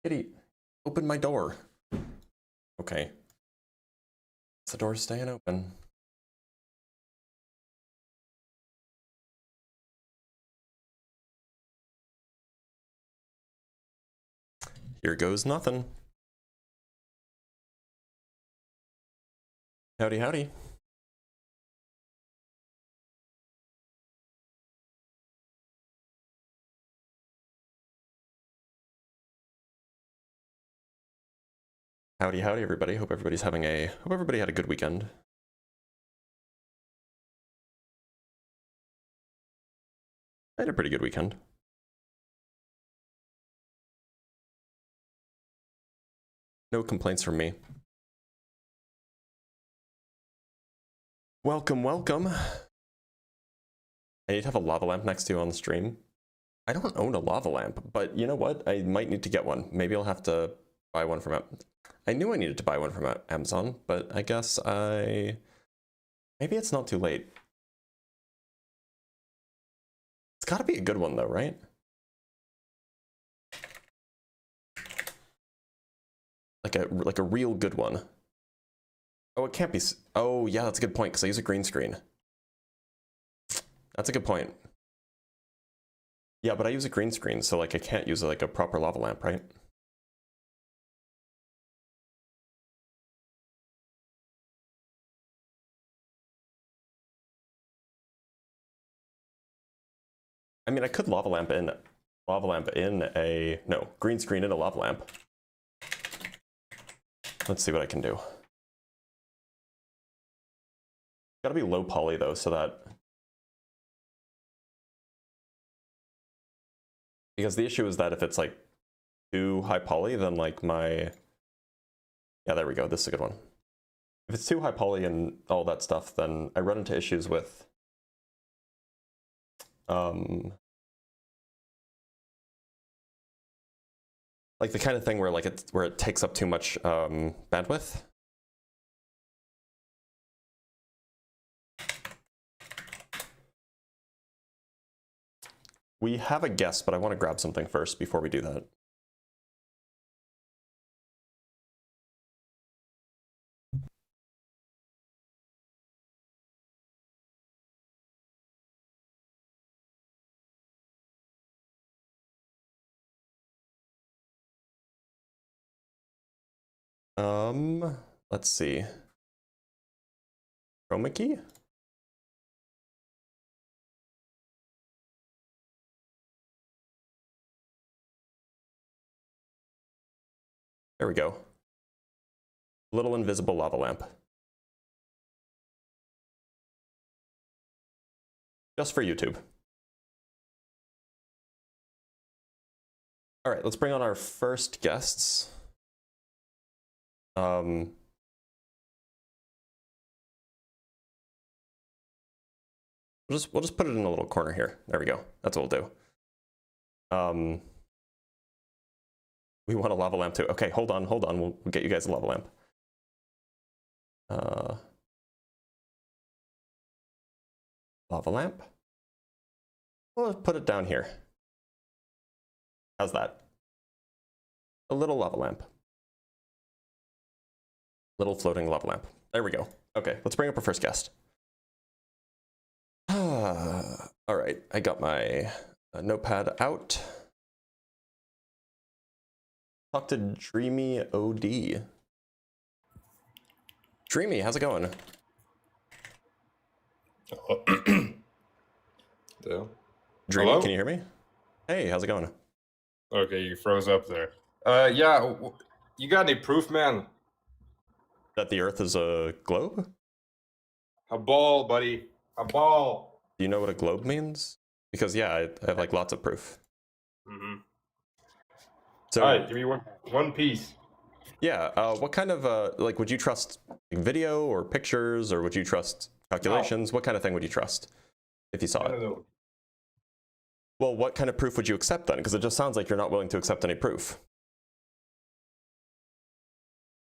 Kitty, open my door. Okay. The door's staying open. Here goes nothing. Howdy, howdy. Howdy, howdy, everybody. Hope everybody had a good weekend. I had a pretty good weekend. No complaints from me. Welcome, welcome. I need to have a lava lamp next to you on the stream. I don't own a lava lamp, but you know what? I might need to get one. Maybe I'll have to buy one from I knew I needed to buy one from Amazon, but I guess maybe it's not too late. It's gotta be a good one though, right? Like a real good one. Oh, it can't be. Oh, yeah, that's a good point because I use a green screen. That's a good point. Yeah, but I use a green screen, so like I can't use like a proper lava lamp, right? I mean, I could green screen in a lava lamp. Let's see what I can do. Gotta be low poly though, so that, because the issue is that if it's like too high poly, then like yeah, there we go. This is a good one. If it's too high poly and all that stuff, then I run into issues with like the kind of thing where like where it takes up too much bandwidth. We have a guest, but I want to grab something first before we do that. Let's see. Chroma key? There we go. Little invisible lava lamp. Just for YouTube. All right, let's bring on our first guests. We'll just put it in a little corner here. There we go. That's what we'll do. We want a lava lamp too. Okay, hold on. We'll get you guys a lava lamp. Lava lamp. We'll put it down here. How's that? A little lava lamp. Little floating lava lamp. There we go. Okay, let's bring up our first guest. All right, I got my notepad out. Talk to Dreamy OD. Dreamy, how's it going? Dreamy, hello? Can you hear me? Hey, how's it going? Okay, you froze up there. Yeah, you got any proof, man? That the Earth is a globe? A ball, buddy. A ball. Do you know what a globe means? Because yeah, I have like lots of proof. Mm-hmm. So, all right, give me one piece. Yeah, what kind of, like, would you trust video or pictures, or would you trust calculations? What kind of thing would you trust if you saw it? Know. Well, what kind of proof would you accept then? Because it just sounds like you're not willing to accept any proof.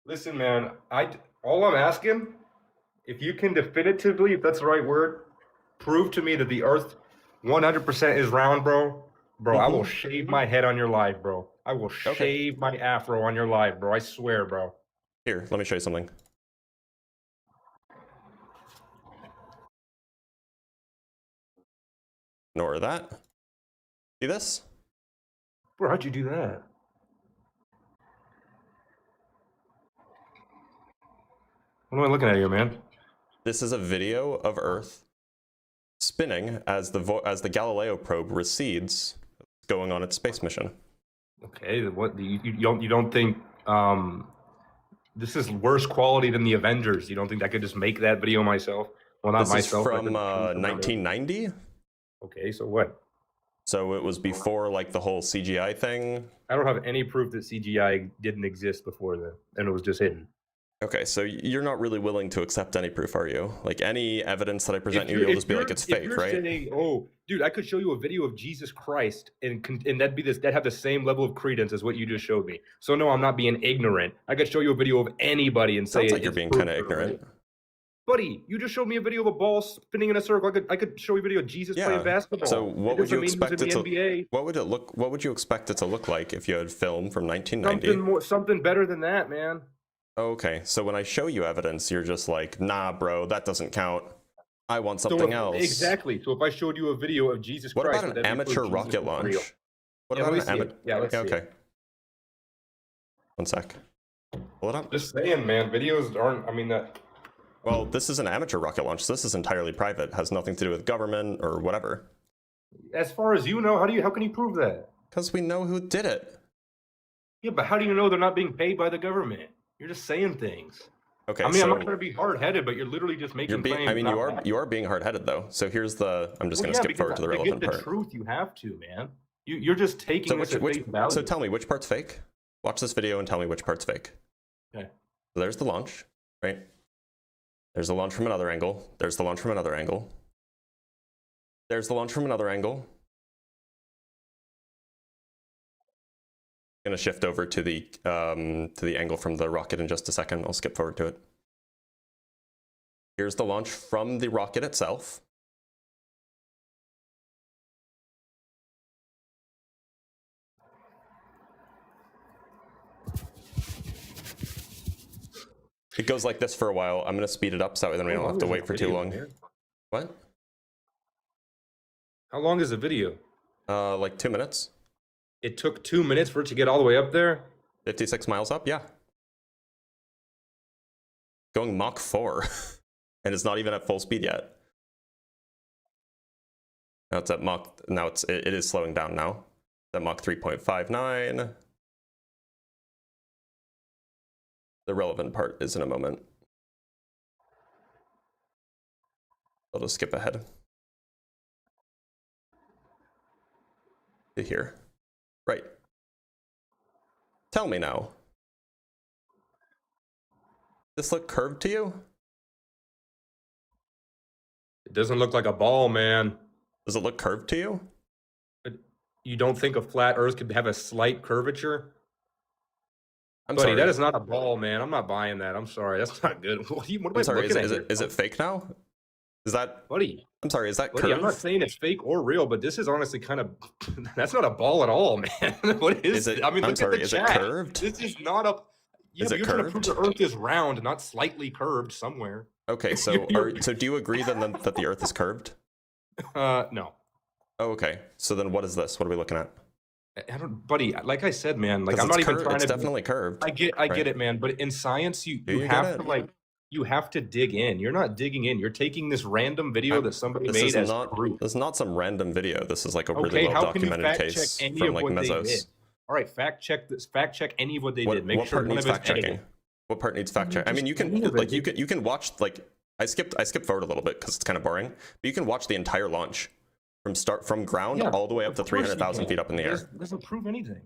Listen, man, all I'm asking, if you can definitively, if that's the right word, prove to me that the Earth 100% is round, bro. I will shave my head on your live, bro. I will shave my afro on your live, bro. I swear, bro. Here, let me show you something. Ignore that. See this? Bro, how'd you do that? What am I looking at here, man? This is a video of Earth spinning as the Galileo probe recedes, going on its space mission. Okay, what you don't think this is worse quality than the Avengers? You don't think I could just make that video myself? Well, not this myself. Is from 1990. Okay, so what? So it was before like the whole CGI thing. I don't have any proof that CGI didn't exist before then, and it was just hidden. Okay, so you're not really willing to accept any proof, are you? Like any evidence that I present you'll just be like, it's fake, right? Saying, oh, dude, I could show you a video of Jesus Christ, and that'd have the same level of credence as what you just showed me. So no, I'm not being ignorant. I could show you a video of anybody and say sounds like you're being kind of ignorant. Right? Buddy, you just showed me a video of a ball spinning in a circle. I could show you a video of Jesus playing basketball. So what would you expect it to? What would you expect it to look like if you had film from 1990? Something better than that, man. Okay, so when I show you evidence, you're just like, nah, bro, that doesn't count. I want something else. Exactly. So if I showed you a video of Jesus Christ, what about an amateur rocket launch? What about an amateur? Yeah, let's see. Okay. One sec. Pull it up. Just saying, man. Videos aren't. I mean that. Well, this is an amateur rocket launch. So this is entirely private. Has nothing to do with government or whatever. As far as you know, how can you prove that? Because we know who did it. Yeah, but how do you know they're not being paid by the government? You're just saying things. Okay. I mean, I'm not trying to be hard-headed, but you're literally just making claims. I mean, you are being hard-headed though. So here's the. I'm just going to skip forward to the relevant part. To get the truth, you have to, man. You're just taking this at face value. So tell me which part's fake. Watch this video and tell me which part's fake. Okay. So there's the launch, right? There's the launch from another angle. There's the launch from another angle. There's the launch from another angle. I'm going to shift over to the angle from the rocket in just a second. I'll skip forward to it. Here's the launch from the rocket itself. It goes like this for a while. I'm going to speed it up so then we don't have to wait for too long. What? How long is the video? Like 2 minutes. It took 2 minutes for it to get all the way up there? 56 miles up, yeah. Going Mach 4. And it's not even at full speed yet. Now it's at Mach, it is slowing down now. It's at Mach 3.59. The relevant part is in a moment. I'll just skip ahead to here. Right. Tell me now. Does this look curved to you? It doesn't look like a ball, man. Does it look curved to you? You don't think a flat Earth could have a slight curvature? I'm Buddy, sorry. that is not a ball, man. I'm not buying that. I'm sorry. That's not good. What am I looking at? Is it fake now? Is that... Buddy. I'm sorry, is that buddy, curved? I'm not saying it's fake or real, but this is honestly kind of... That's not a ball at all, man. What is it? I mean, look at the chat. Is it curved? This is not a... Yeah, but you're trying to prove the Earth is round, not slightly curved somewhere. Okay, so so do you agree then that the Earth is curved? No. Oh, okay. So then what is this? What are we looking at? I don't, buddy. Like I said, man. Like I'm not even trying to. It's definitely curved. I get it, man. But in science, you have to you have to dig in. You're not digging in. You're taking this random video that somebody made as proof. This is not some random video. This is like a really well documented case from like Mesos. All right, fact check this. Fact check any of what they did. Make what sure part needs fact checking. What part needs fact checking? I mean, you can watch like I skipped forward a little bit because it's kind of boring. But you can watch the entire launch. From ground all the way up to 300,000 feet up in the air. Doesn't prove anything.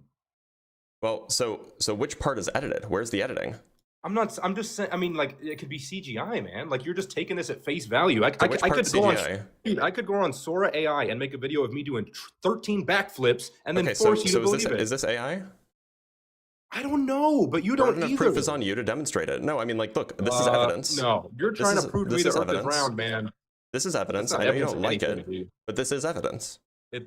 Well, so which part is edited? Where's the editing? I'm just saying. I mean, like it could be CGI, man. Like you're just taking this at face value. I could go on Sora AI and make a video of me doing 13 backflips and then force you to believe it. Is this AI? I don't know, but you don't either. Proof is on you to demonstrate it. No, I mean, like, look, this is evidence. No, you're trying to prove to me the Earth is round, man. This is evidence. I know you don't like it, but this is evidence.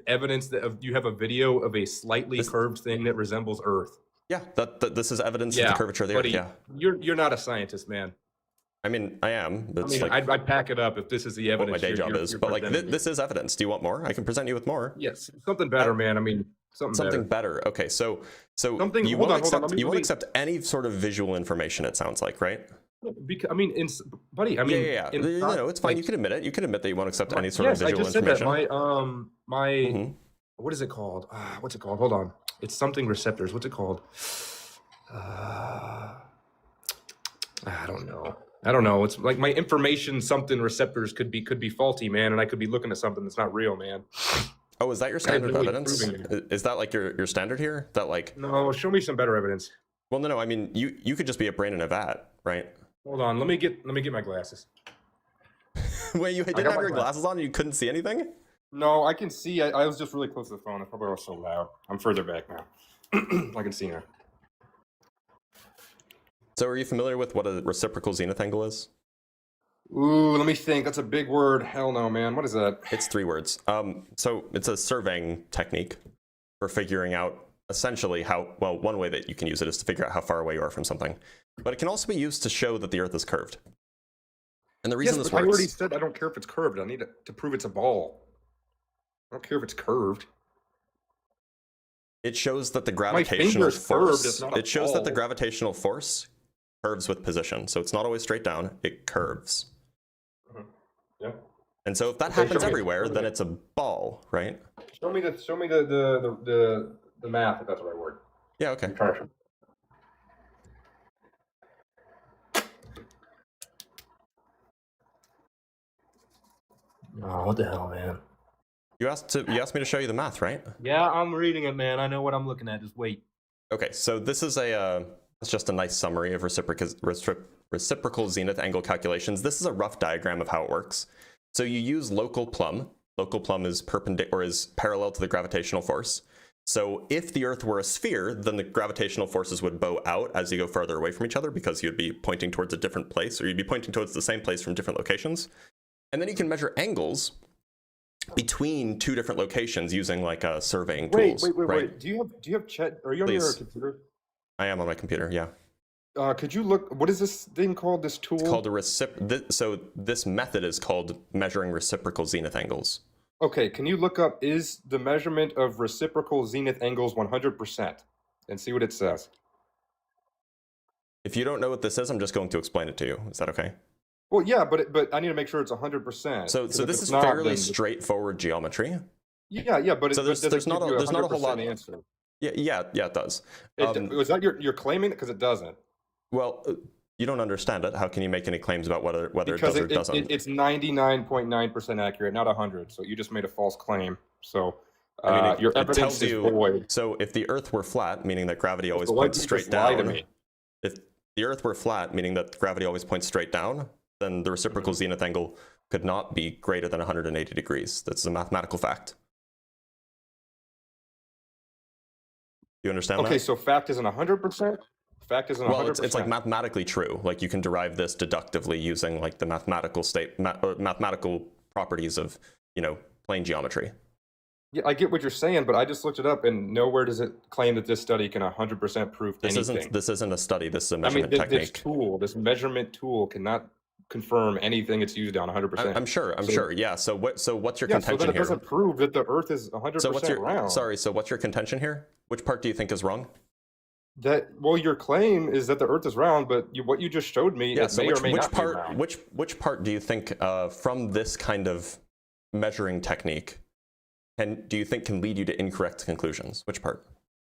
evidence that you have a video of a slightly curved thing that resembles Earth. Yeah, this is evidence of the curvature of the Earth. Yeah, you're not a scientist, man. I mean, I am. That's I'd pack it up if this is the evidence. What my day job is, but like this is evidence. Do you want more? I can present you with more. Yes, something better, man. I mean, something better. Okay, so you won't accept any sort of visual information. It sounds like, right? Because, I mean, buddy. I mean, yeah. No, it's fine. Like, you can admit it. You can admit that you won't accept any sort of visual information. Yes, I just said that. What is it called? What's it called? Hold on. It's something receptors. What's it called? I don't know. It's like my information something receptors could be faulty, man, and I could be looking at something that's not real, man. Oh, is that your standard evidence? Is that like your standard here? That like? No, show me some better evidence. Well, no. I mean, you could just be a brain in a vat, right? Hold on. Let me get my glasses. Wait, you didn't have your glasses on and you couldn't see anything? No, I can see. I was just really close to the phone. That's probably why I was so loud. I'm further back now. I can see now. So are you familiar with what a reciprocal zenith angle is? Ooh, let me think. That's a big word. Hell no, man. What is that? It's 3 words. So it's a surveying technique for figuring out essentially one way that you can use it is to figure out how far away you are from something. But it can also be used to show that the Earth is curved. And the reason this works... I already said I don't care if it's curved. I need it to prove it's a ball. I don't care if it's curved. It shows that the gravitational force... It shows that the gravitational force curves with position. So it's not always straight down. It curves. Yeah. And so if that happens everywhere, then it's a ball, right? Show me the math, if that's the right word. Yeah, okay. Oh, what the hell, man? You asked me to show you the math, right? Yeah, I'm reading it, man. I know what I'm looking at. Just wait. Okay, so this is it's just a nice summary of reciprocal zenith angle calculations. This is a rough diagram of how it works. So you use local plumb. Local plumb is parallel to the gravitational force. So if the Earth were a sphere, then the gravitational forces would bow out as you go farther away from each other because you'd be pointing towards a different place, or you'd be pointing towards the same place from different locations. And then you can measure angles between 2 different locations using like surveying tools. Wait. Do you have chat? Are you on your computer? I am on my computer, yeah. Could you look, what is this thing called, this tool? It's called so this method is called measuring reciprocal zenith angles. Okay, can you look up, is the measurement of reciprocal zenith angles 100%? And see what it says. If you don't know what this is, I'm just going to explain it to you. Is that okay? Well, yeah, but I need to make sure it's 100%. So this is fairly straightforward geometry. Yeah, but so there's not a whole lot answer. Yeah, it does. Was that you're claiming it? Because it doesn't. Well, you don't understand it. How can you make any claims about whether it does or doesn't? It's 99.9% accurate, not 100. So you just made a false claim. So your evidence is void. So if the Earth were flat, meaning that gravity always points straight down. If the Earth were flat, meaning that gravity always points straight down, then the reciprocal zenith angle could not be greater than 180 degrees. That's a mathematical fact. You understand that? Okay, so fact isn't 100%? Fact isn't 100%? Well, it's like mathematically true. Like you can derive this deductively using like the mathematical properties of, plane geometry. Yeah, I get what you're saying, but I just looked it up and nowhere does it claim that this study can 100% prove anything. This isn't a study, this is a measurement technique. This measurement tool cannot confirm anything it's used on 100%. I'm sure. Yeah. So what's your contention so then it here? doesn't prove that the Earth is 100% round. Sorry. So what's your contention here? Which part do you think is wrong? Well, your claim is that the Earth is round, but what you just showed me, it may or may not be round. Which part do you think from this kind of measuring technique do you think can lead you to incorrect conclusions? Which part?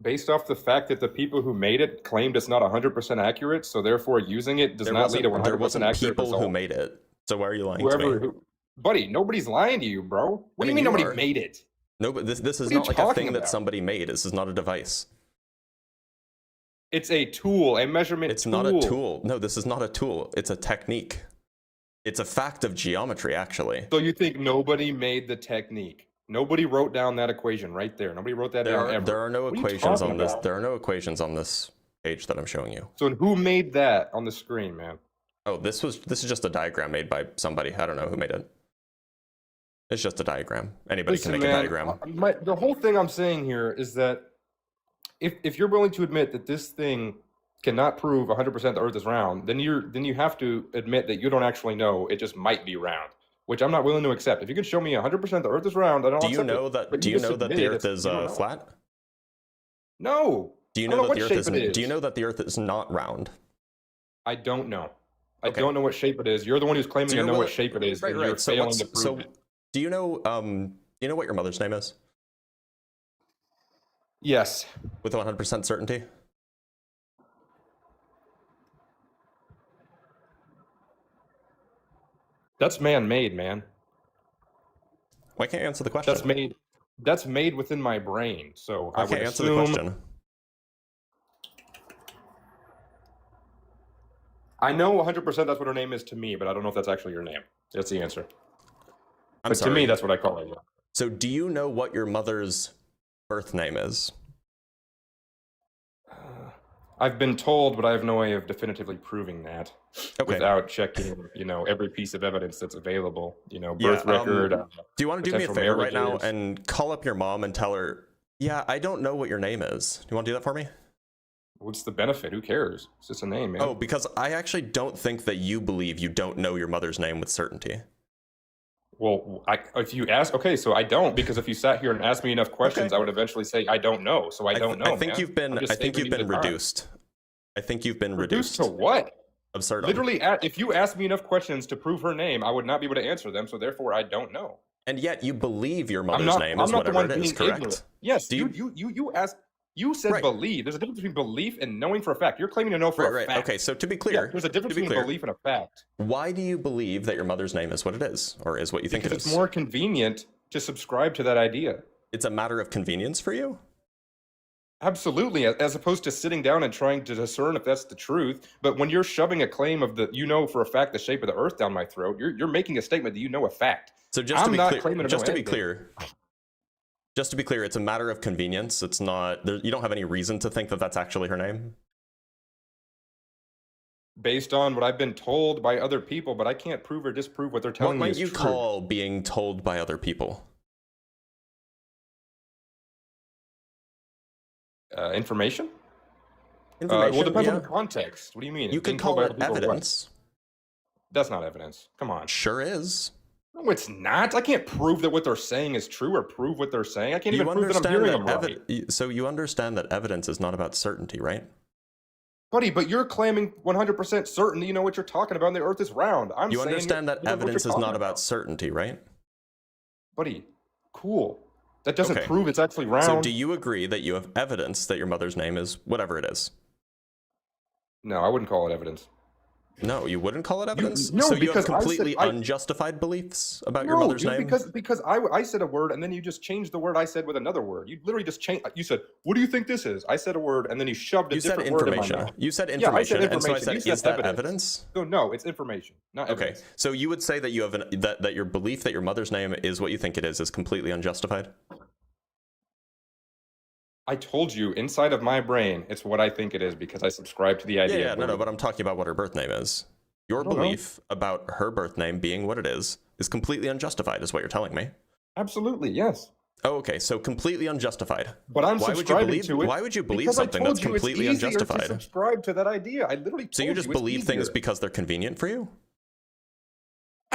Based off the fact that the people who made it claimed it's not 100% accurate, so therefore using it does not lead to 100% accurate result. There wasn't people who made it, so why are you lying to me? Buddy, nobody's lying to you, bro. What do you mean nobody made it? No, but this is not like a thing that somebody made. This is not a device. It's a tool, a measurement tool. It's not a tool. No, this is not a tool. It's a technique. It's a fact of geometry, actually. So you think nobody made the technique? Nobody wrote down that equation right there. Nobody wrote that down ever. There are no equations on this. There are no equations on this page that I'm showing you. So who made that on the screen, man? Oh, this is just a diagram made by somebody. I don't know who made it. It's just a diagram. Anybody Listen, can make man, a diagram. The whole thing I'm saying here is that if you're willing to admit that this thing cannot prove 100% the Earth is round, then you have to admit that you don't actually know. It just might be round, which I'm not willing to accept. If you can show me 100% the Earth is round, I don't accept it. Do you know that the Earth is flat? No. Do you know that the Earth is? Do you know that the Earth is not round? I don't know. I don't know what shape it is. You're the one who's claiming to know what shape it is, and you're failing to prove it. Do you know? Do you know what your mother's name is? Yes. With 100% certainty. That's man-made, man. Why can't you answer the question? That's made within my brain. So I would answer the question. I know 100% that's what her name is to me, but I don't know if that's actually your name. That's the answer. But to me, that's what I call it. So do you know what your mother's birth name is? I've been told, but I have no way of definitively proving that without checking, every piece of evidence that's available, birth record. Do you want to do me a favor right now and call up your mom and tell her, yeah, I don't know what your name is. Do you want to do that for me? What's the benefit? Who cares? It's just a name, man. Oh, because I actually don't think that you believe you don't know your mother's name with certainty. Well, if you ask, so I don't, because if you sat here and asked me enough questions, I would eventually say I don't know. So I don't know. I think you've been reduced. I think you've been reduced. To what? Absurd. Literally, if you asked me enough questions to prove her name, I would not be able to answer them. So therefore, I don't know. And yet you believe your mother's name is whatever it is, correct? Ignorant. Yes. You asked. You said believe. There's a difference between belief and knowing for a fact. You're claiming to know for a fact. Okay, so to be clear, there's a difference between belief and a fact. Why do you believe that your mother's name is what it is, or is what you think it is? Because it's more convenient to subscribe to that idea. It's a matter of convenience for you? Absolutely, as opposed to sitting down and trying to discern if that's the truth. But when you're shoving a claim of for a fact the shape of the Earth down my throat, you're making a statement that you know a fact. So just to be clear, it's a matter of convenience. It's not. You don't have any reason to think that that's actually her name. Based on what I've been told by other people, but I can't prove or disprove what they're telling me is true. What might you call being told by other people? Information? Information. Well, it depends on the context. What do you mean? You could call it evidence. That's not evidence. Come on. Sure is. No, it's not. I can't prove that what they're saying is true or prove what they're saying. I can't even prove that I'm hearing them right. So you understand that evidence is not about certainty, right? Buddy, but you're claiming 100% certain that you know what you're talking about and the Earth is round. You understand that evidence is not about certainty, right? Buddy, cool. That doesn't prove it's actually round. So do you agree that you have evidence that your mother's name is whatever it is? No, I wouldn't call it evidence. No, you wouldn't call it evidence? No, so you because have completely unjustified beliefs about your mother's name? Because I said a word and then you just changed the word I said with another word. You literally just changed. You said, what do you think this is? I said a word and then you shoved a different word in my mouth. You said information. Yeah, I said information. And so I said, is that evidence? No, it's information, not evidence. Okay, so you would say that you have that your belief that your mother's name is what you think it is completely unjustified? I told you, inside of my brain, it's what I think it is because I subscribe to the idea. Yeah, no, but I'm talking about what her birth name is. Your belief about her birth name being what it is completely unjustified, is what you're telling me. Absolutely, yes. Oh, okay, so completely unjustified. But I'm subscribing to it. Why would you believe something that's completely unjustified? To subscribe to that idea. I literally told you just believe things because they're convenient for you?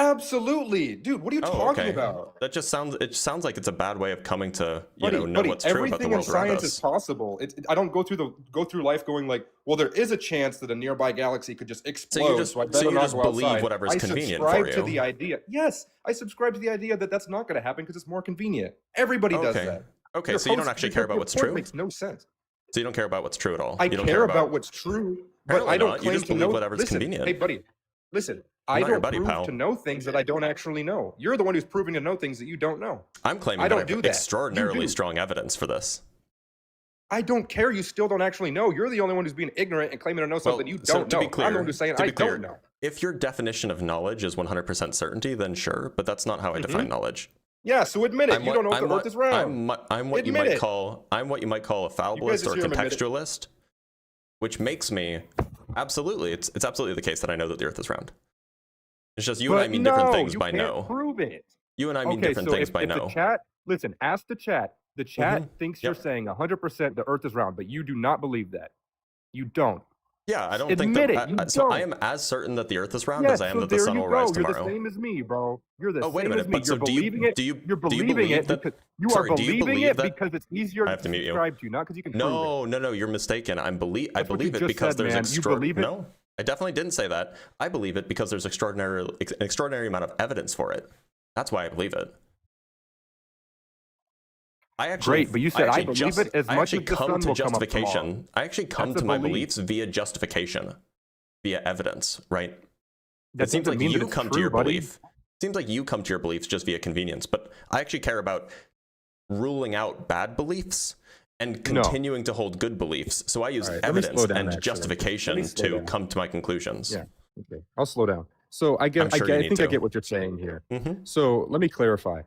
Absolutely, dude. What are you talking about? That just sounds. It sounds like it's a bad way of coming to know what's true about the world around us. Everything in science is possible. I don't go through life going like, well, there is a chance that a nearby galaxy could just explode. So you just believe whatever's convenient for you. I subscribe to the idea. Yes, I subscribe to the idea that that's not going to happen because it's more convenient. Everybody does that. Okay, so you don't actually care about what's true. Makes no sense. So you don't care about what's true at all. I care about what's true, but I don't claim to know whatever's convenient. Hey, buddy, listen. I don't prove to know things that I don't actually know. You're the one who's proving to know things that you don't know. I'm claiming that I have extraordinarily strong evidence for this. I don't care. You still don't actually know. You're the only one who's being ignorant and claiming to know something you don't know. I'm the one who's saying I don't know. If your definition of knowledge is 100% certainty, then sure, but that's not how I define knowledge. Yeah, so admit it. You don't know if the Earth is round. I'm what you might call a fabulist or a contextualist, which makes me absolutely. It's absolutely the case that I know that the Earth is round. It's just you and I mean different things by no. Prove it. You and I mean different things by no. The chat, listen, ask the chat. The chat thinks you're saying 100% the Earth is round, but you do not believe that. You don't. Yeah, I don't think that. So I am as certain that the Earth is round as I am that the sun will rise tomorrow. You're the same as me, bro. You're the same as me. Oh, wait a minute. But so you're believing it. You're believing it because you are believing it because it's easier to subscribe to, not because you can prove it. No, you're mistaken. I believe it because there's extraordinary. No, I definitely didn't say that. I believe it because there's an extraordinary amount of evidence for it. That's why I believe it. Great, but you said I believe it as much as the sun will come up tomorrow. I actually come to my beliefs via justification, via evidence, right? It seems like you come to your belief. It seems like you come to your beliefs just via convenience, but I actually care about ruling out bad beliefs and continuing to hold good beliefs. So I use evidence and justification to come to my conclusions. Yeah, okay. I'll slow down. So I think I get what you're saying here. So let me clarify.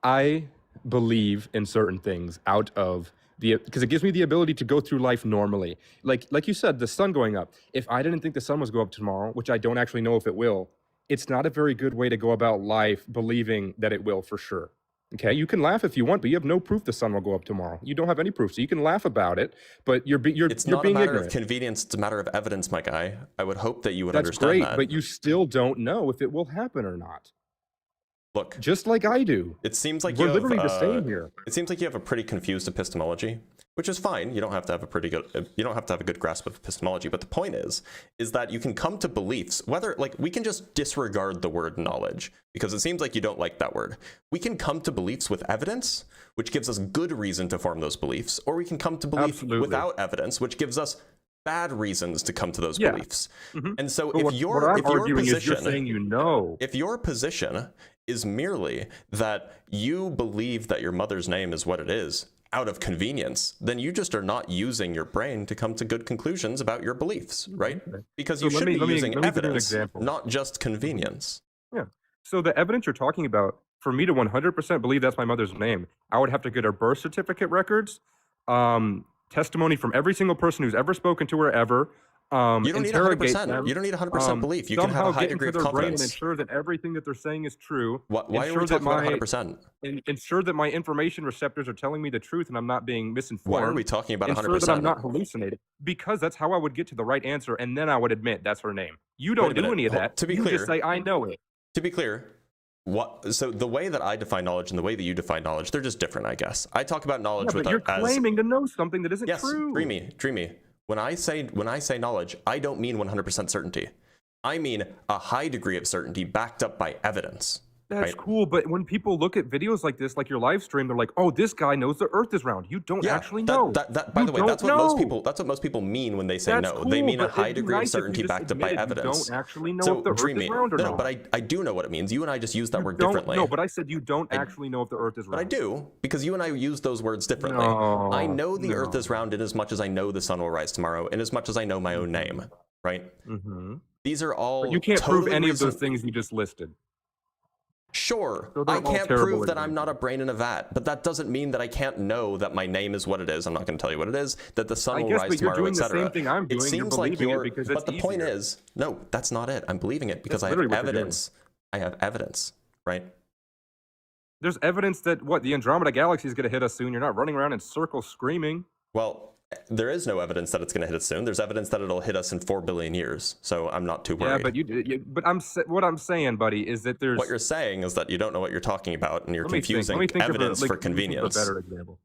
I believe in certain things out of because it gives me the ability to go through life normally. Like you said, the sun going up. If I didn't think the sun was go up tomorrow, which I don't actually know if it will, it's not a very good way to go about life believing that it will for sure. Okay, you can laugh if you want, but you have no proof the sun will go up tomorrow. You don't have any proof, so you can laugh about it, but it's not being a matter of convenience, it's a matter of evidence, my guy. I would hope that you would understand that. But you still don't know if it will happen or not. Look, just like I do. It seems like we're literally the same here. It seems like you have a pretty confused epistemology, which is fine. You don't have to have a good grasp of epistemology. But the point is that you can come to beliefs, whether we can just disregard the word knowledge because it seems like you don't like that word. We can come to beliefs with evidence, which gives us good reason to form those beliefs, or we can come to belief without evidence, which gives us bad reasons to come to those beliefs. And so if your position is merely that you believe that your mother's name is what it is out of convenience, then you just are not using your brain to come to good conclusions about your beliefs, right? Because you should be using evidence, not just convenience. Yeah. So the evidence you're talking about, for me to 100% believe that's my mother's name, I would have to get her birth certificate records, testimony from every single person who's ever spoken to her ever. You don't need 100%. You don't need 100% belief. You can have a high degree of confidence. And ensure that everything that they're saying is true. Why are we talking about 100%? Ensure that my information receptors are telling me the truth and I'm not being misinformed. Why are we talking about 100%? Ensure that I'm not hallucinating. Because that's how I would get to the right answer, and then I would admit that's her name. You don't do any of that. To be clear, you just say, I know it. To be clear, so the way that I define knowledge and the way that you define knowledge, they're just different, I guess. I talk about knowledge but you're claiming to know something that isn't true. Dreamy. When I say knowledge, I don't mean 100% certainty. I mean a high degree of certainty backed up by evidence. That's cool, but when people look at videos like this, like your live stream, they're like, "Oh, this guy knows the Earth is round." You don't actually know. By the way, that's what most people mean when they say no. They mean a high degree of certainty backed up by evidence. You don't actually know if the Earth is round or not. No, but I do know what it means. You and I just use that word differently. No, but I said you don't actually know if the Earth is round. But I do, because you and I use those words differently. I know the Earth is round in as much as I know the sun will rise tomorrow, in as much as I know my own name, right? These are all. But you can't prove any of those things you just listed. Sure, I can't prove that I'm not a brain in a vat, but that doesn't mean that I can't know that my name is what it is. I'm not going to tell you what it is, that the sun will rise tomorrow, etc. You're doing the same thing I'm doing. It seems like but the point is, no, that's not it. I'm believing it because I have evidence. I have evidence, right? There's evidence that the Andromeda Galaxy is going to hit us soon. You're not running around in circles screaming. Well, there is no evidence that it's going to hit us soon. There's evidence that it'll hit us in 4 billion years. So I'm not too worried. Yeah, but what I'm saying, buddy, is that there's. What you're saying is that you don't know what you're talking about, and you're confusing evidence for convenience. A better example.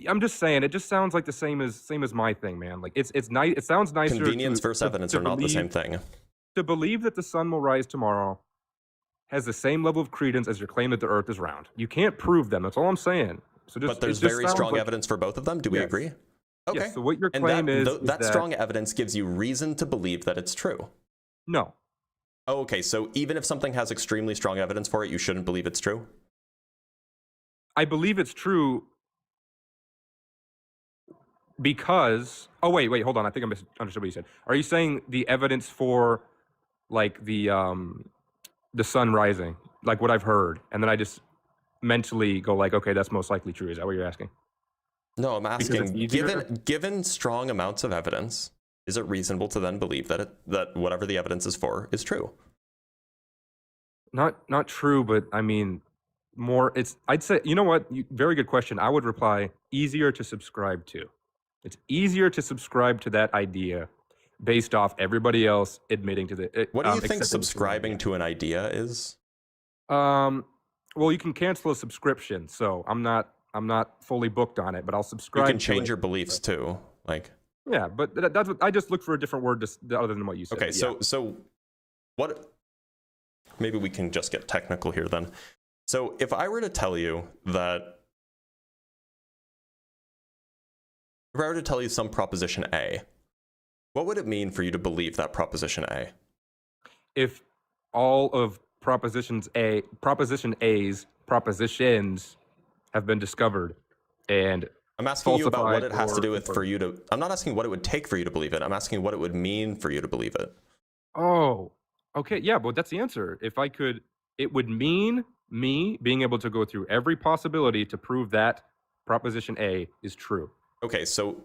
I'm just saying, it just sounds like the same as my thing, man. Like it's nice. It sounds nicer. Convenience versus evidence are not the same thing. To believe that the sun will rise tomorrow has the same level of credence as your claim that the Earth is round. You can't prove them. That's all I'm saying. So but there's very strong evidence for both of them. Do we agree? Okay. Yes, so what your claim is that strong evidence gives you reason to believe that it's true. No. Oh, okay. So even if something has extremely strong evidence for it, you shouldn't believe it's true? I believe it's true because... Oh, wait, hold on. I think I misunderstood what you said. Are you saying the evidence for, like, the sun rising, like what I've heard, and then I just mentally go like, okay, that's most likely true. Is that what you're asking? No, I'm asking, given strong amounts of evidence, is it reasonable to then believe that whatever the evidence is for is true? Not true, but I mean, more. I'd say, you know what? Very good question. I would reply, easier to subscribe to. It's easier to subscribe to that idea based off everybody else admitting to the. What do you think subscribing to an idea is? Well, you can cancel a subscription, so I'm not fully booked on it, but I'll subscribe. You can change your beliefs too, like. Yeah, but that's what I just look for, a different word other than what you said. Okay, so what? Maybe we can just get technical here then. So if I were to tell you that, if I were to tell you some proposition A, what would it mean for you to believe that proposition A? If all of propositions have been discovered, and I'm asking you about what it has to do with for you to. I'm not asking what it would take for you to believe it. I'm asking what it would mean for you to believe it. Oh, okay, yeah, but that's the answer. If I could, it would mean me being able to go through every possibility to prove that proposition A is true. Okay, so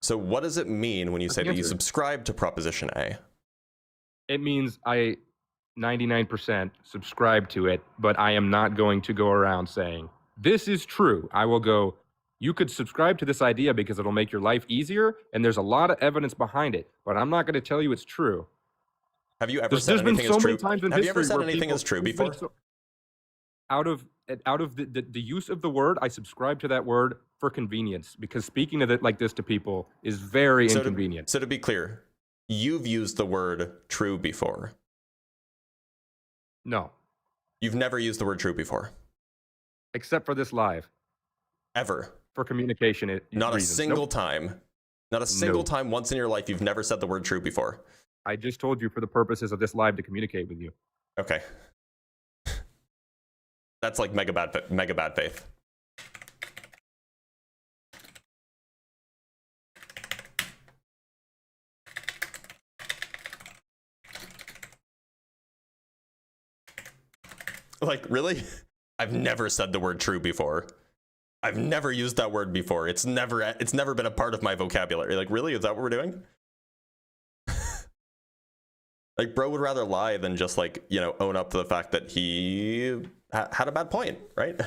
what does it mean when you say that you subscribe to proposition A? It means I 99% subscribe to it, but I am not going to go around saying, this is true. I will go, you could subscribe to this idea because it'll make your life easier, and there's a lot of evidence behind it, but I'm not going to tell you it's true. Have you ever said anything is true? Have you ever said anything is true before? Out of the use of the word, I subscribe to that word for convenience, because speaking of it like this to people is very inconvenient. So to be clear, you've used the word true before. No. You've never used the word true before? Except for this live. Ever? For communication Not a single time. Not a single time once in your life you've never said the word true before. I just told you for the purposes of this live to communicate with you. Okay. That's like mega bad faith. Like, really? I've never said the word true before. I've never used that word before. It's never been a part of my vocabulary. Like, really? Is that what we're doing? Like, bro would rather lie than just, like, you know, own up to the fact that he had a bad point, right?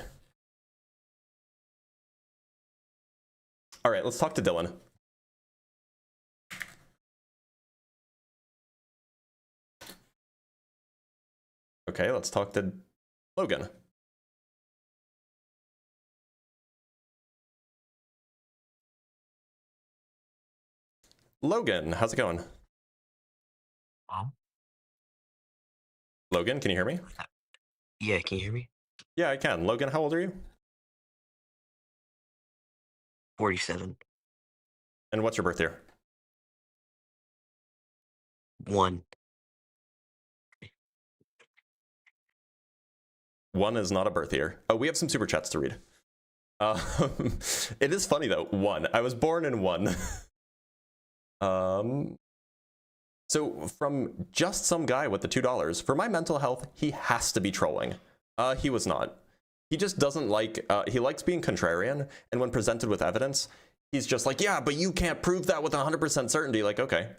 All right, let's talk to Dylan. Okay, let's talk to Logan. Logan, how's it going? Logan, can you hear me? Yeah, can you hear me? Yeah, I can. Logan, how old are you? 47. And what's your birth year? 1. 1 is not a birth year. Oh, we have some super chats to read. It is funny though. 1. I was born in 1. So from just some guy with the $2, for my mental health, he has to be trolling. He was not. He just doesn't like, he likes being contrarian, and when presented with evidence, he's just like, yeah, but you can't prove that with 100% certainty. Like, okay.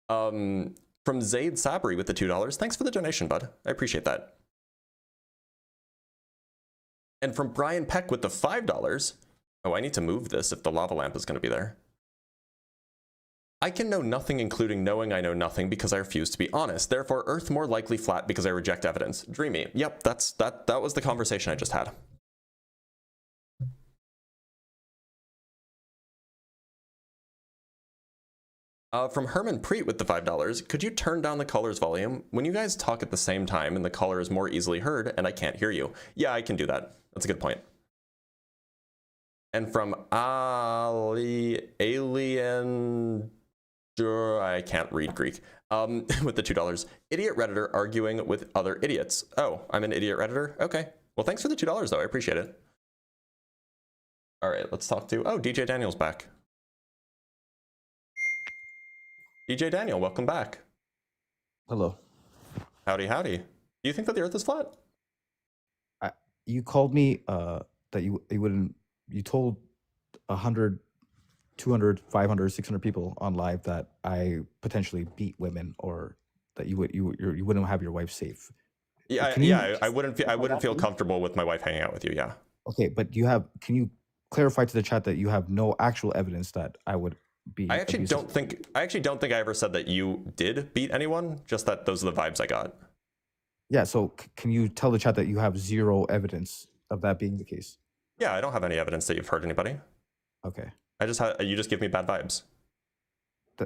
From Zaid Sabri with the $2, thanks for the donation, bud. I appreciate that. And from Brian Peck with the $5, oh, I need to move this if the lava lamp is going to be there. I can know nothing, including knowing I know nothing, because I refuse to be honest. Therefore, Earth more likely flat because I reject evidence. Dreamy. Yep, that was the conversation I just had. From Herman Preet with the $5, could you turn down the caller's volume? When you guys talk at the same time and the caller is more easily heard and I can't hear you. Yeah, I can do that. That's a good point. And from Alien... I can't read Greek. With the $2. Idiot Redditor arguing with other idiots. Oh, I'm an idiot Redditor? Okay. Well, thanks for the $2 though. I appreciate it. All right, let's talk to... Oh, DJ Daniel's back. DJ Daniel, welcome back. Hello. Howdy, howdy. Do you think that the Earth is flat? You called me that you wouldn't... You told 100... 200, 500, 600 people on live that I potentially beat women, or that you wouldn't have your wife safe. Yeah, I wouldn't feel comfortable with my wife hanging out with you. Yeah. Okay, but can you clarify to the chat that you have no actual evidence that I would be? I actually don't think I ever said that you did beat anyone. Just that those are the vibes I got. Yeah. So can you tell the chat that you have zero evidence of that being the case? Yeah, I don't have any evidence that you've hurt anybody. Okay. You just give me bad vibes.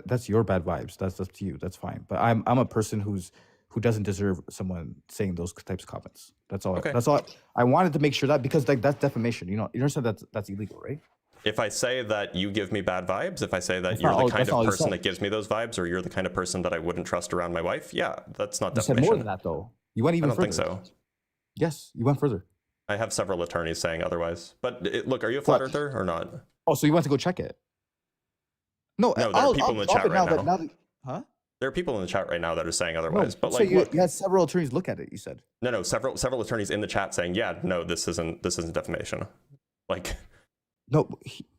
That's your bad vibes. That's up to you. That's fine. But I'm a person who doesn't deserve someone saying those types of comments. That's all. Okay. That's all. I wanted to make sure that, because like that's defamation. You understand that's illegal, right? If I say that you give me bad vibes, if I say that you're the kind of person that gives me those vibes, or you're the kind of person that I wouldn't trust around my wife, yeah, that's not defamation. You said more than that, though. You went even further. I don't think so. Yes, you went further. I have several attorneys saying otherwise. But look, are you a flat earther or not? Oh, so you went to go check it? No, there are people in the chat right now. Huh? There are people in the chat right now that are saying otherwise. No, but so like, you had several attorneys look at it. You said no. Several attorneys in the chat saying, yeah, no, this isn't defamation. Like, no,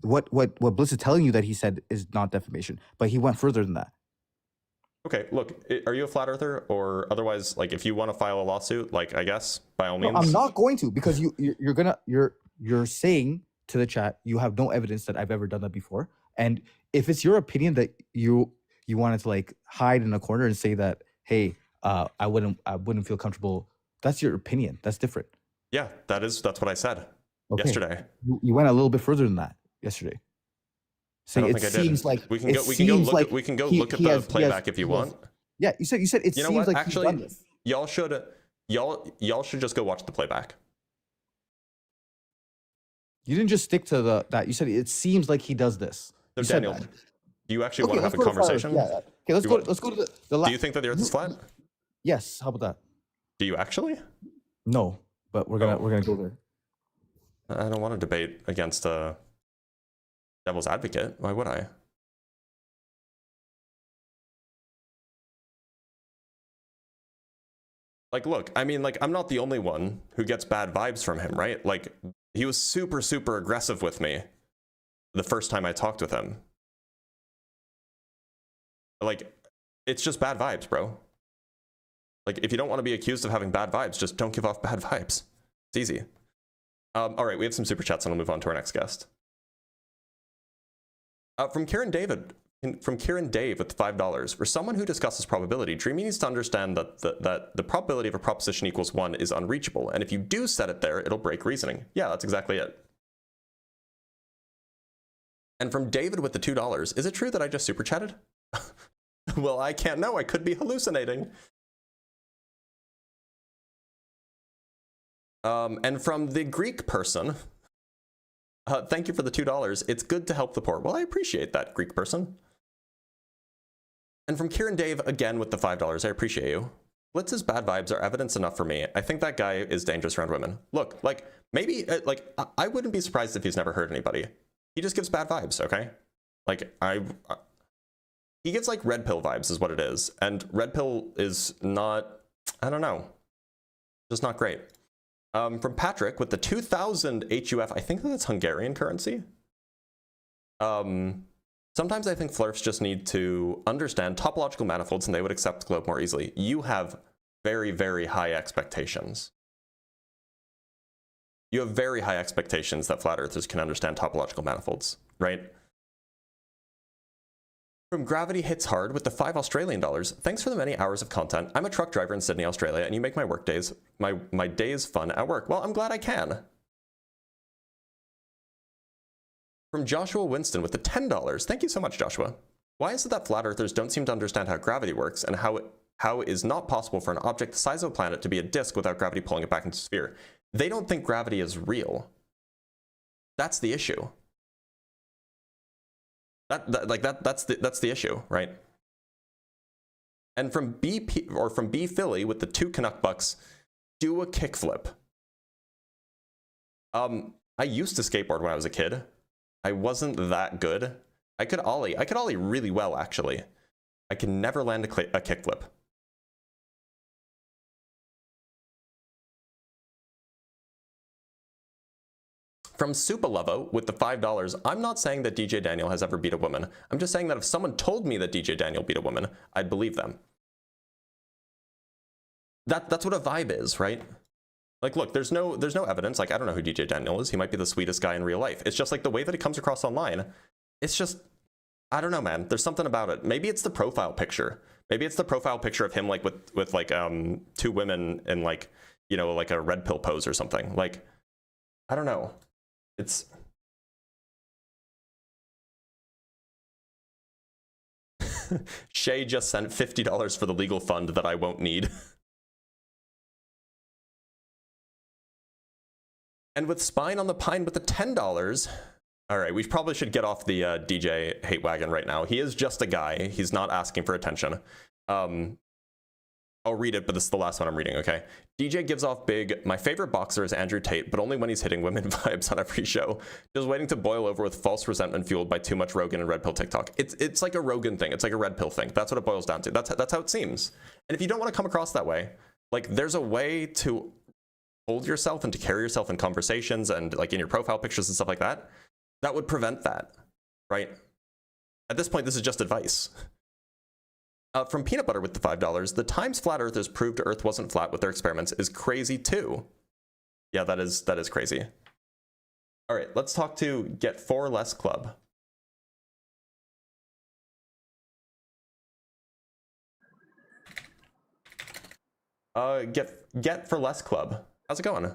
what Blitz is telling you that he said is not defamation, but he went further than that. Okay, look, are you a flat earther, or otherwise, like, if you want to file a lawsuit, like, I guess by all means. I'm not going to, because you're saying to the chat you have no evidence that I've ever done that before, and if it's your opinion that you wanted to like hide in a corner and say that, hey, I wouldn't feel comfortable. That's your opinion. That's different. Yeah, that's what I said yesterday. You went a little bit further than that yesterday. So it seems like we can go look at the playback if you want. Yeah, you said it seems like actually he's done this. y'all should just go watch the playback. You didn't just stick to that. You said it seems like he does this. So Daniel, do you actually want to have a conversation? Yeah. Okay, let's go to the Do you think that the Earth is flat? Yes. How about that? Do you actually? No, but we're gonna go there. I don't want to debate against a devil's advocate. Why would I? Like, look, I mean, like, I'm not the only one who gets bad vibes from him, right? Like, he was super, super aggressive with me the first time I talked with him. Like, it's just bad vibes, bro. Like, if you don't want to be accused of having bad vibes, just don't give off bad vibes. It's easy. All right, we have some super chats, and we'll move on to our next guest. From Kieran Dave with $5. For someone who discusses probability, Dreamy needs to understand that the probability of a proposition equals 1 is unreachable, and if you do set it there, it'll break reasoning. Yeah, that's exactly it. And from David with the $2, is it true that I just super chatted? Well, I can't know. I could be hallucinating. And from the Greek person, thank you for the $2. It's good to help the poor. Well, I appreciate that, Greek person. And from Kieran Dave, again with the $5, I appreciate you. Blitz's bad vibes are evidence enough for me. I think that guy is dangerous around women. Look, like, maybe, like, I wouldn't be surprised if he's never hurt anybody. He just gives bad vibes, okay? Like, he gives, like, red pill vibes is what it is. And red pill is not, I don't know, just not great. From Patrick with the 2000 HUF, I think that's Hungarian currency. Sometimes I think FLERFs just need to understand topological manifolds and they would accept the globe more easily. You have very, very high expectations. You have very high expectations that flat earthers can understand topological manifolds, right? From Gravity Hits Hard with the $5 Australian. Thanks for the many hours of content. I'm a truck driver in Sydney, Australia, and you make my work days, my days fun at work. Well, I'm glad I can. From Joshua Winston with the $10. Thank you so much, Joshua. Why is it that flat earthers don't seem to understand how gravity works and how it is not possible for an object the size of a planet to be a disk without gravity pulling it back into a sphere? They don't think gravity is real. That's the issue. That's the issue, right? And from B Philly with the 2 Canuck bucks, do a kickflip. I used to skateboard when I was a kid. I wasn't that good. I could ollie really well, actually. I can never land a kickflip. From Supalovo with the $5, I'm not saying that DJ Daniel has ever beat a woman. I'm just saying that if someone told me that DJ Daniel beat a woman, I'd believe them. That's what a vibe is, right? Like, look, there's no evidence. Like, I don't know who DJ Daniel is. He might be the sweetest guy in real life. It's just like the way that he comes across online. It's just, I don't know, man. There's something about it. Maybe it's the profile picture. Maybe it's the profile picture of him like with like 2 women in like, you know, like a red pill pose or something. Like, I don't know. It's Shay just sent $50 for the legal fund that I won't need. And with Spine on the Pine with the $10. All right, we probably should get off the DJ hate wagon right now. He is just a guy. He's not asking for attention. I'll read it, but this is the last one I'm reading, okay? DJ gives off big, my favorite boxer is Andrew Tate, but only when he's hitting women vibes on every show. Just waiting to boil over with false resentment fueled by too much Rogan and Red Pill TikTok. It's like a Rogan thing. It's like a Red Pill thing. That's what it boils down to. That's how it seems. And if you don't want to come across that way, like there's a way to hold yourself and to carry yourself in conversations and like in your profile pictures and stuff like that, that would prevent that, right? At this point, this is just advice. From Peanut Butter with the $5, the times flat earthers proved Earth wasn't flat with their experiments is crazy too. Yeah, that is crazy. All right, let's talk to Get 4 Less Club. Get for Less Club. How's it going?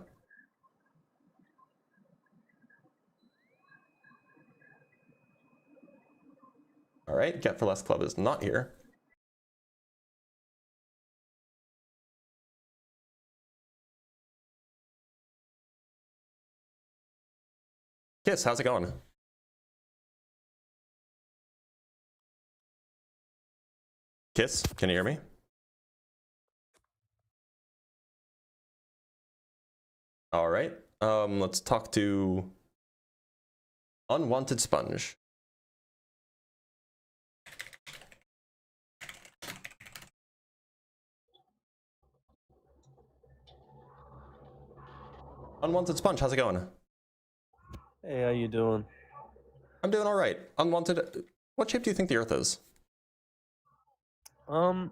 All right, Get for Less Club is not here. Kiss, how's it going? Kiss, can you hear me? All right, let's talk to Unwanted Sponge. Unwanted Sponge, how's it going? Hey, how you doing? I'm doing all right. Unwanted, what shape do you think the Earth is? I'll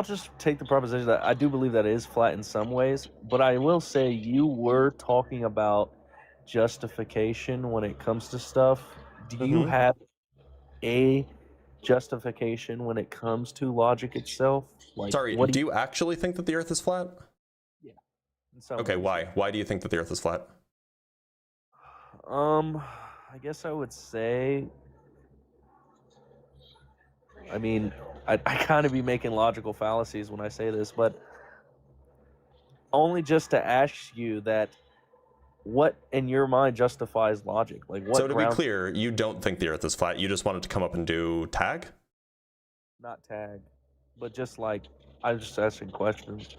just take the proposition that I do believe that it is flat in some ways, but I will say you were talking about justification when it comes to stuff. Do you have a justification when it comes to logic itself? Like, sorry, do you actually think that the Earth is flat? Yeah. Okay, why? Why do you think that the Earth is flat? I guess I would say, I mean, I kind of be making logical fallacies when I say this, but only just to ask you that what in your mind justifies logic? Like, what? So to be clear, you don't think the Earth is flat. You just wanted to come up and do tag? Not tag, but just like, I'm just asking questions.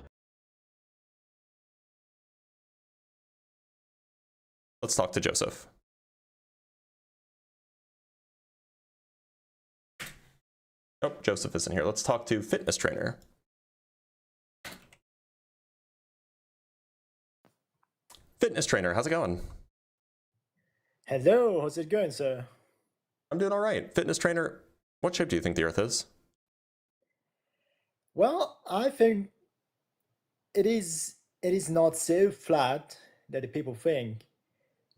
Let's talk to Joseph. Oh, Joseph isn't here. Let's talk to Fitness Trainer. Fitness Trainer, how's it going? Hello, how's it going, sir? I'm doing all right. Fitness Trainer, what shape do you think the Earth is? Well, I think it is not so flat that the people think,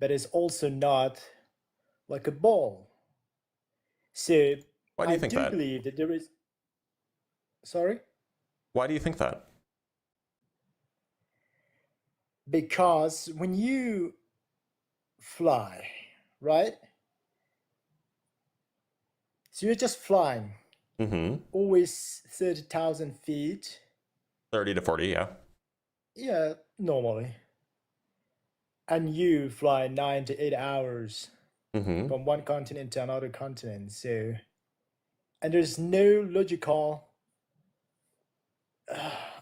but it's also not like a ball. So why do you think that? I do believe that there is. Sorry? Why do you think that? Because when you fly, right? So you're just flying. Always 30,000 feet. 30 to 40, yeah. Yeah, normally. And you fly 9 to 8 hours from one continent to another continent. So, and there's no logical,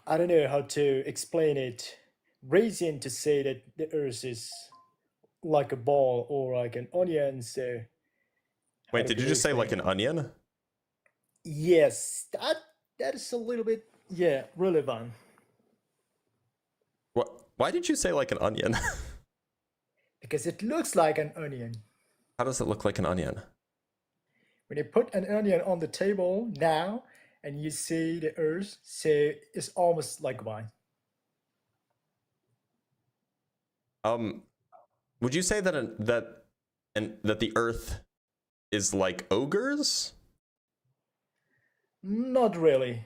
I don't know how to explain it, reason to say that the Earth is like a ball or like an onion. So, wait, did you just say like an onion? Yes, that is a little bit, yeah, relevant. What? Why did you say like an onion? Because it looks like an onion. How does it look like an onion? When you put an onion on the table now, and you see the Earth, so it's almost like mine. Would you say that that the Earth is like ogres? Not really.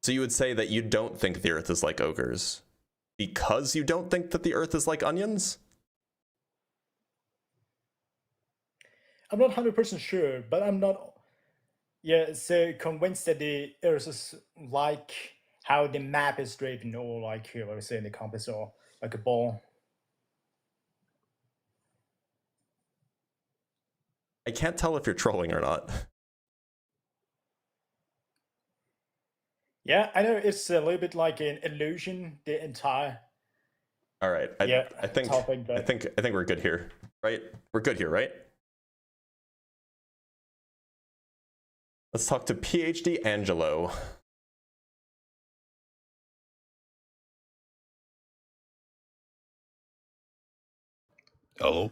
So you would say that you don't think the Earth is like ogres because you don't think that the Earth is like onions? I'm not 100% sure, but I'm not so convinced that the Earth is like how the map is draped, or like here, let's say in the compass, or like a ball. I can't tell if you're trolling or not. Yeah, I know it's a little bit like an illusion, the entire. All right. I think topic, but... I think we're good here, right? We're good here, right? Let's talk to PhD Angelo. Hello.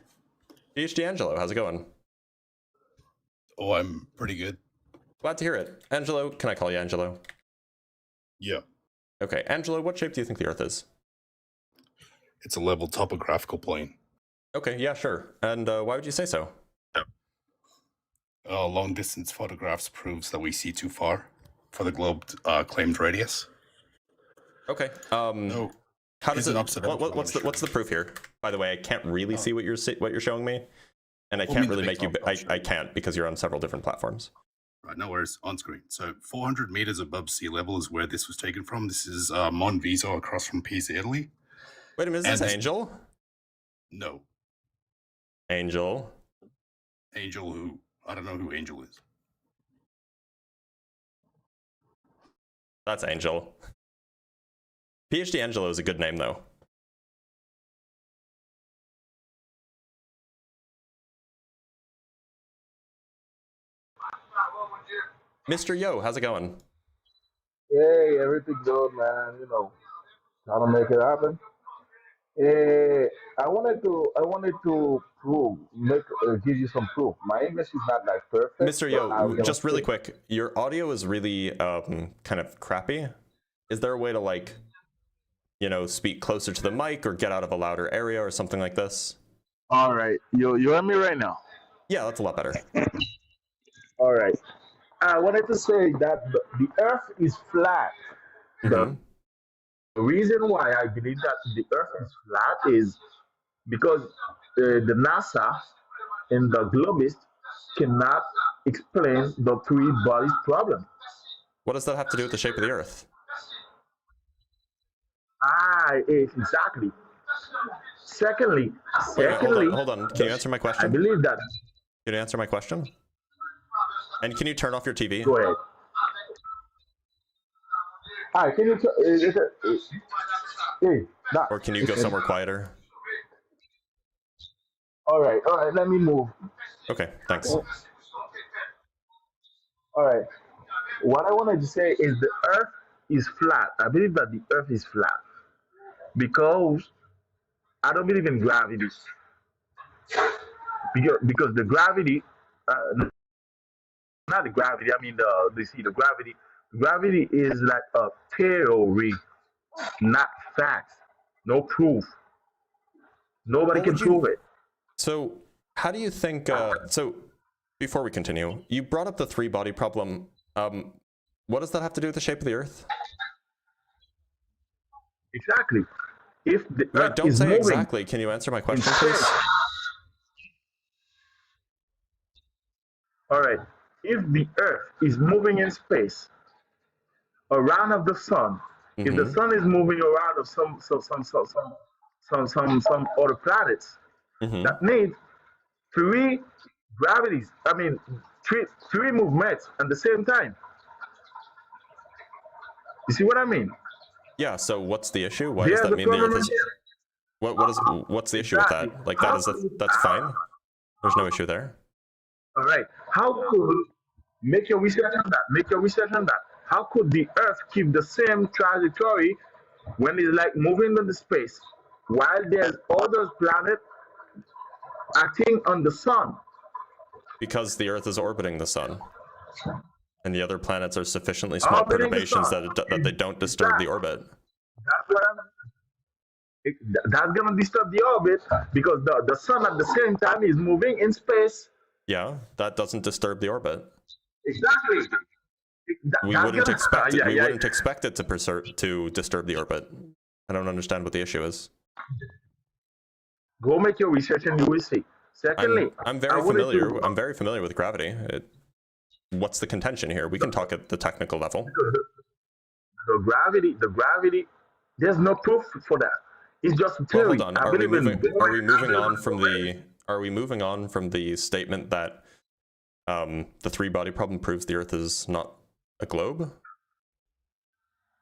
PhD Angelo, how's it going? Oh, I'm pretty good. Glad to hear it. Angelo, can I call you Angelo? Yeah. Okay, Angelo, what shape do you think the Earth is? It's a level topographical plane. Okay, yeah, sure. And why would you say so? Long distance photographs proves that we see too far for the globe claimed radius. Okay. No. How does it? What's the proof here? By the way, I can't really see what you're showing me, and I can't really make you. I can't because you're on several different platforms. Right, no worries. On screen. So 400 meters above sea level is where this was taken from. This is Monviso across from Pisa, Italy. Wait a minute, is this Angel? No. Angel. Angel who? I don't know who Angel is. That's Angel. PhD Angelo is a good name, though. Mr. Yo, how's it going? Hey, everything good, man. You know, how to make it happen. I wanted to give you some proof. My English is not like perfect. Mr. Yo, just really quick, your audio is really kind of crappy. Is there a way to, like, you know, speak closer to the mic or get out of a louder area or something like this? All right, you hear me right now? Yeah, that's a lot better. All right. I wanted to say that the Earth is flat. Mm-hmm. The reason why I believe that the Earth is flat is because the NASA and the globists cannot explain the three bodies problem. What does that have to do with the shape of the Earth? Exactly. Secondly, hold on. Can you answer my question? I believe that. Can you answer my question? And can you turn off your TV? Go ahead. All right, can you or can you go somewhere quieter? All right, let me move. Okay, thanks. All right. What I wanted to say is the Earth is flat. I believe that the Earth is flat because I don't believe in gravity. Because the gravity, not the gravity, I mean the gravity. Gravity is like a theory, not facts. No proof. Nobody can prove it. So how do you think, so before we continue, you brought up the three body problem. What does that have to do with the shape of the Earth? Exactly. If the Earth don't is say moving, exactly. Can you answer my question, please? All right. If the Earth is moving in space around of the sun, if the sun is moving around of some other planets, that means three gravities. I mean, three movements at the same time. You see what I mean? Yeah. So what's the issue? Why does that mean the Earth is? What's the issue with that? Like that's fine. There's no issue there. All right. How could make your research on that? How could the Earth keep the same trajectory when it's like moving in the space while there's other planets acting on the sun? Because the Earth is orbiting the sun. And the other planets are sufficiently small perturbations that they don't disturb the orbit. That's what that's gonna disturb the orbit because the sun at the same time is moving in space. Yeah, that doesn't disturb the orbit. Exactly. We wouldn't expect it. We wouldn't expect it to disturb the orbit. I don't understand what the issue is. Go make your research and you will see. Secondly, I'm very familiar. I'm very familiar with gravity. What's the contention here? We can talk at the technical level. The gravity. There's no proof for that. It's just a theory. Well, hold on. Are we moving on from the statement that the three-body problem proves the Earth is not a globe?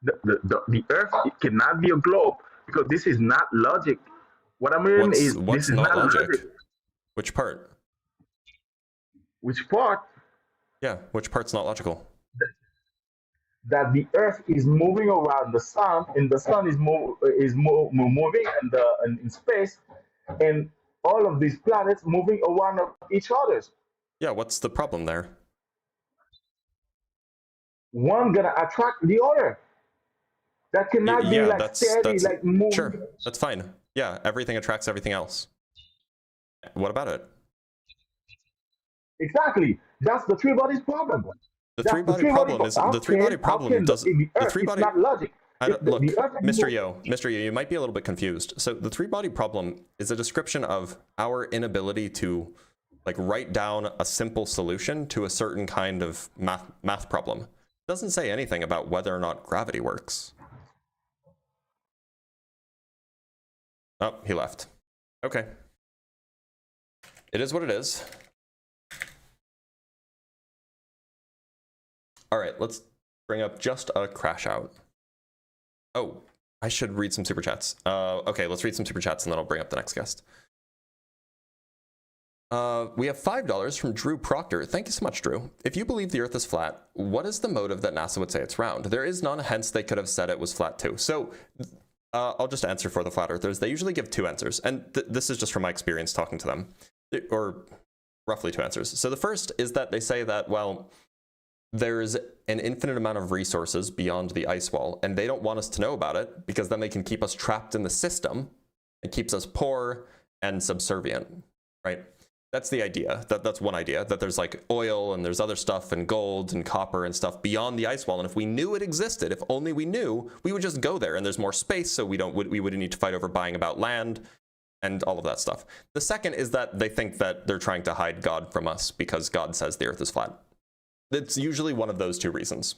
The Earth cannot be a globe because this is not logic. What I mean is what's this is not logic? Which part? Which part? Yeah, which part's not logical? That the Earth is moving around the sun, and the sun is moving in space, and all of these planets moving around each other. Yeah, what's the problem there? One gonna attract the other. That cannot be like steady, like moving. Sure, that's fine. Yeah, everything attracts everything else. What about it? Exactly. That's the three bodies problem. The three-body problem is the three-body problem doesn't. The three-body. Not logic. Look, Mr. Yo, you might be a little bit confused. So the three-body problem is a description of our inability to, like, write down a simple solution to a certain kind of math problem. It doesn't say anything about whether or not gravity works. Oh, he left. Okay. It is what it is. All right, let's bring up just a crash out. Oh, I should read some super chats. Okay, let's read some super chats and then I'll bring up the next guest. We have $5 from Drew Proctor. Thank you so much, Drew. If you believe the Earth is flat, what is the motive that NASA would say it's round? There is none, hence they could have said it was flat too. So I'll just answer for the flat earthers. They usually give two answers, and this is just from my experience talking to them, or roughly two answers. So the first is that they say that, well, there's an infinite amount of resources beyond the ice wall, and they don't want us to know about it because then they can keep us trapped in the system. It keeps us poor and subservient, right? That's the idea. That's one idea, that there's like oil and there's other stuff and gold and copper and stuff beyond the ice wall. And if we knew it existed, if only we knew, we would just go there, and there's more space, so we wouldn't need to fight over buying about land and all of that stuff. The second is that they think that they're trying to hide God from us because God says the Earth is flat. It's usually one of those two reasons.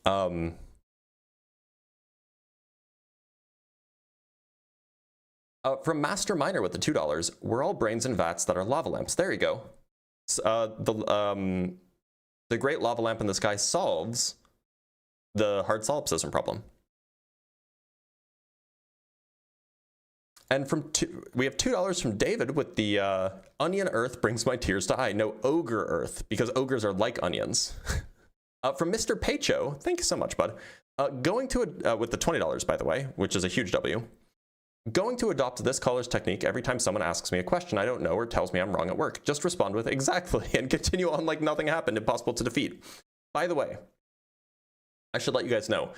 From Master Miner with the $2, we're all brains and vats that are lava lamps. There you go. The great lava lamp in the sky solves the hard solipsism problem. And we have $2 from David with the onion earth brings my tears to eye. No, ogre earth, because ogres are like onions. From Mr. Pacho, thank you so much, bud. Going to with the $20, by the way, which is a huge W. Going to adopt this caller's technique every time someone asks me a question I don't know or tells me I'm wrong at work. Just respond with exactly and continue on like nothing happened, impossible to defeat. By the way, I should let you guys know,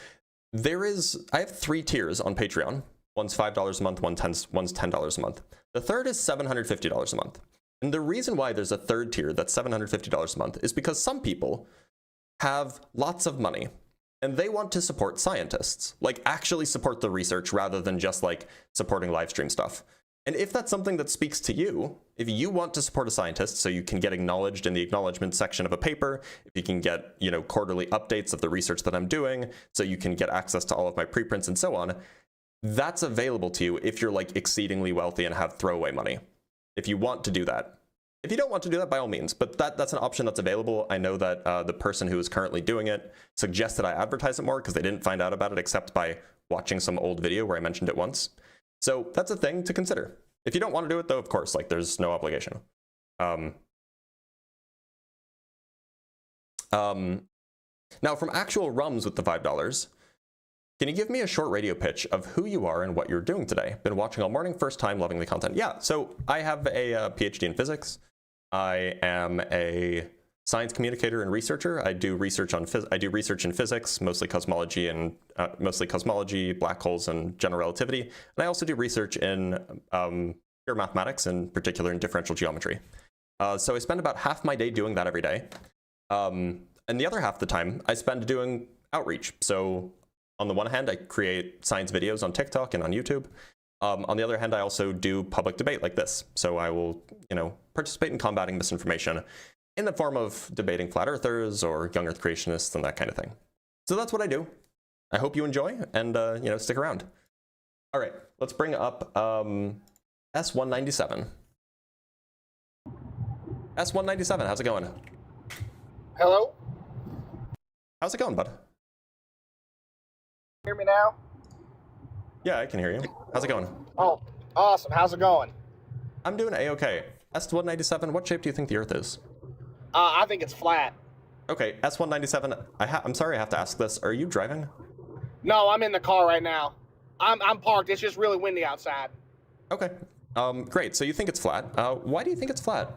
I have 3 tiers on Patreon. One's $5 a month, one's $10 a month. The third is $750 a month. And the reason why there's a third tier that's $750 a month is because some people have lots of money and they want to support scientists, like actually support the research rather than just like supporting live stream stuff. And if that's something that speaks to you, if you want to support a scientist so you can get acknowledged in the acknowledgement section of a paper, if you can get, quarterly updates of the research that I'm doing, so you can get access to all of my preprints and so on, that's available to you if you're like exceedingly wealthy and have throwaway money. If you want to do that. If you don't want to do that, by all means, but that's an option that's available. I know that the person who is currently doing it suggested I advertise it more because they didn't find out about it except by watching some old video where I mentioned it once. So that's a thing to consider. If you don't want to do it though, of course, like there's no obligation. Now from actual Rums with the $5, can you give me a short radio pitch of who you are and what you're doing today? Been watching all morning, first time, loving the content. Yeah, so I have a PhD in physics. I am a science communicator and researcher. I do research in physics, mostly cosmology, black holes, and general relativity. And I also do research in pure mathematics, in particular in differential geometry. So I spend about half my day doing that every day. And the other half of the time I spend doing outreach. So on the one hand, I create science videos on TikTok and on YouTube. On the other hand, I also do public debate like this. So I will, participate in combating misinformation in the form of debating flat earthers or young earth creationists and that kind of thing. So that's what I do. I hope you enjoy and, stick around. All right, let's bring up S197. S197, how's it going? Hello? How's it going, bud? Hear me now? Yeah, I can hear you. How's it going? Oh, awesome. How's it going? I'm doing A-okay. S197, what shape do you think the Earth is? I think it's flat. Okay, S197, I'm sorry I have to ask this. Are you driving? No, I'm in the car right now. I'm parked. It's just really windy outside. Okay. Great. So you think it's flat. Why do you think it's flat?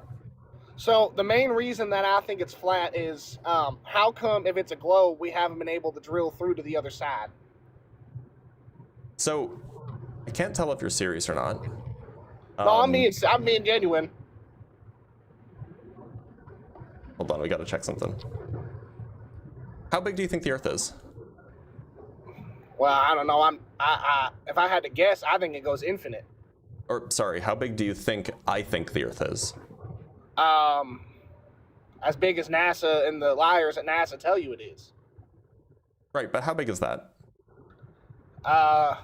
So the main reason that I think it's flat is how come if it's a globe we haven't been able to drill through to the other side? So I can't tell if you're serious or not. No, I'm being genuine. Hold on, we gotta check something. How big do you think the Earth is? Well, I don't know. If I had to guess, I think it goes infinite. Or sorry, how big do you think I think the Earth is? As big as NASA and the liars at NASA tell you it is. Right, but how big is that? Like,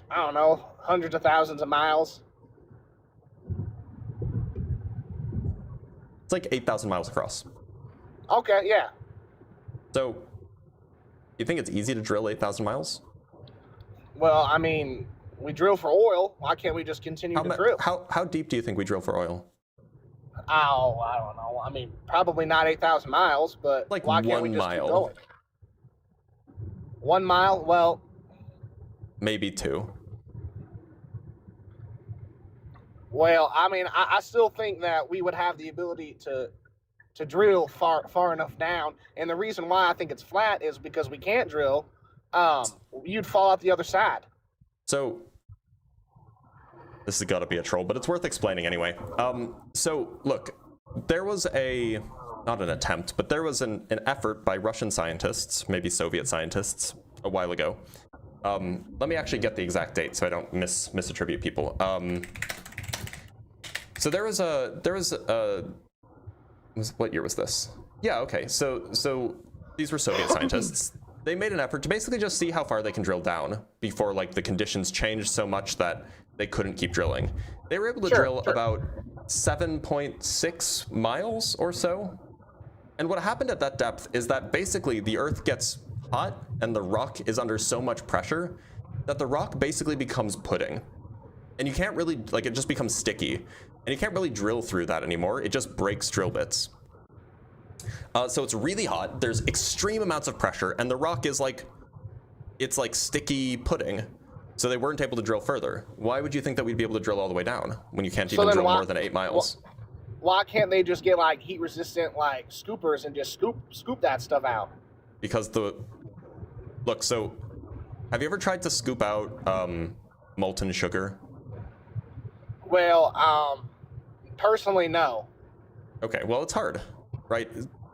I don't know, hundreds of thousands of miles. It's like 8,000 miles across. Okay, yeah. So, you think it's easy to drill 8,000 miles? Well, I mean, we drill for oil. Why can't we just continue to drill? How deep do you think we drill for oil? Oh, I don't know. I mean, probably not 8,000 miles, but like why can't we just keep going? 1 mile? Well, maybe 2. Well, I mean, I still think that we would have the ability to drill far enough down, and the reason why I think it's flat is because we can't drill. You'd fall out the other side. So this has got to be a troll, but it's worth explaining anyway. So look, there was not an attempt, but there was an effort by Russian scientists, maybe Soviet scientists, a while ago. Let me actually get the exact date so I don't misattribute people. So there was what year was this? Yeah, okay. So these were Soviet scientists. They made an effort to basically just see how far they can drill down before like the conditions changed so much that they couldn't keep drilling. They were able to drill about 7.6 miles or so. And what happened at that depth is that basically the Earth gets hot and the rock is under so much pressure that the rock basically becomes pudding. And you can't really, like, it just becomes sticky. And you can't really drill through that anymore. It just breaks drill bits. So it's really hot. There's extreme amounts of pressure, and the rock is like, it's like sticky pudding. So they weren't able to drill further. Why would you think that we'd be able to drill all the way down when you can't even drill more than 8 miles? Why can't they just get like heat resistant like scoopers and just scoop that stuff out? Because look, so have you ever tried to scoop out molten sugar? Well, personally, no. Okay, well, it's hard, right?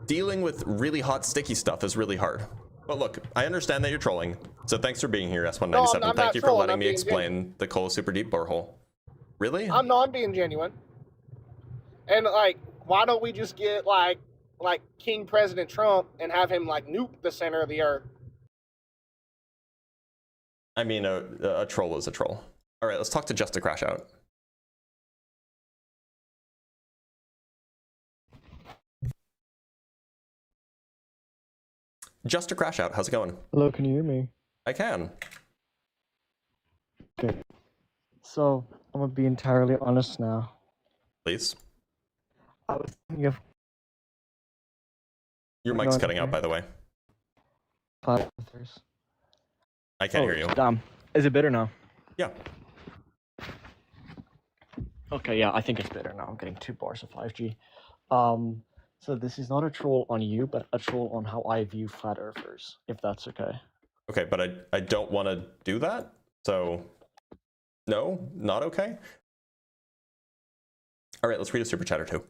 Dealing with really hot, sticky stuff is really hard. But look, I understand that you're trolling, so thanks for being here, S197. No, Thank you for letting me explain the Coal Super Deep borehole. Really? I'm being genuine. And like, why don't we just get like King President Trump and have him like nuke the center of the Earth? I mean, a troll is a troll. All right, let's talk to Just to Crash Out. Just to Crash Out, how's it going? Hello, can you hear me? I can. Okay. So, I'm gonna be entirely honest now. Please. I was thinking of... Your mic's cutting out, by the way. I can't hear you. Is it better now? Yeah. Okay, yeah, I think it's better now. I'm getting 2 bars of 5G. So this is not a troll on you, but a troll on how I view flat earthers, if that's okay. Okay, but I don't want to do that. So no, not okay. All right, let's read a super chat or two.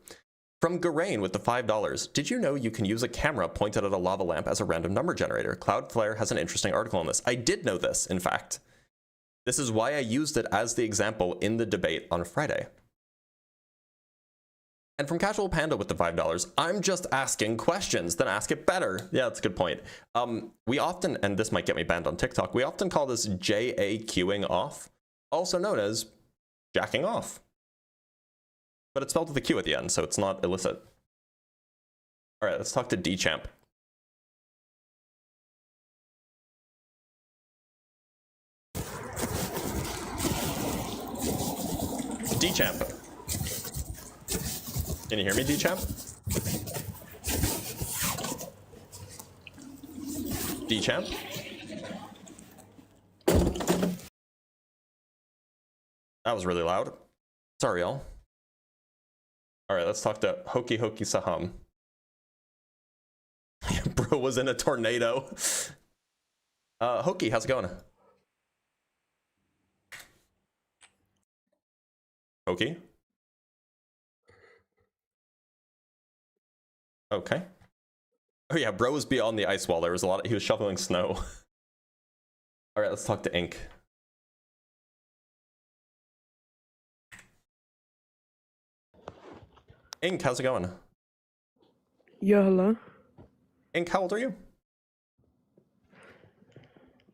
From Garain with the $5. Did you know you can use a camera pointed at a lava lamp as a random number generator? Cloudflare has an interesting article on this. I did know this, in fact. This is why I used it as the example in the debate on Friday. And from Casual Panda with the $5, I'm just asking questions, then ask it better. Yeah, that's a good point. We often, and this might get me banned on TikTok, we often call this JAQing off, also known as jacking off. But it's spelled with a Q at the end, so it's not illicit. All right, let's talk to D-Champ. D-Champ. Can you hear me, D-Champ? D-Champ? That was really loud. Sorry, y'all. All right, let's talk to Hokey Hokey Saham. Bro was in a tornado. Hokey, how's it going? Hokey? Okay. Oh yeah, bro was beyond the ice wall. There was a lot of, he was shoveling snow. All right, let's talk to Ink. Ink, how's it going? Yeah, hello. Ink, how old are you?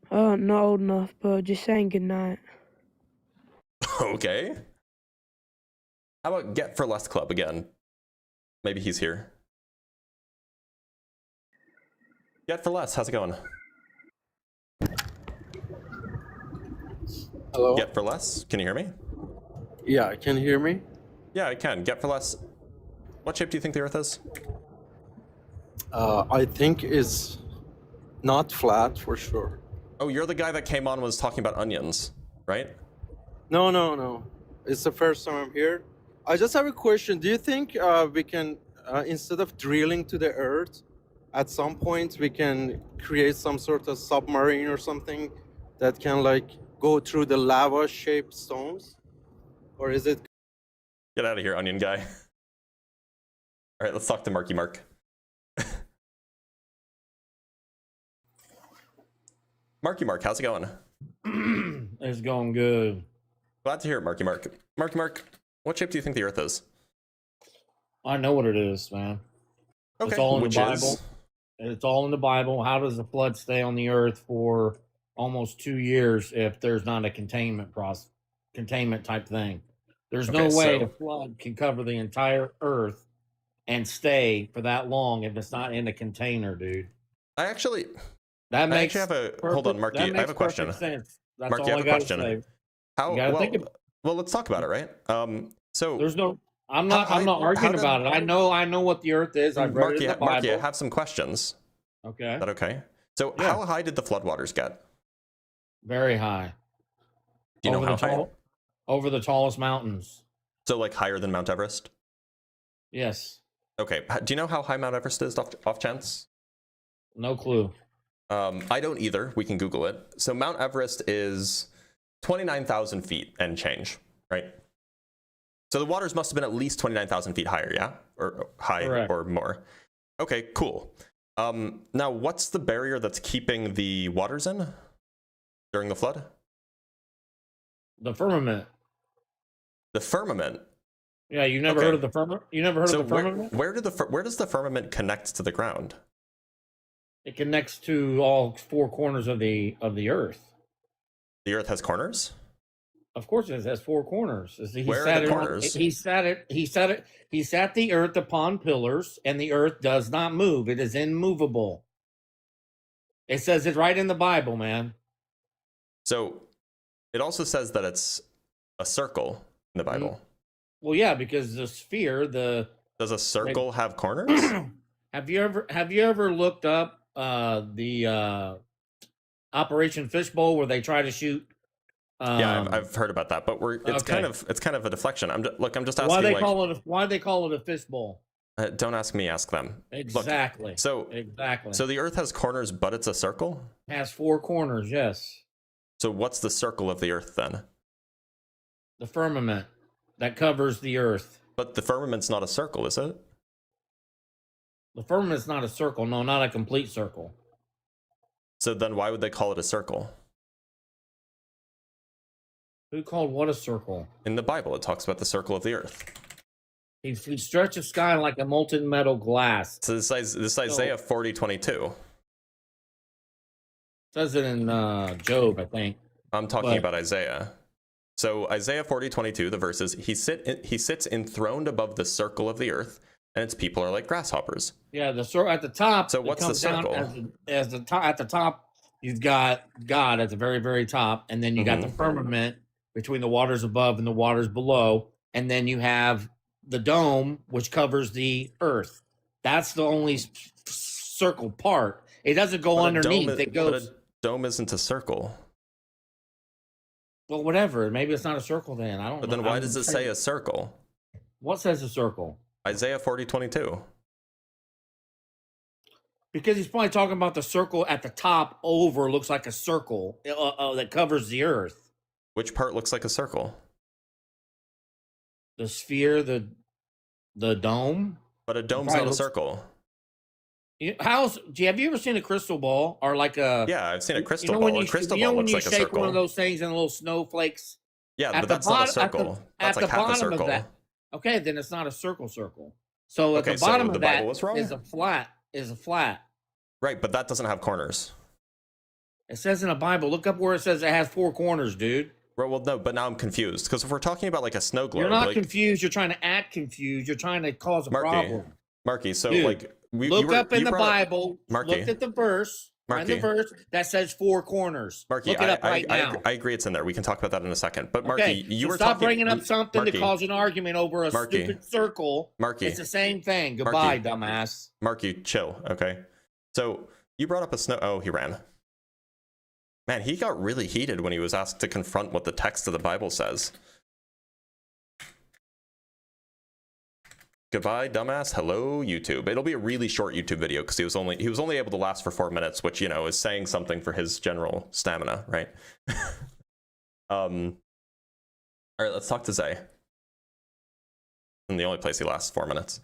Not old enough, but just saying goodnight. Okay. How about Get for Less Club again? Maybe he's here. Get for Less, how's it going? Hello? Get for Less, can you hear me? Yeah, can you hear me? Yeah, I can. Get for Less. What shape do you think the Earth is? I think it's not flat for sure. Oh, you're the guy that came on and was talking about onions, right? No. It's the first time I'm here. I just have a question. Do you think we can, instead of drilling to the Earth, at some point we can create some sort of submarine or something that can like go through the lava-shaped stones? Or is it... Get out of here, onion guy. All right, let's talk to Marky Mark. Marky Mark, how's it going? It's going good. Glad to hear it, Marky Mark. Marky Mark, what shape do you think the Earth is? I know what it is, man. Okay, it's all in the Bible. Is? It's all in the Bible. How does the flood stay on the earth for almost 2 years if there's not a containment type thing? There's no way a flood can cover the entire earth and stay for that long if it's not in a container, dude. I actually have a hold on, Marky. I have a question. Sense. That's Marky, all I have a question. Say. How well, let's talk about it, right? So there's no. I'm not arguing about it. I know what the Earth is. I've read it in the Bible. Marky, I have some questions. Okay. Is that okay? So how high did the floodwaters get? Very high. Do you know how high? Over the tallest mountains. So like higher than Mount Everest? Yes. Okay. Do you know how high Mount Everest is off chance? No clue. I don't either. We can Google it. So Mount Everest is 29,000 feet and change, right? So the waters must have been at least 29,000 feet higher, yeah? Or high Correct. Or more. Okay, cool. Now, what's the barrier that's keeping the waters in during the flood? The firmament. The firmament? Yeah, you never heard of the firmament? You never heard of the firmament? Where does the firmament connect to the ground? It connects to all four corners of the earth. The earth has corners? Of course it has four corners. Where are the corners? He sat the earth upon pillars, and the earth does not move. It is immovable. It says it right in the Bible, man. So it also says that it's a circle in the Bible. Well, yeah, because the sphere, does a circle have corners? Have you ever looked up the Operation Fishbowl where they try to shoot? Yeah, I've heard about that, but it's kind of a deflection. I'm just asking why they call it a fishbowl. Don't ask me, ask them. Exactly. Look, exactly. So the Earth has corners, but it's a circle? It has 4 corners, yes. So what's the circle of the Earth then? The firmament that covers the Earth. But the firmament's not a circle, is it? The firmament's not a circle. No, not a complete circle. So then why would they call it a circle? Who called what a circle? In the Bible, it talks about the circle of the Earth. He stretched the sky like a molten metal glass. So this Isaiah 40:22. Says it in Job, I think. I'm talking about Isaiah. So Isaiah 40:22, the verses, he sits enthroned above the circle of the earth, and its people are like grasshoppers. Yeah, the circle at the top. So what's the circle? As the top, at the top, you've got God at the very, very top, and then you got the firmament between the waters above and the waters below, and then you have the dome, which covers the earth. That's the only circle part. It doesn't go underneath. It goes. But a dome isn't a circle. Well, whatever. Maybe it's not a circle then. I don't know. But then why does it say a circle? What says a circle? Isaiah 40:22. Because he's probably talking about the circle at the top over looks like a circle that covers the earth. Which part looks like a circle? The sphere, the dome. But a dome's not a circle. Have you ever seen a crystal ball or like a? Yeah, I've seen a crystal ball. A crystal ball looks like a circle. You shake one of those things and little snowflakes. Yeah, but that's not a circle. That's like half a circle. Okay, then it's not a circle. So at the bottom of that is a flat. Right, but that doesn't have corners. It says in the Bible. Look up where it says it has 4 corners, dude. Well, no, but now I'm confused because if we're talking about like a snow globe, you're not confused. You're trying to act confused. You're trying to cause a problem. Marky, so dude, like look up in the Bible. Marky, look at the verse. Find the verse that says 4 corners. Marky, look it up right now. I agree it's in there. We can talk about that in a second. But Marky, you were stop bringing up something to cause an argument over a stupid circle. Marky, it's the same thing. Goodbye, dumbass. Marky, chill. Okay. So you brought up a snow. Oh, he ran. Man, he got really heated when he was asked to confront what the text of the Bible says. Goodbye, dumbass. Hello, YouTube. It'll be a really short YouTube video because he was only able to last for 4 minutes, which, you know, is saying something for his general stamina, right? All right, let's talk to Zay. And the only place he lasts 4 minutes.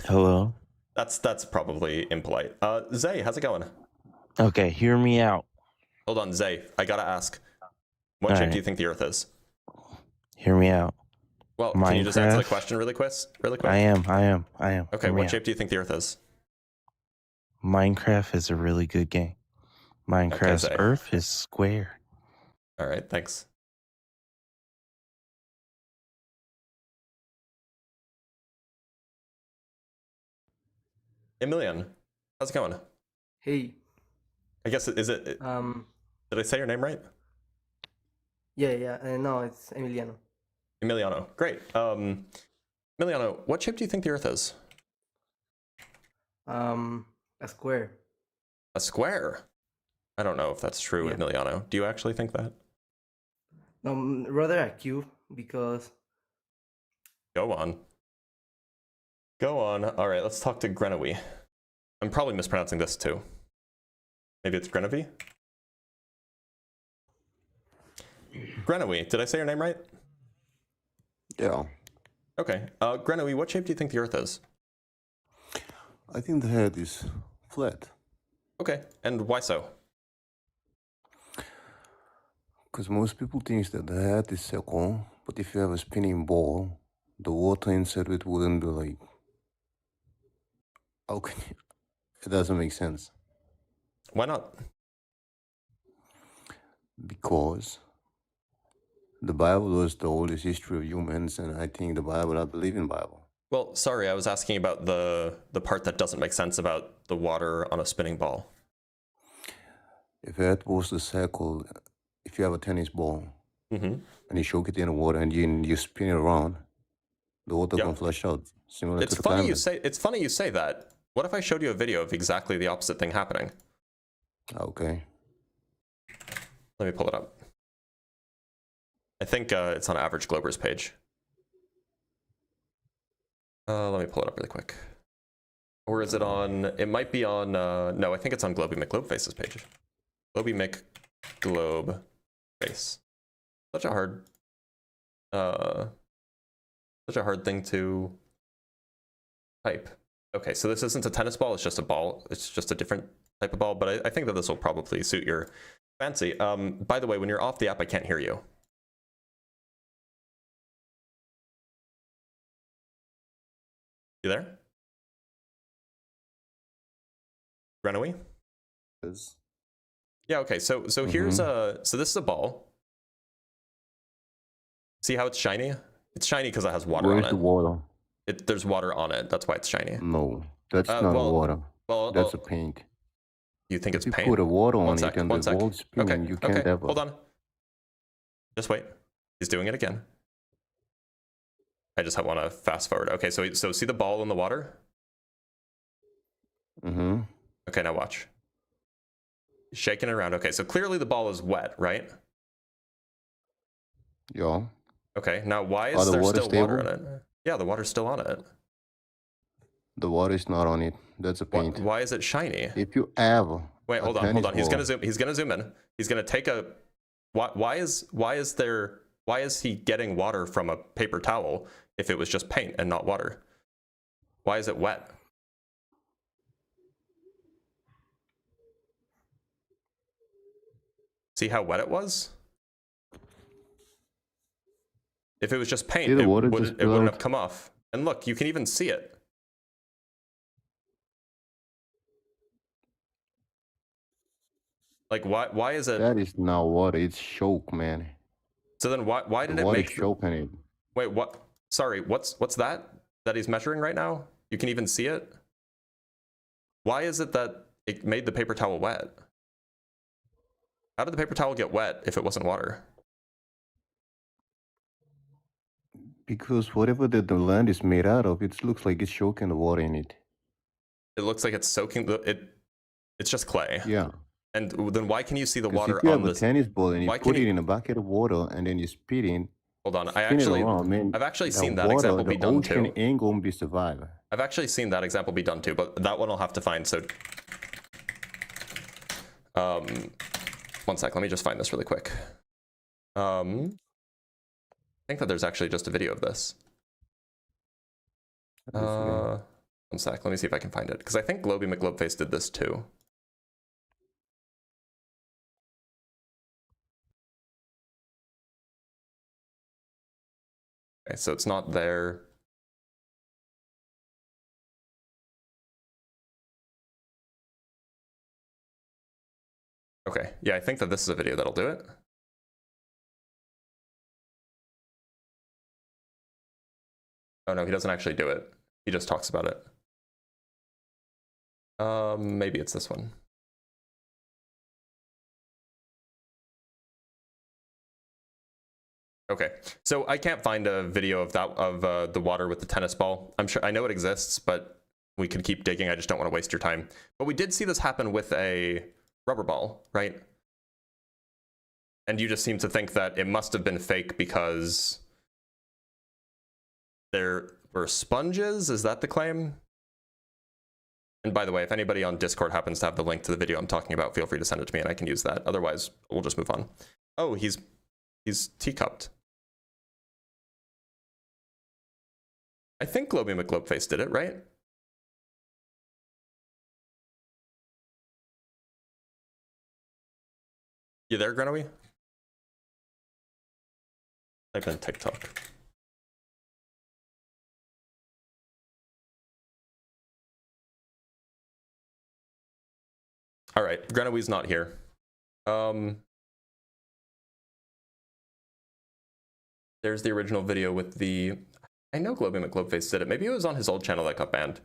Hello. That's probably impolite. Zay, how's it going? Okay, hear me out. Hold on, Zay. I gotta ask. What shape do you think the Earth is? Hear me out. Well, can you just answer the question really quick? I am. Okay, what shape do you think the Earth is? Minecraft is a really good game. Minecraft's Earth is square. All right, thanks. Emilian, how's it going? Hey. I guess is it? Did I say your name right? Yeah. No, it's Emiliano. Emiliano, great. Emiliano, what shape do you think the Earth is? A square. A square? I don't know if that's true, Emiliano. Do you actually think that? No, rather a cube because. Go on. All right, let's talk to Grenawi. I'm probably mispronouncing this too. Maybe it's Grenavi? Grenawi, did I say your name right? Yeah. Okay. Grenawi, what shape do you think the Earth is? I think the head is flat. Okay, and why so? Because most people think that the head is circle, but if you have a spinning ball, the water inside it wouldn't be like... How can you... It doesn't make sense. Why not? Because the Bible was the oldest history of humans, and I think I believe in the Bible. Well, sorry, I was asking about the part that doesn't make sense about the water on a spinning ball. If Earth was a circle, if you have a tennis ball, and you shook it in the water and you spin it around, the water can flush out, similar to the climate. It's funny you say that. What if I showed you a video of exactly the opposite thing happening? Okay. Let me pull it up. I think it's on Average Glober's page. Let me pull it up really quick. Or is it on, it might be on, no, I think it's on Globy McGlobeface's page. Globy McGlobeface. Such a hard thing to type. Okay, so this isn't a tennis ball, it's just a ball. It's just a different type of ball, but I think that this will probably suit your fancy. By the way, when you're off the app, I can't hear you. You there? Renaway? Yeah, okay, so here's so this is a ball. See how it's shiny? It's shiny because it has water on it. Where's the water? There's water on it, that's why it's shiny. No, that's not water. Well, that's a paint. You think it's if you paint? put a water on sec, it and the ball's spinning, you can't ever. Hold on. Just wait. He's doing it again. I just want to fast forward. Okay, so see the ball in the water? Mm-hmm. Okay, now watch. He's shaking it around. Okay, so clearly the ball is wet, right? Yeah. Okay, now why is there still water on it? Yeah, the water's still on it. The water is not on it. That's a paint. Why is it shiny? If you ever wait, hold on. He's gonna zoom. He's gonna zoom in. He's gonna take a. Why is he getting water from a paper towel if it was just paint and not water? Why is it wet? See how wet it was? If it was just paint, it wouldn't have come off. And look, you can even see it. Like, why is it? That is not water. It's choke, man. So then why did it make choke in it? Wait, what? Sorry, what's that he's measuring right now? You can even see it? Why is it that it made the paper towel wet? How did the paper towel get wet if it wasn't water? Because whatever the land is made out of, it looks like it's soaking the water in it. It looks like it's soaking it's just clay. Yeah. And then why can you see the water if you on have a tennis ball and you put it in a bucket of water and then you spit in. Hold on, I've actually seen that example be done too. The ocean ain't gonna be surviving. I've actually seen that example be done too, but that one I'll have to find. So, 1 sec, let me just find this really quick. I think that there's actually just a video of this. 1 sec, let me see if I can find it, because I think Globy McGlobeface did this too. Okay, so it's not there. Okay, yeah, I think that this is a video that'll do it. Oh no, he doesn't actually do it. He just talks about it. Maybe it's this one. Okay, so I can't find a video of that the water with the tennis ball. I know it exists, but we could keep digging. I just don't want to waste your time. But we did see this happen with a rubber ball, right? And you just seem to think that it must have been fake because there were sponges. Is that the claim? And by the way, if anybody on Discord happens to have the link to the video I'm talking about, feel free to send it to me and I can use that. Otherwise, we'll just move on. Oh, he's teacupped. I think Globy McGlobeface did it, right? You there, Grenowy? Type in TikTok. All right, Grenowy's not here. There's the original video with the... I know Globy McGlobeface did it. Maybe it was on his old channel that got banned.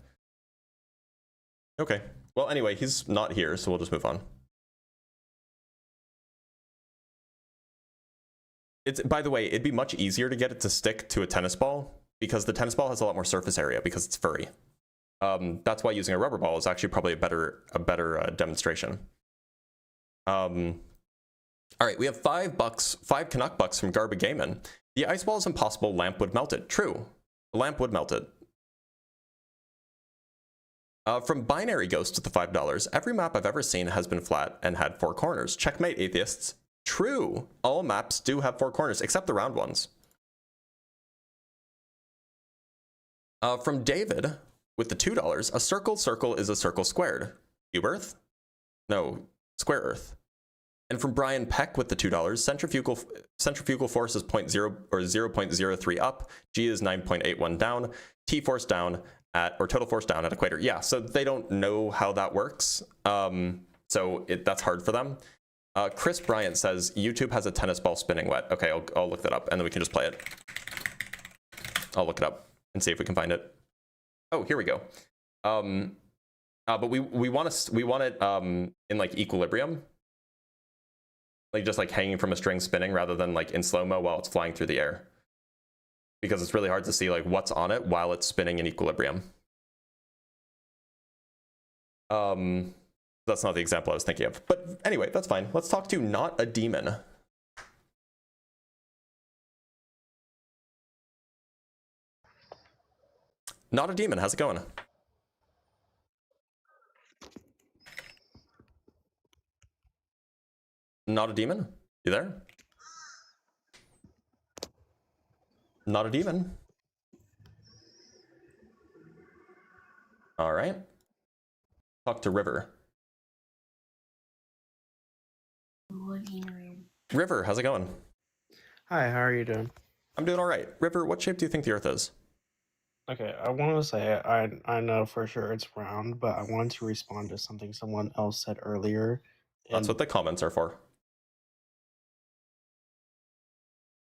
Okay. Well, anyway, he's not here, so we'll just move on. By the way, it'd be much easier to get it to stick to a tennis ball because the tennis ball has a lot more surface area because it's furry. That's why using a rubber ball is actually probably a better demonstration. All right, we have $5, 5 Canuck bucks from Garba Gaiman. The ice ball is impossible, lamp would melt it. True, the lamp would melt it. From Binary Ghost with the $5, every map I've ever seen has been flat and had 4 corners. Checkmate, atheists. True. All maps do have 4 corners, except the round ones. From David with the $2, a circle is a circle squared. Cube Earth? No, square Earth. And from Brian Peck with the $2, centrifugal force is 0.03 up, G is 9.81 down, T force down at, or total force down at equator. Yeah, so they don't know how that works. So that's hard for them. Chris Bryant says YouTube has a tennis ball spinning wet. Okay, I'll look that up and then we can just play it. I'll look it up and see if we can find it. Oh, here we go. But we want it in like equilibrium, like just like hanging from a string spinning rather than like in slow-mo while it's flying through the air, because it's really hard to see like what's on it while it's spinning in equilibrium. That's not the example I was thinking of, but anyway, that's fine. Let's talk to Not a Demon. Not a Demon, how's it going? Not a Demon? You there? Not a Demon. All right. Talk to River. River, how's it going? Hi, how are you doing? I'm doing all right. River, what shape do you think the Earth is? Okay, I want to say I know for sure it's round, but I wanted to respond to something someone else said earlier. That's what the comments are for.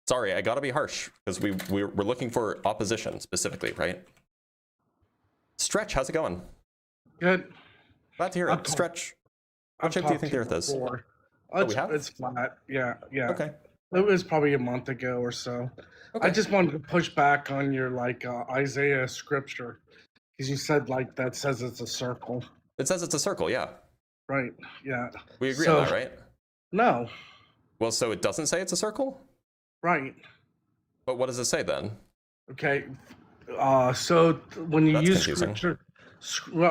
Sorry, I gotta be harsh, because we're looking for opposition specifically, right? Stretch, how's it going? Good. Glad to hear it. Stretch, what shape do you think the Earth is? It's flat. Yeah. Okay. It was probably a month ago or so. Okay. I just wanted to push back on your Isaiah scripture, because you said that says it's a circle. It says it's a circle, yeah. Right. Yeah. We agree on that, right? No. Well, so it doesn't say it's a circle? Right. But what does it say then? Okay. So when you use confusing. scripture,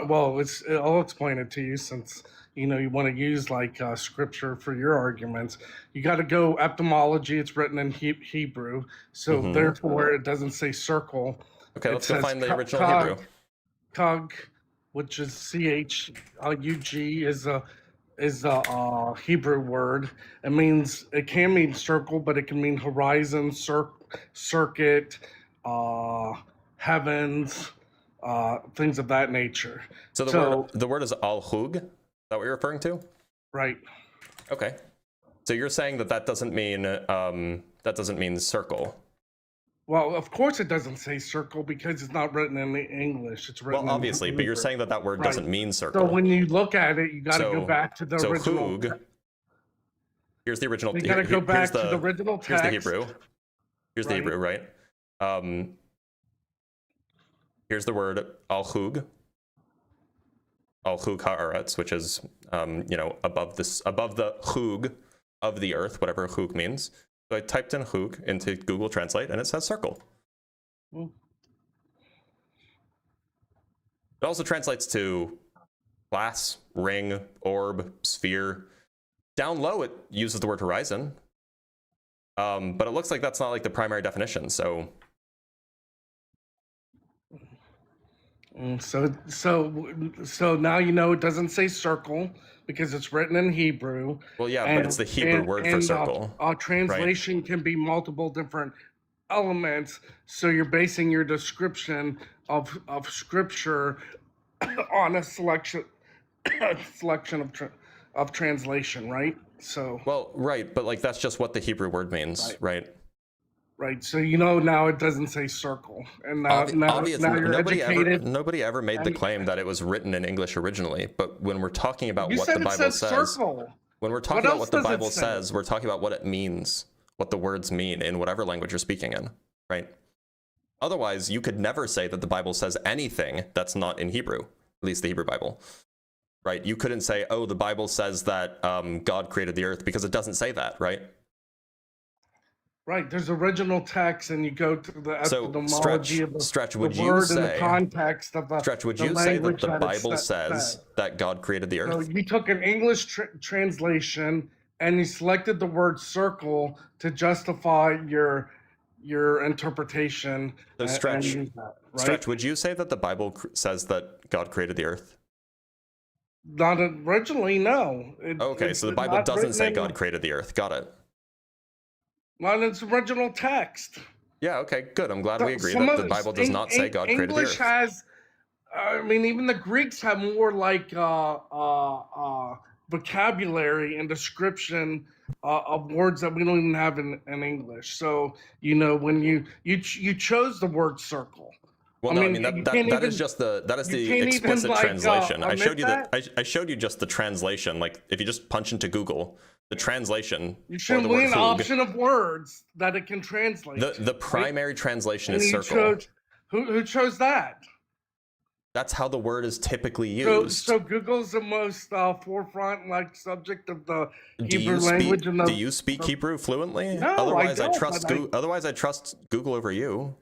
well, I'll explain it to you, since you want to use scripture for your arguments. You got to go etymology. It's written in Hebrew, so therefore it doesn't say circle. Okay, let's go find the original Hebrew. Kug, which is CHUG, is a Hebrew word. It can mean circle, but it can mean horizon, circuit, heavens, things of that nature. So the word is al-hug? Is that what you're referring to? Right. Okay. So you're saying that doesn't mean circle. Well, of course it doesn't say circle, because it's not written in English. It's written. Well, obviously, but you're saying that word doesn't mean circle. So when you look at it, you got to go back to the original. Hug, here's the original. You got to go back to the original text. Here's the Hebrew. Here's the Hebrew, right? Here's the word al-hug. Al-hug ha'aretz, which is above the hug of the earth, whatever hug means. So I typed in hug into Google Translate and it says circle. It also translates to glass, ring, orb, sphere. Down low it uses the word horizon. But it looks like that's not the primary definition, so So now it doesn't say circle, because it's written in Hebrew. Well, yeah, but it's the Hebrew word for circle. Translation can be multiple different elements, so you're basing your description of scripture on a selection of translation, right? So. Well, right, but that's just what the Hebrew word means, right? Right, so now it doesn't say circle, and now you're educated. Nobody ever made the claim that it was written in English originally, but when we're talking about what the Bible says, circle. When we're talking about what the Bible says, we're talking about what it means, what the words mean in whatever language you're speaking in, right? Otherwise, you could never say that the Bible says anything that's not in Hebrew, at least the Hebrew Bible, right? You couldn't say, oh, the Bible says that God created the earth, because it doesn't say that, right? Right, there's original text, and you go to the etymology of the, Stretch, the would you word say, and the context of the Stretch, would the you say that language the that Bible it's says that God created the So earth? you took an English translation and you selected the word circle to justify your interpretation. So Stretch, and that, right? Stretch, would you say that the Bible says that God created the earth? Not originally, no. Okay, so the Bible doesn't say God created the earth. Got it. Not in its original text. Yeah, okay, good. I'm glad we agree that the Bible does not say God created the earth. English has, I mean, even the Greeks have more like vocabulary and description of words that we don't even have in English. So, you know, when you chose the word circle. Well, no, I mean that is just the explicit translation. I showed you I showed you just the translation. Like if you just punch into Google the translation, you should win an option of words that it can translate. The primary translation is circle. Who chose that? That's how the word is typically used. So Google's the most forefront like subject of the Hebrew language. Do you speak Hebrew fluently? No, otherwise I don't, otherwise I trust Google over you.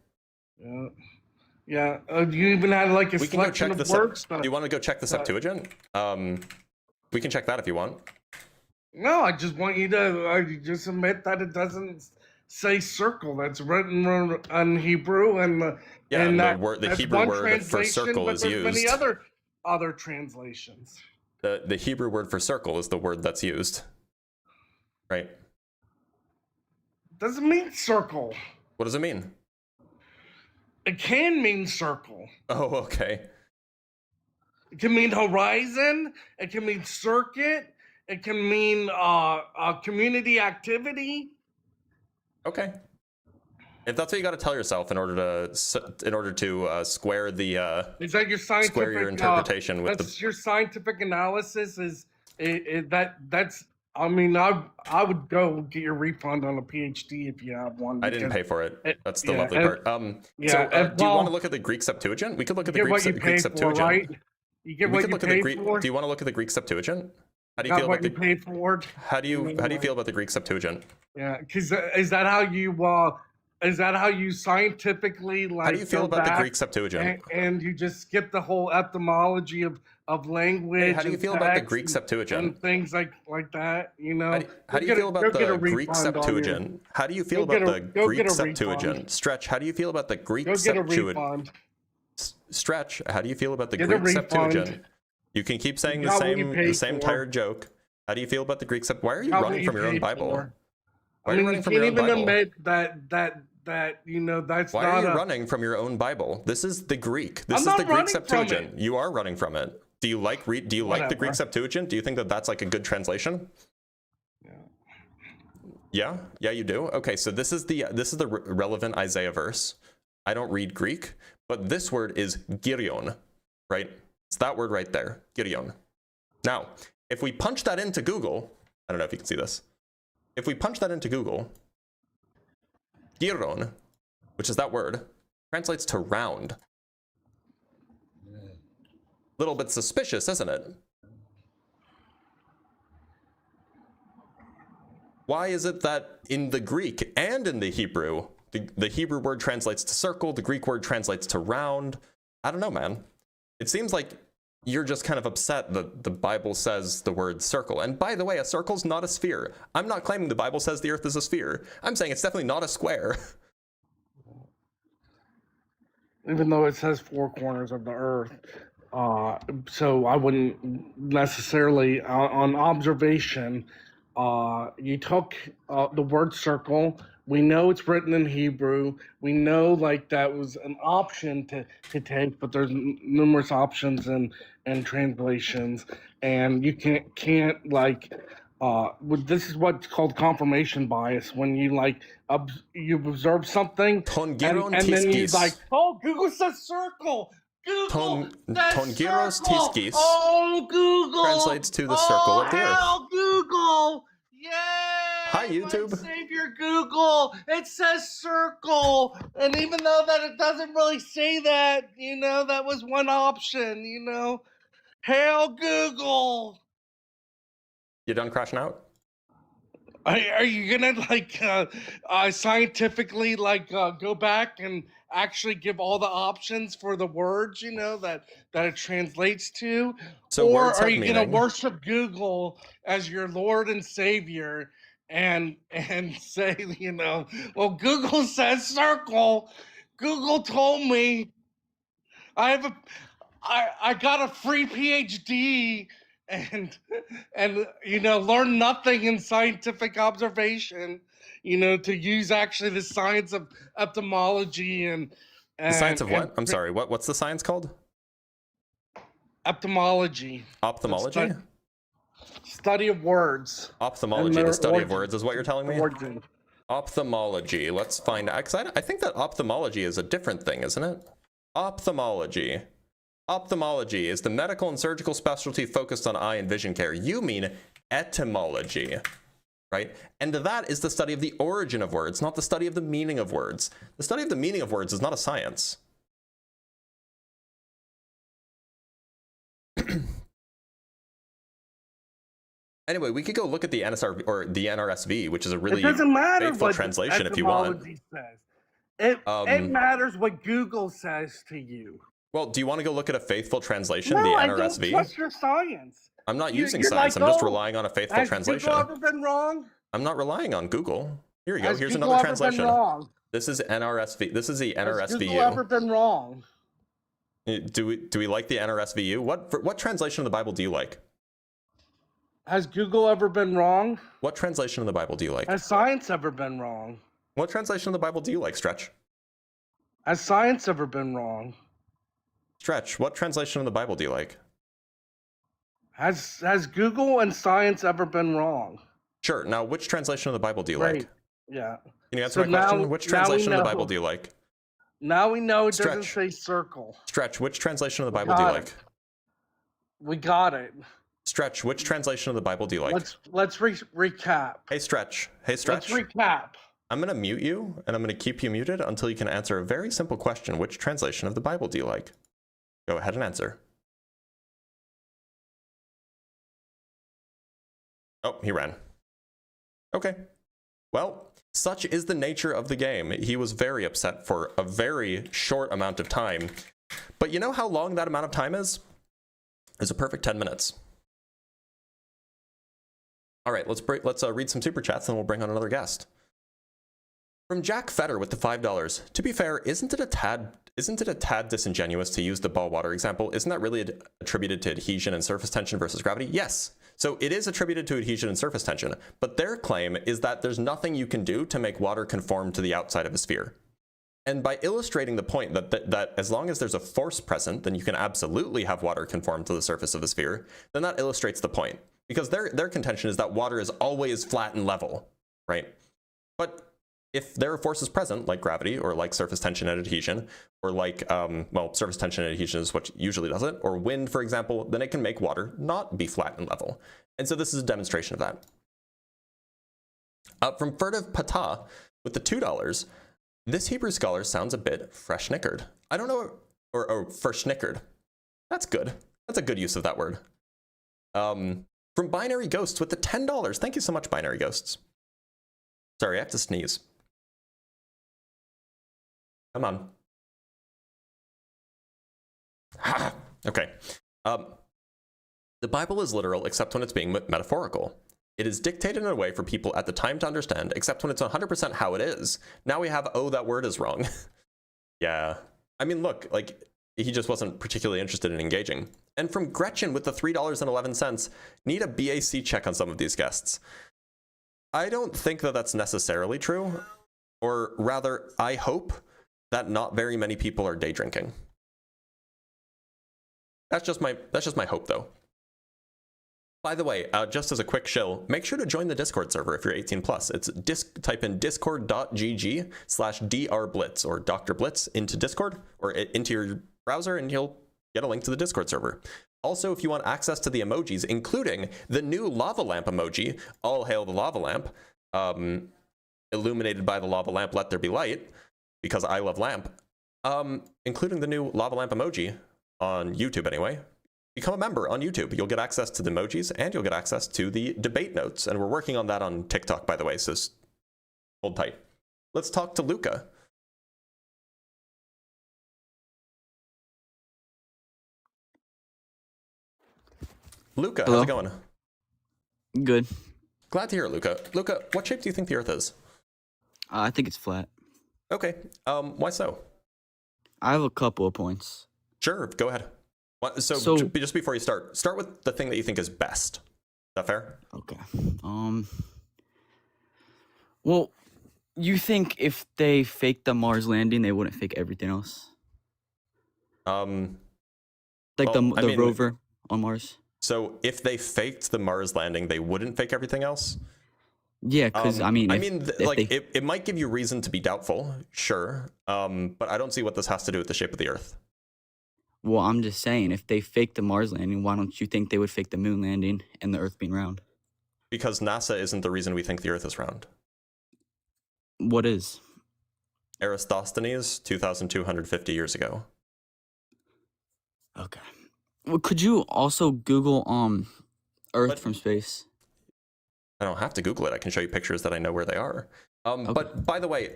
Yeah. Yeah, you even had like a selection of words. Do you want to go check the Septuagint? We can check that if you want. No, I just want you to just admit that it doesn't say circle. That's written in Hebrew, and the Hebrew word for circle is used. Many other translations. The Hebrew word for circle is the word that's used, right? Doesn't mean circle. What does it mean? It can mean circle. Oh, okay. It can mean horizon. It can mean circuit. It can mean community activity. Okay. If that's what you got to tell yourself in order to square the is that your scientific square your interpretation with that's your scientific analysis that's. I mean, I would go get your refund on a PhD if you have one. I didn't pay for it. That's the lovely part. Do you want to look at the Greek Septuagint? We could look at the Greek Septuagint. Right? You get what you paid for. Do you want to look at the Greek Septuagint? How do you Not feel what about you paid for? How do you feel about the Greek Septuagint? Yeah, because is that how you scientifically like? How do you feel about the Greek Septuagint? And you just skip the whole etymology of language. Hey, how do you feel about the Greek Septuagint? And things like that, you know. How do you feel about the Greek Septuagint? How do you feel about the Greek Septuagint? Stretch, how do you feel about the Greek Septuagint? Stretch, how do you feel about the Greek Septuagint? You can keep saying the same tired joke. How do you feel about the Greek Septuagint? Why are you running from your own Bible? Why are you running from your own Bible? Admit that you know that's Why are you running from your own Bible? This is the Greek. This is the Greek Septuagint. You are running from it. Do you like the Greek Septuagint? Do you think that that's like a good translation? Yeah, you do. Okay, so this is the relevant Isaiah verse. I don't read Greek, but this word is gyrion, right? It's that word right there, gyrion. Now, if we punch that into Google, I don't know if you can see this. If we punch that into Google, gyron, which is that word, translates to round. Little bit suspicious, isn't it? Why is it that in the Greek and in the Hebrew, the Hebrew word translates to circle, the Greek word translates to round? I don't know, man. It seems like you're just kind of upset that the Bible says the word circle. And by the way, a circle's not a sphere. I'm not claiming the Bible says the earth is a sphere. I'm saying it's definitely not a square. Even though it says four corners of the earth. So I wouldn't necessarily, on observation, you took the word circle. We know it's written in Hebrew. We know like that was an option to take, but there's numerous options and translations, and you can't like. This is what's called confirmation bias. When you like you observe something, and then you like, oh, Google says circle. Google Tongiros tiskis. Oh, Google translates to the circle of the earth. Oh, Google. Yay! Hi, YouTube. Savior Google. It says circle. And even though that it doesn't really say that, you know, that was one option, you know. Hail Google. You done crashing out? Are you gonna like scientifically like go back and actually give all the options for the words, you know, that it translates to? So or words are have you gonna meaning. worship Google as your Lord and Savior and say, you know, well, Google says circle. Google told me I got a free PhD and you know, learn nothing in scientific observation, you know, to use actually the science of ophthalmology and The science of what? I'm sorry. What's the science called? Ophthalmology. Ophthalmology? Study of words. Ophthalmology, the study of words is what you're telling me? Ophthalmology. Let's find out. Because I think that ophthalmology is a different thing, isn't it? Ophthalmology. Ophthalmology is the medical and surgical specialty focused on eye and vision care. You mean etymology, right? And that is the study of the origin of words, not the study of the meaning of words. The study of the meaning of words is not a science. Anyway, we could go look at the NSR or the NRSV, which is a really faithful translation if you want. Says. It matters what Google says to you. Well, do you want to go look at a faithful translation, No, the NRSV? I don't trust your science. I'm not using science. I'm just relying on a faithful translation. Has Google ever been wrong? I'm not relying on Google. Here you go. Has Here's Google another ever translation. Been wrong? This is NRSV. This is the NRSVU. Has Google ever been wrong? Do we like the NRSVU? What translation of the Bible do you like? Has Google ever been wrong? What translation of the Bible do you like? Has science ever been wrong? What translation of the Bible do you like, Stretch? Has science ever been wrong? Stretch, what translation of the Bible do you like? Has Google and science ever been wrong? Sure. Now, which translation of the Bible do you like? Yeah. Can you answer my question? Which translation of the Bible do you like? Now we know it Stretch. doesn't say circle. Stretch, which translation of the Bible do you like? We got it. Stretch, which translation of the Bible do you like? Let's recap. Hey, Stretch. Hey, Stretch. Let's recap. I'm going to mute you, and I'm going to keep you muted until you can answer a very simple question. Which translation of the Bible do you like? Go ahead and answer. Oh, he ran. Okay. Well, such is the nature of the game. He was very upset for a very short amount of time. But you know how long that amount of time is? It's a perfect 10 minutes. All right, let's read some super chats, and we'll bring on another guest. From Jack Fetter with the $5. To be fair, isn't it a tad disingenuous to use the ball water example? Isn't that really attributed to adhesion and surface tension versus gravity? Yes. So it is attributed to adhesion and surface tension, but their claim is that there's nothing you can do to make water conform to the outside of a sphere. And by illustrating the point that as long as there's a force present, then you can absolutely have water conform to the surface of the sphere, then that illustrates the point. Because their contention is that water is always flat and level, right? But if there are forces present, like gravity, or like surface tension and adhesion, or like, well, surface tension and adhesion is what usually does it, or wind, for example, then it can make water not be flat and level. And so this is a demonstration of that. From Furtive Patah with the $2, this Hebrew scholar sounds a bit fresh-knickered. I don't know, or fresh-knickered. That's good. That's a good use of that word. From Binary Ghosts with the $10. Thank you so much, Binary Ghosts. Sorry, I have to sneeze. Come on. Okay. The Bible is literal except when it's being metaphorical. It is dictated in a way for people at the time to understand, except when it's 100% how it is. Now we have, oh, that word is wrong. Yeah. I mean, look, like, he just wasn't particularly interested in engaging. And from Gretchen with the $3.11, need a BAC check on some of these guests. I don't think that that's necessarily true, or rather, I hope that not very many people are day drinking. That's just my hope, though. By the way, just as a quick shill, make sure to join the Discord server if you're 18+. It's type in discord.gg/drblitz or Dr. Blitz into Discord or into your browser, and you'll get a link to the Discord server. Also, if you want access to the emojis, including the new lava lamp emoji, all hail the lava lamp, illuminated by the lava lamp, let there be light, because I love lamp, including the new lava lamp emoji on YouTube anyway. become a member on YouTube. You'll get access to the emojis and you'll get access to the debate notes. And we're working on that on TikTok, by the way, so hold tight. Let's talk to Luca. Luca, Hello? how's it going? Good. Glad to hear it, Luca. Luca, what shape do you think the Earth is? I think it's flat. Okay. Why so? I have a couple of points. Sure, go ahead. So just before you start with the thing that you think is best. Is that fair? Okay. Well, you think if they faked the Mars landing, they wouldn't fake everything else? Like the rover on Mars? So if they faked the Mars landing, they wouldn't fake everything else? Yeah, because it might give you reason to be doubtful, sure. But I don't see what this has to do with the shape of the Earth. Well, I'm just saying, if they faked the Mars landing, why don't you think they would fake the moon landing and the Earth being round? Because NASA isn't the reason we think the Earth is round. What is? Eratosthenes, 2,250 years ago. Okay. Well, could you also Google Earth from space? I don't have to Google it. I can show you pictures that I know where they are. Okay. But by the way,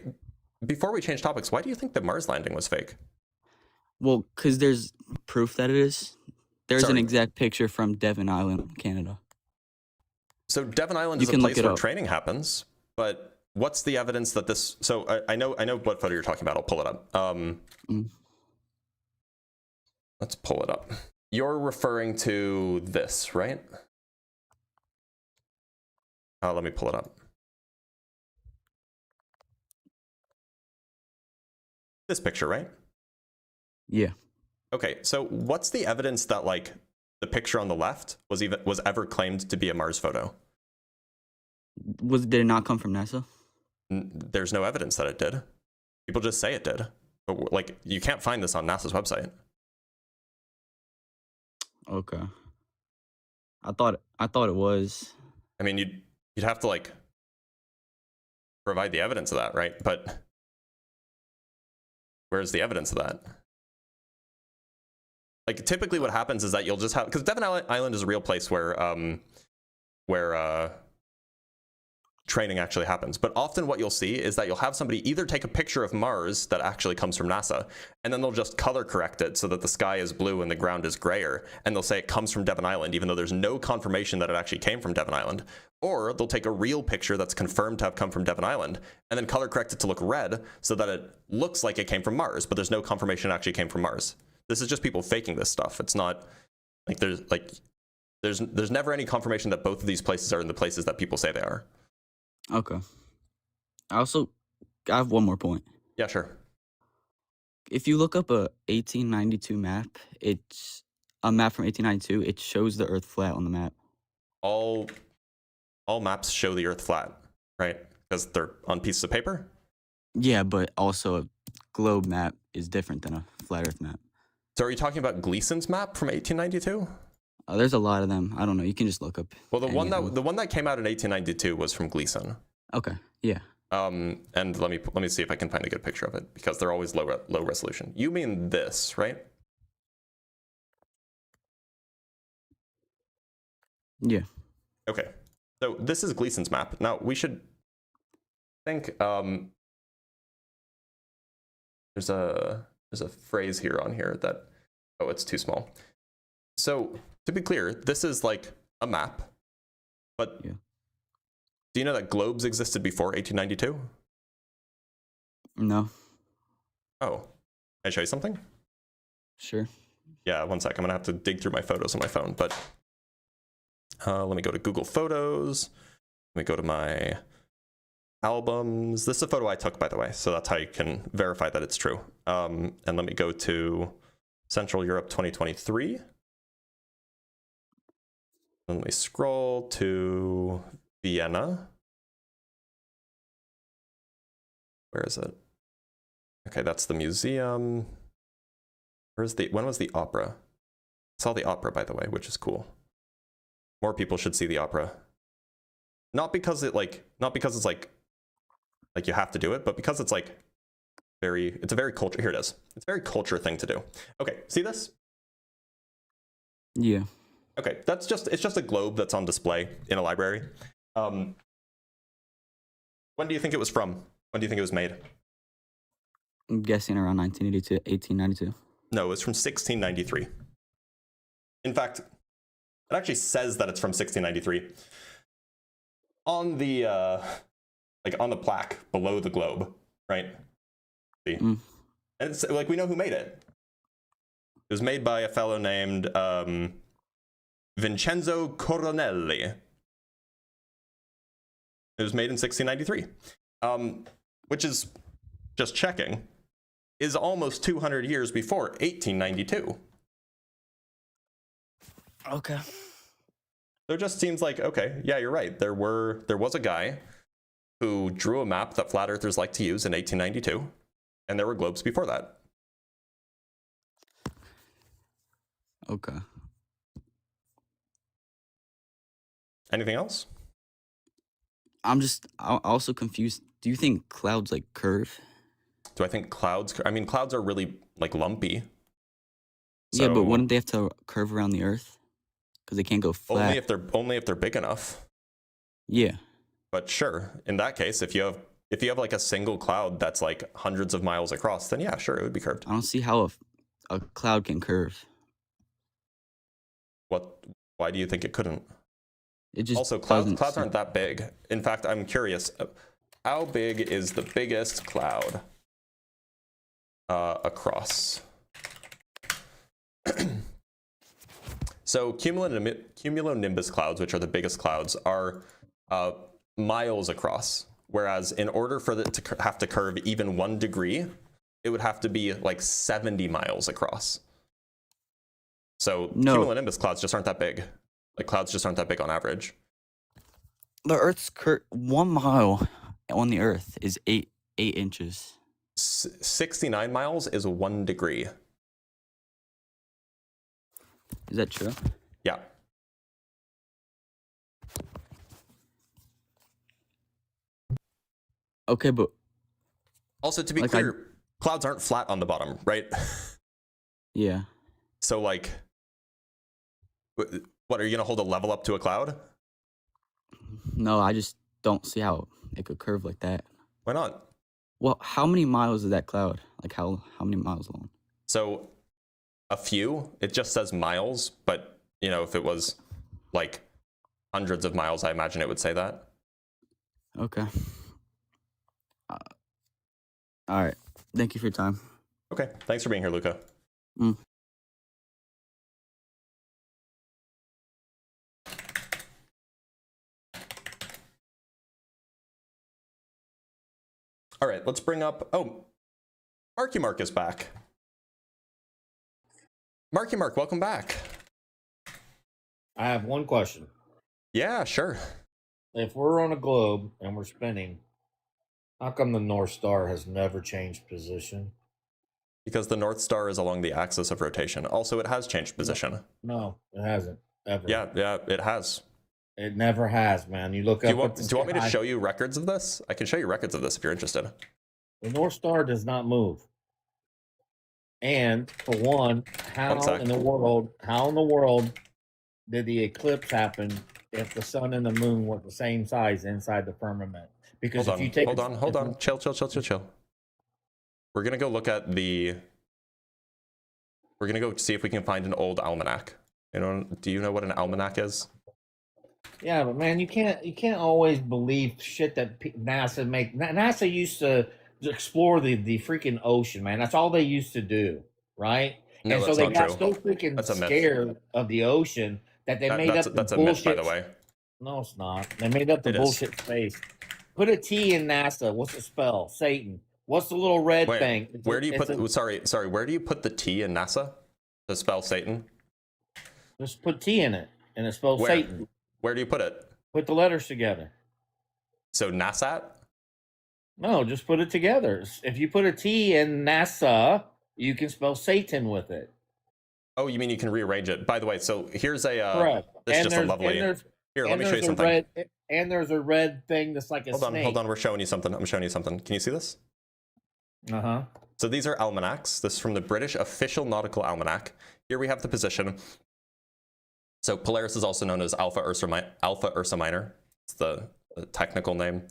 before we change topics, why do you think the Mars landing was fake? Well, because there's proof that it is. There's an exact picture from Devon Island, Canada. So Devon Island is a place where training happens, but what's the evidence that this... So I know what photo you're talking about. I'll pull it up. Let's pull it up. You're referring to this, right? Let me pull it up. This picture, right? Yeah. Okay, so what's the evidence that like the picture on the left was ever claimed to be a Mars photo? Did it not come from NASA? There's no evidence that it did. People just say it did. But like you can't find this on NASA's website. Okay. I thought it was. I mean, you'd have to like provide the evidence of that, right? But where's the evidence of that? Like typically what happens is that you'll just have, because Devon Island is a real place where training actually happens. But often what you'll see is that you'll have somebody either take a picture of Mars that actually comes from NASA, and then they'll just color correct it so that the sky is blue and the ground is grayer, and they'll say it comes from Devon Island, even though there's no confirmation that it actually came from Devon Island. Or they'll take a real picture that's confirmed to have come from Devon Island, and then color correct it to look red so that it looks like it came from Mars, but there's no confirmation it actually came from Mars. This is just people faking this stuff. It's not like there's never any confirmation that both of these places are in the places that people say they are. Okay. I have one more point. Yeah, sure. If you look up a 1892 map, it's a map from 1892. It shows the Earth flat on the map. All maps show the Earth flat, right? Because they're on pieces of paper? Yeah, but also a globe map is different than a flat Earth map. So are you talking about Gleason's map from 1892? There's a lot of them. I don't know. You can just look up. Well, the one that came out in 1892 was from Gleason. Okay. Yeah. And let me see if I can find a good picture of it, because they're always low resolution. You mean this, right? Yeah. Okay. So this is Gleason's map. Now we should think there's a phrase here on here that it's too small. So to be clear, this is like a map, but do you know that globes existed before 1892? No. Oh, can I show you something? Sure. Yeah, one sec. I'm gonna have to dig through my photos on my phone, but let me go to Google Photos. Let me go to my albums. This is a photo I took, by the way, so that's how you can verify that it's true. And let me go to Central Europe 2023. And let me scroll to Vienna. Where is it? Okay, that's the museum. When was the opera? I saw the opera, by the way, which is cool. More people should see the opera. Not because it's like you have to do it, but because it's like it's a very culture. Here it is. It's a very culture thing to do. Okay, see this? Yeah. Okay, it's just a globe that's on display in a library. When do you think it was from? When do you think it was made? I'm guessing around 1982, 1892. No, it was from 1693. In fact, it actually says that it's from 1693 on the like on the plaque below the globe, right? See, and it's like we know who made it. It was made by a fellow named Vincenzo Coronelli. It was made in 1693, which is, just checking, is almost 200 years before 1892. Okay. So it just seems like, okay, yeah, you're right. There was a guy who drew a map that flat earthers like to use in 1892, and there were globes before that. Okay. Anything else? I'm also confused. Do you think clouds like curve? Do I think clouds? I mean, clouds are really like lumpy. So, yeah, but wouldn't they have to curve around the Earth? Because they can't go flat. Only if they're big enough. Yeah. But sure, in that case, if you have like a single cloud that's like hundreds of miles across, then yeah, sure, it would be curved. I don't see how a cloud can curve. Why do you think it couldn't? It just also, clouds aren't that big. In fact, I'm curious, how big is the biggest cloud across? So cumulonimbus clouds, which are the biggest clouds, are miles across. Whereas in order for it to have to curve even 1 degree, it would have to be like 70 miles across. So cumulonimbus clouds just aren't that big. Like clouds just aren't that big on average. The Earth's 1 mile on the Earth is 8 inches. 69 miles is 1 degree. Is that true? Yeah. Okay, but also to be clear, clouds aren't flat on the bottom, right? Yeah. So like, what are you gonna hold a level up to a cloud? No, I just don't see how it could curve like that. Why not? Well, how many miles is that cloud? Like how many miles long? So a few. It just says miles, but you know, if it was like hundreds of miles, I imagine it would say that. Okay. All right. Thank you for your time. Okay. Thanks for being here, Luca. All right, let's bring up, Marky Mark is back. Marky Mark, welcome back. I have one question. Yeah, sure. If we're on a globe and we're spinning, how come the North Star has never changed position? Because the North Star is along the axis of rotation. Also, it has changed position. No, it hasn't, ever. Yeah, it has. It never has, man. You look up. Do you want me to show you records of this? I can show you records of this if you're interested. The North Star does not move. And for one, how in the world did the eclipse happen if the sun and the moon were the same size inside the firmament? Because if you take hold on, chill. We're gonna go look at we're gonna go see if we can find an old almanac. Do you know what an almanac is? Yeah, but man, you can't always believe shit that NASA make. NASA used to explore the freaking ocean, man. That's all they used to do, right? No, and so they got so freaking scared of the ocean that they made up the that's bullshit. A myth, by the way. No, it's not. They made up the bullshit space. Put a T in NASA. What's it spell? Satan. What's the little red thing? Where do you put? Sorry. Where do you put the T in NASA to spell Satan? Just put T in it, and it spells Satan. Where do you put it? Put the letters together. So NASAT? No, just put it together. If you put a T in NASA, you can spell Satan with it. Oh, you mean you can rearrange it? By the way, so here's a. Correct. This is just a lovely. Here, let me show you something. And there's a red thing that's like a snake. Hold on. We're showing you something. I'm showing you something. Can you see this? Uh-huh. So these are almanacs. This is from the British Official Nautical Almanac. Here we have the position. So Polaris is also known as Alpha Ursa Minor. It's the technical name.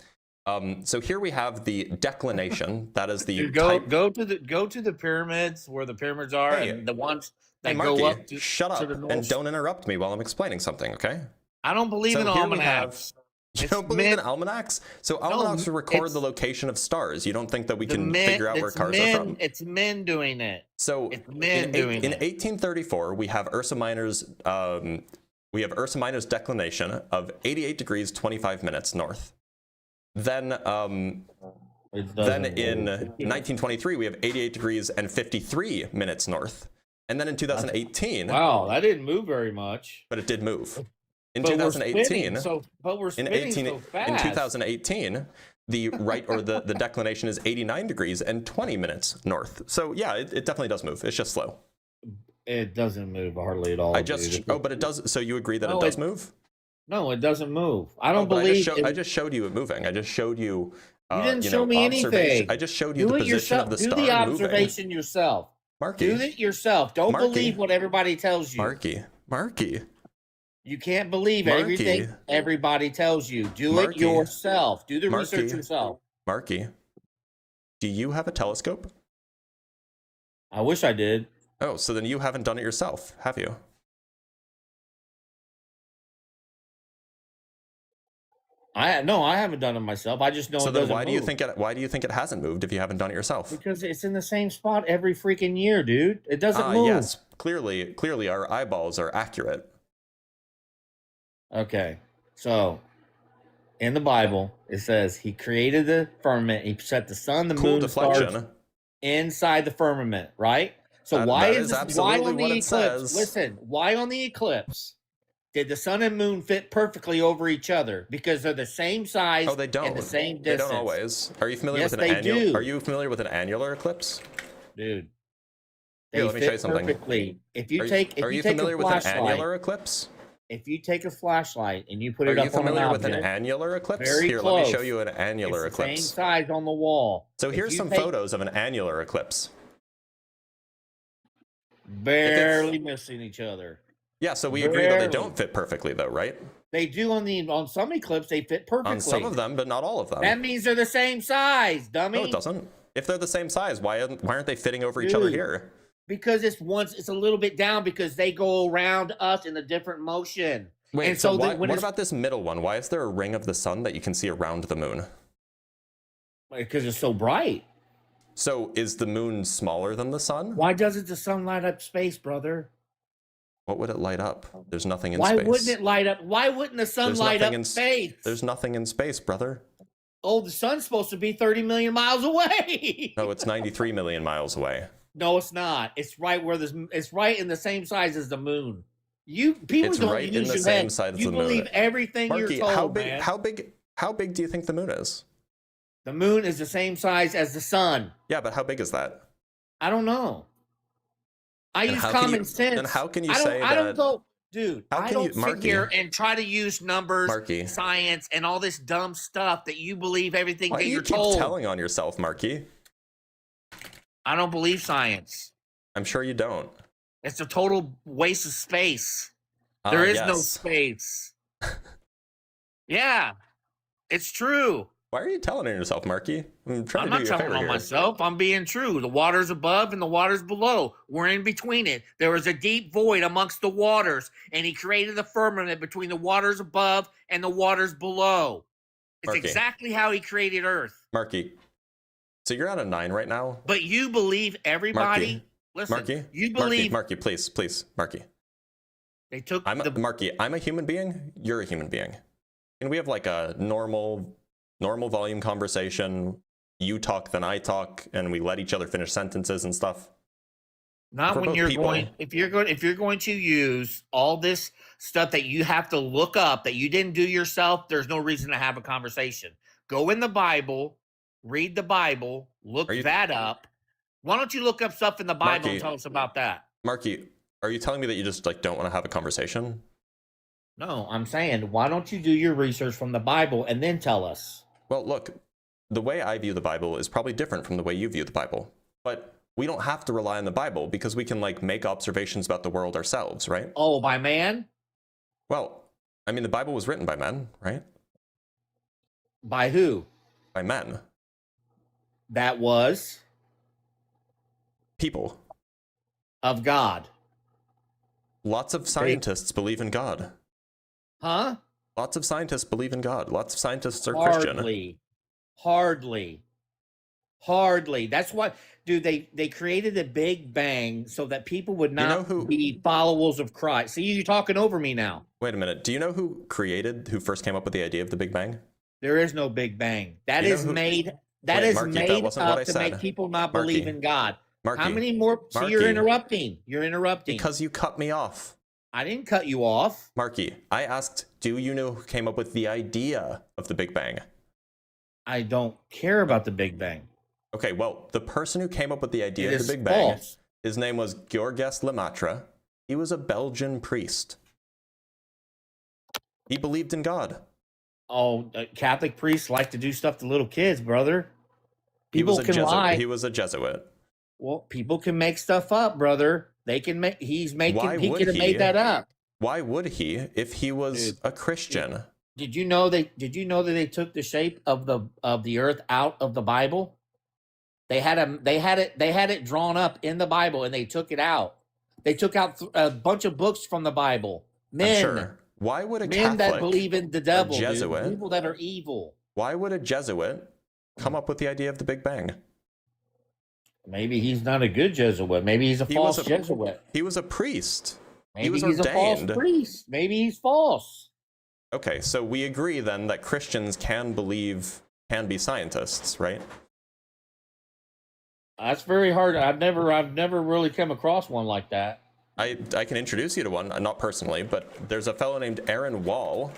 So here we have the declination. That is the Dude, go to the pyramids where the pyramids are, and the ones that Marky, go up to shut up to the north. and don't interrupt me while I'm explaining something, okay? I don't believe in almanacs. You don't believe in almanacs? So almanacs record the location of stars. You don't think that we can figure out where cars are from? It's men doing it. So it's men doing it. In 1834, we have Ursa Minor's declination of 88 degrees 25 minutes north. Then in 1923, we have 88 degrees and 53 minutes north. And then in 2018... Wow, that didn't move very much. But it did move. In but 2018, we're spinning so fast. In 2018, the the declination is 89 degrees and 20 minutes north. So yeah, it definitely does move. It's just slow. It doesn't move hardly at all. But it does. So you agree that it does move? No, it doesn't move. I don't believe. I just showed you it moving. I just showed you. You didn't show me anything. I just showed you the position of the star. Do the observation yourself. Marky. Do it yourself. Don't believe what everybody tells you. Marky. You can't believe everything everybody tells you. Do it yourself. Do the research yourself. Marky, do you have a telescope? I wish I did. Oh, so then you haven't done it yourself, have you? I haven't done it myself. I just know so it doesn't then why do you move. think it hasn't moved if you haven't done it yourself? Because it's in the same spot every freaking year, dude. It doesn't move. Yes, clearly our eyeballs are accurate. Okay, so in the Bible it says he created the firmament. He set the sun, the moon, the stars inside the firmament, right? So why on the eclipse? Listen, why on the eclipse did the sun and moon fit perfectly over each other? Because they're the same size. Oh, they don't. And the same distance. They don't always. Are you familiar with an Are you familiar with an annular eclipse? Dude. Here, let me show you something. Perfectly. Are you familiar with an annular eclipse? If you take a flashlight and you put it up on an object, are you familiar with an annular eclipse? Here, let me show you an annular eclipse. Same size on the wall. So here's some photos of an annular eclipse. Barely missing each other. Yeah, so we agree that they don't fit perfectly, though, right? They do on some eclipses. They fit perfectly. On some of them, but not all of them. That means they're the same size, dummy. No, it doesn't. If they're the same size, why aren't they fitting over each other here? Because it's a little bit down because they go around us in a different motion. Wait, and so what about this middle one? Why is there a ring of the sun that you can see around the moon? Because it's so bright. So is the moon smaller than the sun? Why doesn't the sun light up space, brother? What would it light up? There's nothing in space. Why wouldn't it light up? Why wouldn't the sun light up space? There's nothing in space, brother. Oh, the sun's supposed to be 30 million miles away. No, it's 93 million miles away. No, it's not. It's right where it's right in the same size as the moon. People don't right use in the your same head. size as You the moon. believe everything Marky, you're told, man. How big do you think the moon is? The moon is the same size as the sun. Yeah, but how big is that? I don't know. I use common sense. And how can you say that? I don't go, dude. I don't sit here and try to use numbers, science, and all this dumb stuff that you believe everything that you're told. Why do you keep telling on yourself, Marky? I don't believe science. I'm sure you don't. It's a total waste of space. There is no space. Yeah, it's true. Why are you telling on yourself, Marky? I'm not telling on myself. I'm being true. The water's above and the water's below. We're in between it. There is a deep void amongst the waters, and he created the firmament between the waters above and the waters below. It's exactly how he created Earth. Marky, so you're at a 9 right now? But you believe everybody... Listen, Marky, you believe... Marky, please, Marky. They took Marky, I'm a human being. You're a human being. And we have like a normal volume conversation. You talk, then I talk, and we let each other finish sentences and stuff. Not when you're going. If you're going to use all this stuff that you have to look up that you didn't do yourself, there's no reason to have a conversation. Go in the Bible, read the Bible, look that up. Why don't you look up stuff in the Bible and tell us about that? Marky, are you telling me that you just don't want to have a conversation? No, I'm saying, why don't you do your research from the Bible and then tell us? Well, look, the way I view the Bible is probably different from the way you view the Bible. But we don't have to rely on the Bible because we can make observations about the world ourselves, right? Oh, by man? Well, I mean, the Bible was written by men, right? By who? By men. That was? People. Of God. Lots of scientists believe in God. Huh? Lots of scientists believe in God. Lots of scientists are Christian. Hardly. That's why, dude, they created the Big Bang so that people would not be followers of Christ. See, you're talking over me now. Wait a minute. Do you know who first came up with the idea of the Big Bang? There is no Big Bang. That is made up to make people not believe in God. Marky, how many more? See, you're interrupting. You're interrupting. Because you cut me off. I didn't cut you off. Marky, I asked, do you know who came up with the idea of the Big Bang? I don't care about the Big Bang. Okay, well, the person who came up with the idea of the Big Bang, his name was Georges Lemaitre. He was a Belgian priest. He believed in God. Oh, Catholic priests like to do stuff to little kids, brother. People can lie. He was a Jesuit. Well, people can make stuff up, brother. They can make. He could have made that up. Why would he if he was a Christian? Did you know that they took the shape of the earth out of the Bible? They had it drawn up in the Bible, and they took it out. They took out a bunch of books from the Bible. Men. Why would a men Catholic, that believe in the devil, Jesuit, people that are evil? Why would a Jesuit come up with the idea of the Big Bang? Maybe he's not a good Jesuit. Maybe he's a false Jesuit. He was a priest. Maybe he's a false priest. Maybe he's false. Okay, so we agree then that Christians can be scientists, right? That's very hard. I've never really come across one like that. I can introduce you to one, not personally, but there's a fellow named Aaron Wall.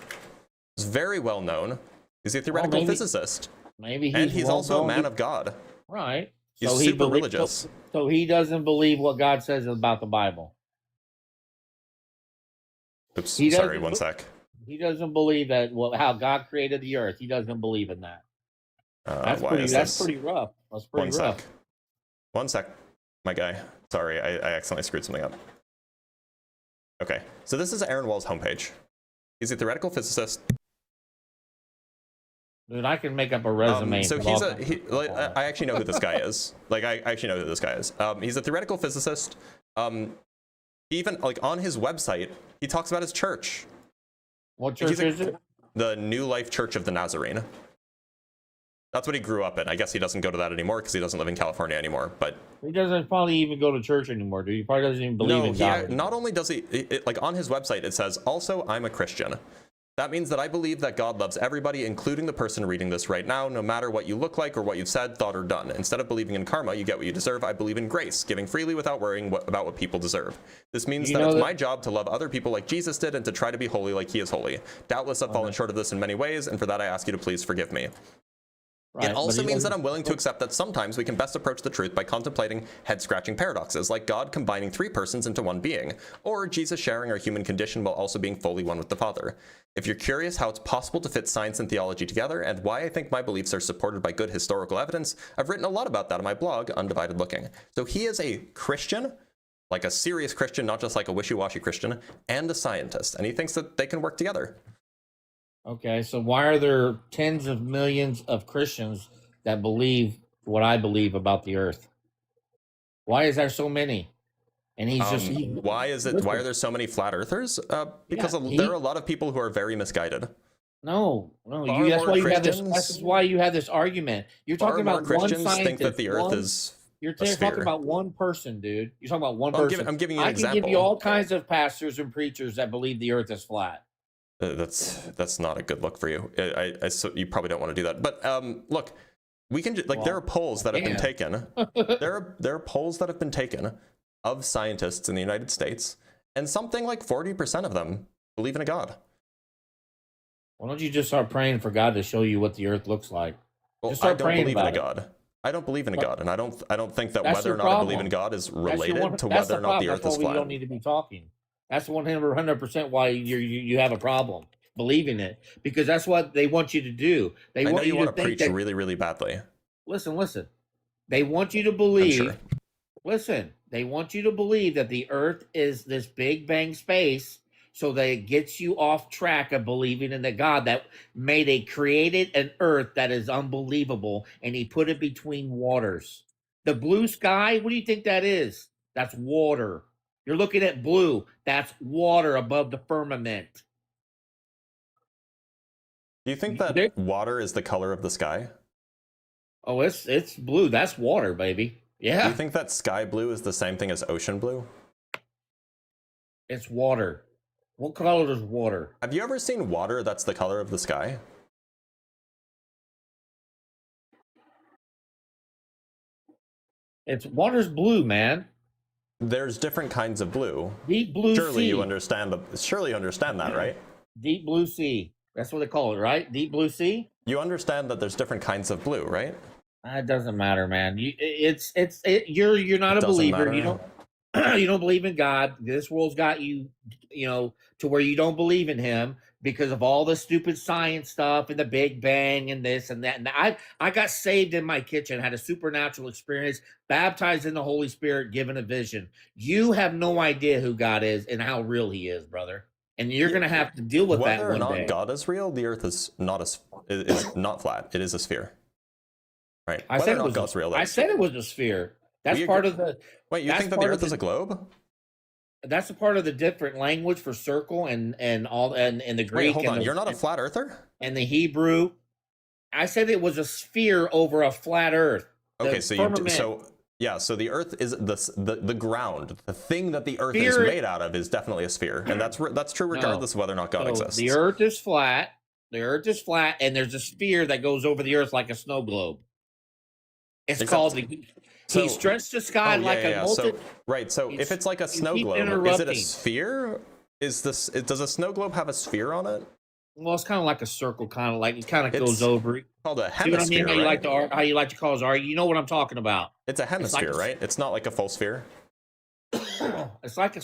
He's very well known. He's a theoretical physicist. Maybe he's also a man of God. Right. He's super religious. So he doesn't believe what God says about the Bible. Oops, sorry, one sec. He doesn't believe that how God created the earth. He doesn't believe in that. That's pretty rough. That's pretty rough. One sec, my guy. Sorry, I accidentally screwed something up. Okay, so this is Aaron Wall's homepage. He's a theoretical physicist. Dude, I can make up a resume. So I actually know who this guy is. Like, I actually know who this guy is. He's a theoretical physicist. Even on his website, he talks about his church. What church is it? The New Life Church of the Nazarene. That's what he grew up in. I guess he doesn't go to that anymore because he doesn't live in California anymore. But he doesn't probably even go to church anymore, dude. He probably doesn't even believe in God. Not only does he, on his website, it says, also, I'm a Christian. That means that I believe that God loves everybody, including the person reading this right now, no matter what you look like or what you've said, thought, or done. Instead of believing in karma, you get what you deserve. I believe in grace, giving freely without worrying about what people deserve. This means that it's my job to love other people like Jesus did and to try to be holy like he is holy. Doubtless I've fallen short of this in many ways, and for that I ask you to please forgive me. Right, it also means that I'm willing to accept that sometimes we can best approach the truth by contemplating head-scratching paradoxes, like God combining three persons into one being, or Jesus sharing our human condition while also being fully one with the Father. If you're curious how it's possible to fit science and theology together, and why I think my beliefs are supported by good historical evidence, I've written a lot about that on my blog, Undivided Looking. So he is a Christian, like a serious Christian, not just like a wishy-washy Christian, and a scientist, and he thinks that they can work together. Okay, so why are there tens of millions of Christians that believe what I believe about the earth? Why is there so many? And he's why are there so many flat earthers? Because there are a lot of people who are very misguided. No, that's why you have this argument. You're talking about Christians one scientist. Think that the earth is You're talking about one person, dude. You're talking about one person. I'm giving you an example. I can give you all kinds of pastors and preachers that believe the earth is flat. That's not a good look for you. So you probably don't want to do that. But look, we can there are polls that have been taken. There are polls that have been taken of scientists in the United States, and something like 40% of them believe in a God. Why don't you just start praying for God to show you what the earth looks like? Well, I don't believe in a God. I don't believe in a God, and I don't think that whether or not I believe in God is related to whether or not the earth is flat. We don't need to be talking. That's 100% why you have a problem believing it, because that's what they want you to do. I know you want to preach really, really badly. Listen. They want you to believe. Listen, they want you to believe that the earth is this big bang space so that it gets you off track of believing in the God that created an earth that is unbelievable, and he put it between waters. The blue sky, what do you think that is? That's water. You're looking at blue. That's water above the firmament. Do you think that water is the color of the sky? Oh, it's blue. That's water, baby. Yeah. Do you think that sky blue is the same thing as ocean blue? It's water. What color is water? Have you ever seen water that's the color of the sky? It's water's blue, man. There's different kinds of blue. Deep blue Surely sea. you understand that, right? Deep blue sea. That's what they call it, right? Deep blue sea. You understand that there's different kinds of blue, right? It doesn't matter, man. You're not a believer. Matter. You don't believe in God. This world's got you, to where you don't believe in him because of all the stupid science stuff and the Big Bang and this and that. And I got saved in my kitchen, had a supernatural experience, baptized in the Holy Spirit, given a vision. You have no idea who God is and how real he is, brother. And you're going to have to deal with that one day. Whether or not God is real, the earth is not flat. It is a sphere. Right. I said it was a sphere. That's part of the. Wait, you think that the earth is a globe? That's a part of the different language for circle and the Greek. Wait, hold on. You're not a flat earther? And the Hebrew. I said it was a sphere over a flat earth. Okay, so the earth is the ground. The thing that the earth is made out of is definitely a sphere. And that's true regardless of whether or not God exists. The earth is flat. The earth is flat, and there's a sphere that goes over the earth like a snow globe. It's called he stretched the sky like a molten. So if it's like a snow globe, is it a sphere? Does a snow globe have a sphere on it? Well, it's kind of like a circle, it kind of goes over. It's called a hemisphere. You know what I mean? How you like to call us? You know what I'm talking about? It's a hemisphere, right? It's not like a full sphere. It's like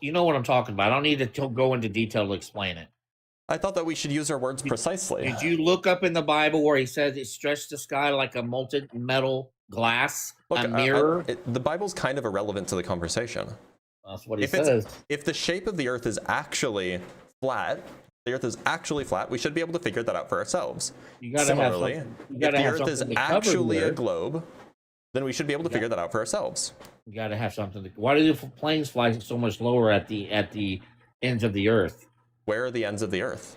you know what I'm talking about. I don't need to go into detail to explain it. I thought that we should use our words precisely. Did you look up in the Bible where he says it stretched the sky like a molten metal glass, a mirror? The Bible's kind of irrelevant to the conversation. That's what he says. If the shape of the earth is actually flat, we should be able to figure that out for ourselves. Similarly, if the earth is actually a globe, then we should be able to figure that out for ourselves. You got to have something. Why do the planes fly so much lower at the ends of the earth? Where are the ends of the earth?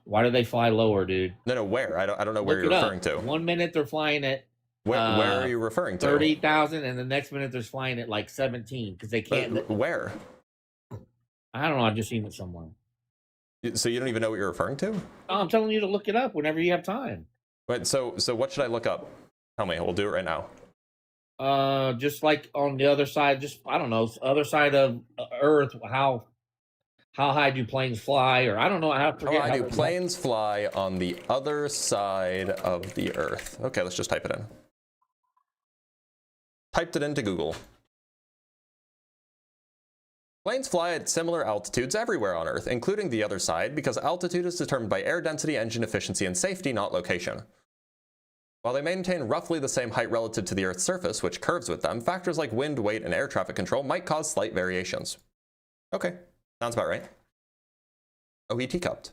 Why do they fly lower, dude? No, where? I don't know where you're referring to. 1 minute they're flying at where are you referring to? 30,000, and the next minute they're flying at like 17 because they can't. Where? I don't know. I've just seen it somewhere. So you don't even know what you're referring to? Oh, I'm telling you to look it up whenever you have time. Wait, so what should I look up? Tell me. We'll do it right now. Just like on the other side, I don't know, other side of Earth, how high do planes fly? Or I don't know. How high do planes fly on the other side of the Earth? Okay, let's just type it in. Typed it into Google. Planes fly at similar altitudes everywhere on Earth, including the other side, because altitude is determined by air density, engine efficiency, and safety, not location. While they maintain roughly the same height relative to the Earth's surface, which curves with them, factors like wind, weight, and air traffic control might cause slight variations. Okay. Sounds about right. Oh, he teacupped.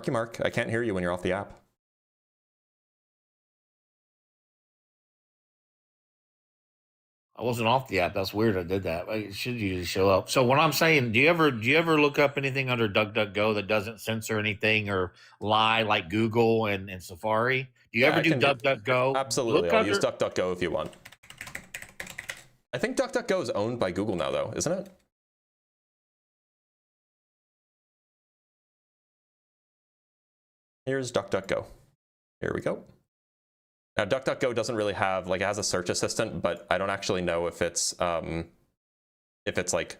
Mark, I can't hear you when you're off the app. I wasn't off the app. That's weird. I did that. It should usually show up. So what I'm saying, do you ever look up anything under DuckDuckGo that doesn't censor anything or lie like Google and Safari? Do you ever do DuckDuckGo? Absolutely. I'll use DuckDuckGo if you want. I think DuckDuckGo is owned by Google now, though, isn't it? Here's DuckDuckGo. Here we go. Now, DuckDuckGo doesn't really have, it has a search assistant, but I don't actually know if it's like,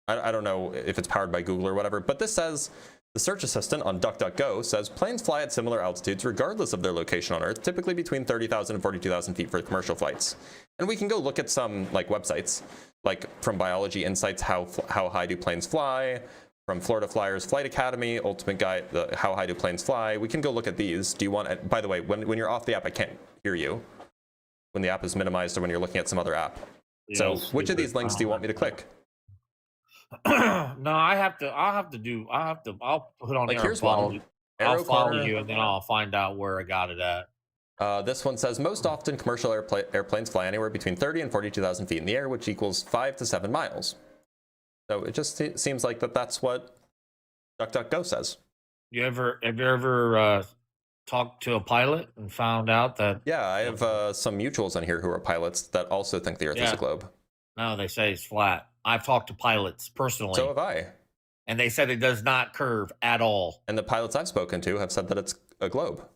I don't know if it's powered by Google or whatever, but this says, the search assistant on DuckDuckGo says planes fly at similar altitudes regardless of their location on Earth, typically between 30,000 and 42,000 feet for commercial flights. And we can go look at some websites, like from Biology Insights, how high do planes fly, from Florida Flyers Flight Academy, Ultimate Guide, how high do planes fly. We can go look at these. Do you want, by the way, when you're off the app, I can't hear you. when the app is minimized or when you're looking at some other app. So which of these links do you want me to click? No, I'll put on like there here's and follow one. you. I'll follow corner. you, and then I'll find out where I got it at. This one says most often commercial airplanes fly anywhere between 30 and 42,000 feet in the air, which equals 5 to 7 miles. So it just seems like that's what DuckDuckGo says. Have you ever talked to a pilot and found out that? Yeah, I have some mutuals in here who are pilots that also think the Earth is a globe. No, they say it's flat. I've talked to pilots personally. So have I. And they said it does not curve at all. And the pilots I've spoken to have said that it's a globe.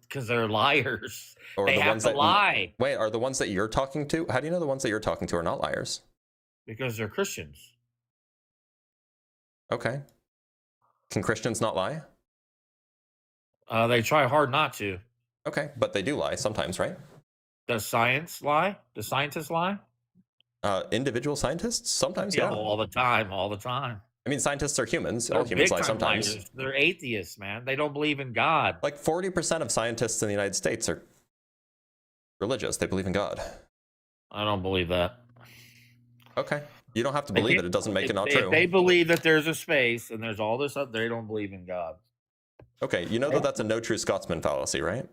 Because they're liars. Or they the have ones to that lie. Wait, are the ones that you're talking to? How do you know the ones that you're talking to are not liars? Because they're Christians. Okay. Can Christians not lie? They try hard not to. Okay, but they do lie sometimes, right? Does science lie? Does scientists lie? Individual scientists? Sometimes, yeah. All the time. I mean, scientists are humans. They're All humans lie big-time sometimes. liars. They're atheists, man. They don't believe in God. Like 40% of scientists in the United States are religious. They believe in God. I don't believe that. Okay. You don't have to believe it. It doesn't make it not true. If they believe that there's a space and there's all this up, they don't believe in God. Okay. You know that that's a no true Scotsman fallacy, right?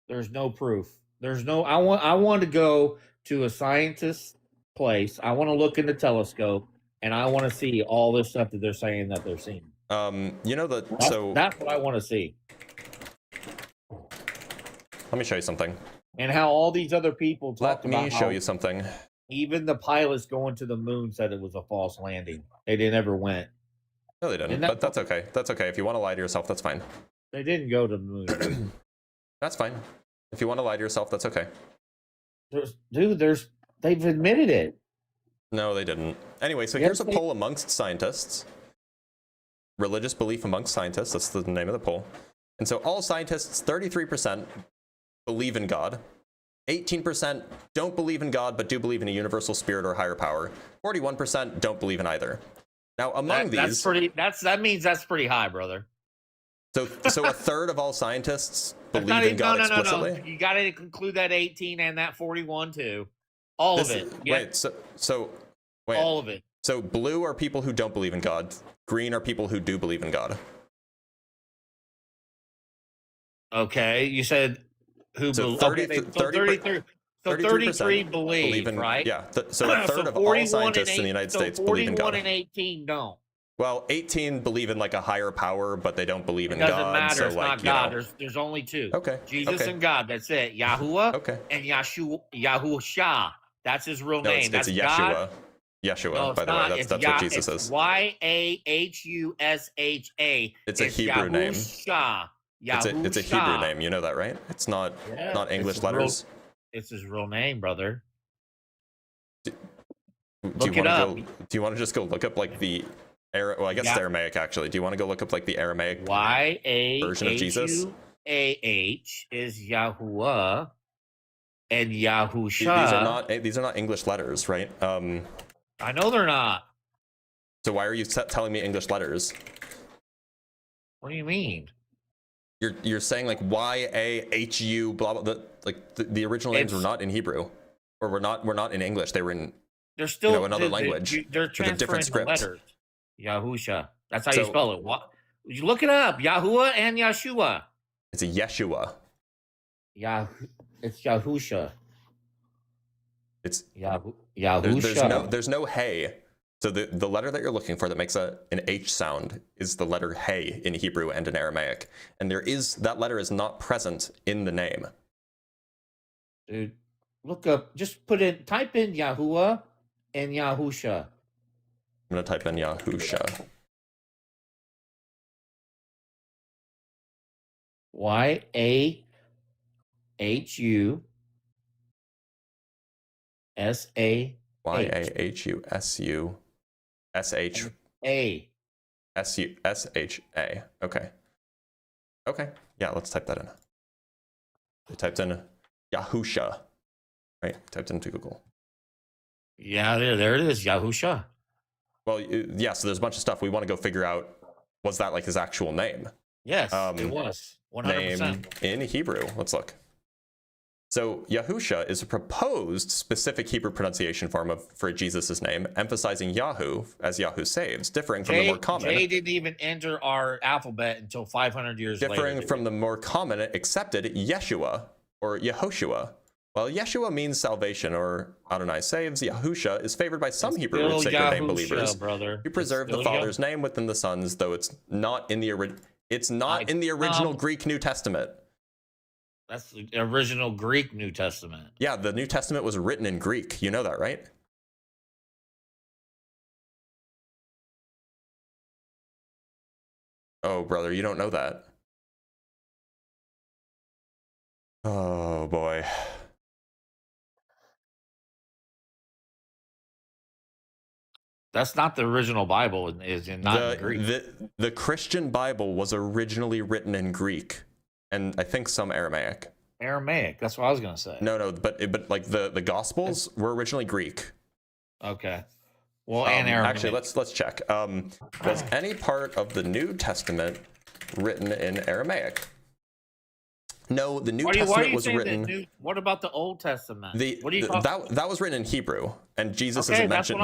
There's no proof. There's no. I want to go to a scientist's place. I want to look in the telescope and I want to see all this stuff that they're saying that they're seeing. You know that. That's what I want to see. Let me show you something. And how all these other people talked about. Let me show you something. Even the pilots going to the moon said it was a false landing. They never went. No, they didn't. But that's okay. That's okay. If you want to lie to yourself, that's fine. They didn't go to the moon. That's fine. If you want to lie to yourself, that's okay. They've admitted it. No, they didn't. Anyway, so here's a poll amongst scientists. Religious belief amongst scientists. That's the name of the poll. And so all scientists, 33% believe in God. 18% don't believe in God, but do believe in a universal spirit or higher power. 41% don't believe in either. Now, among these, that means that's pretty high, brother. So a third of all scientists believe in God explicitly. No. You got to include that 18 and that 41 too. All of it. Wait. Wait. All of it. So blue are people who don't believe in God. Green are people who do believe in God. Okay, you said who? So 33 believe in, right? Yeah. So a third of all scientists in the United States believe in God. 41 and 18 don't. Well, 18 believe in like a higher power, but they don't believe in God. It doesn't matter. So it's like, not God. There's only two. Okay. Jesus and God. That's it. Yahuwah and Yahushua. That's his real name. It's That's Yeshua. God. Yeshua, by the way. That's what Jesus is. Yahusha. It's a Hebrew name. It's a Hebrew name. You know that, right? It's not English letters. It's his real name, brother. Do you want to just go look up like the well, I guess it's Aramaic actually. Do you want to go look up like the Aramaic version of Jesus? H is Yahuwah and Yahusha. These are not English letters, right? I know they're not. So why are you telling me English letters? What do you mean? You're saying like YAHU blah blah. The original names were not in Hebrew, or were not in English. They were in another language. They're transferring different script. Letters. Yahusha. That's how you spell it. What? You look it up. Yahuwah and Yeshua. It's a Yeshua. It's Yahusha. It's Yahusha. There's no hey. So the letter that you're looking for that makes an H sound is the letter hey in Hebrew and in Aramaic. And that letter is not present in the name. Dude, look up, type in Yahuwah and Yahusha. I'm going to type in Yahusha. YAHUSA. YAHUSUSHA. Okay. Yeah, let's type that in. I typed in Yahusha. Right? Typed into Google. Yeah, there it is, Yahusha. Well, yeah, so there's a bunch of stuff. We want to go figure out, was that like his actual name? Yes, it was. 100%. Name in Hebrew. Let's look. So Yahusha is a proposed specific Hebrew pronunciation form for Jesus' name, emphasizing Yahoo as Yahoo saves, differing from the more common. J didn't even enter our alphabet until 500 years later. Differing from the more common accepted Yeshua or Yehoshua. While Yeshua means salvation or Adonai saves, Yahusha is favored by some Hebrew sacred name believers who preserve the Father's name within the Son's, though it's not in the original Greek New Testament. That's the original Greek New Testament. Yeah, the New Testament was written in Greek. You know that, right? Oh, brother, you don't know that. Oh, boy. That's not the original Bible. Is not in Greek. The Christian Bible was originally written in Greek, and I think some Aramaic. Aramaic. That's what I was gonna say. No, but like the Gospels were originally Greek. Okay. Well, and Aramaic. Actually, let's check. Was any part of the New Testament written in Aramaic? No, the New Testament was written. What about the Old Testament? What are you that was written in Hebrew, and Jesus isn't mentioned.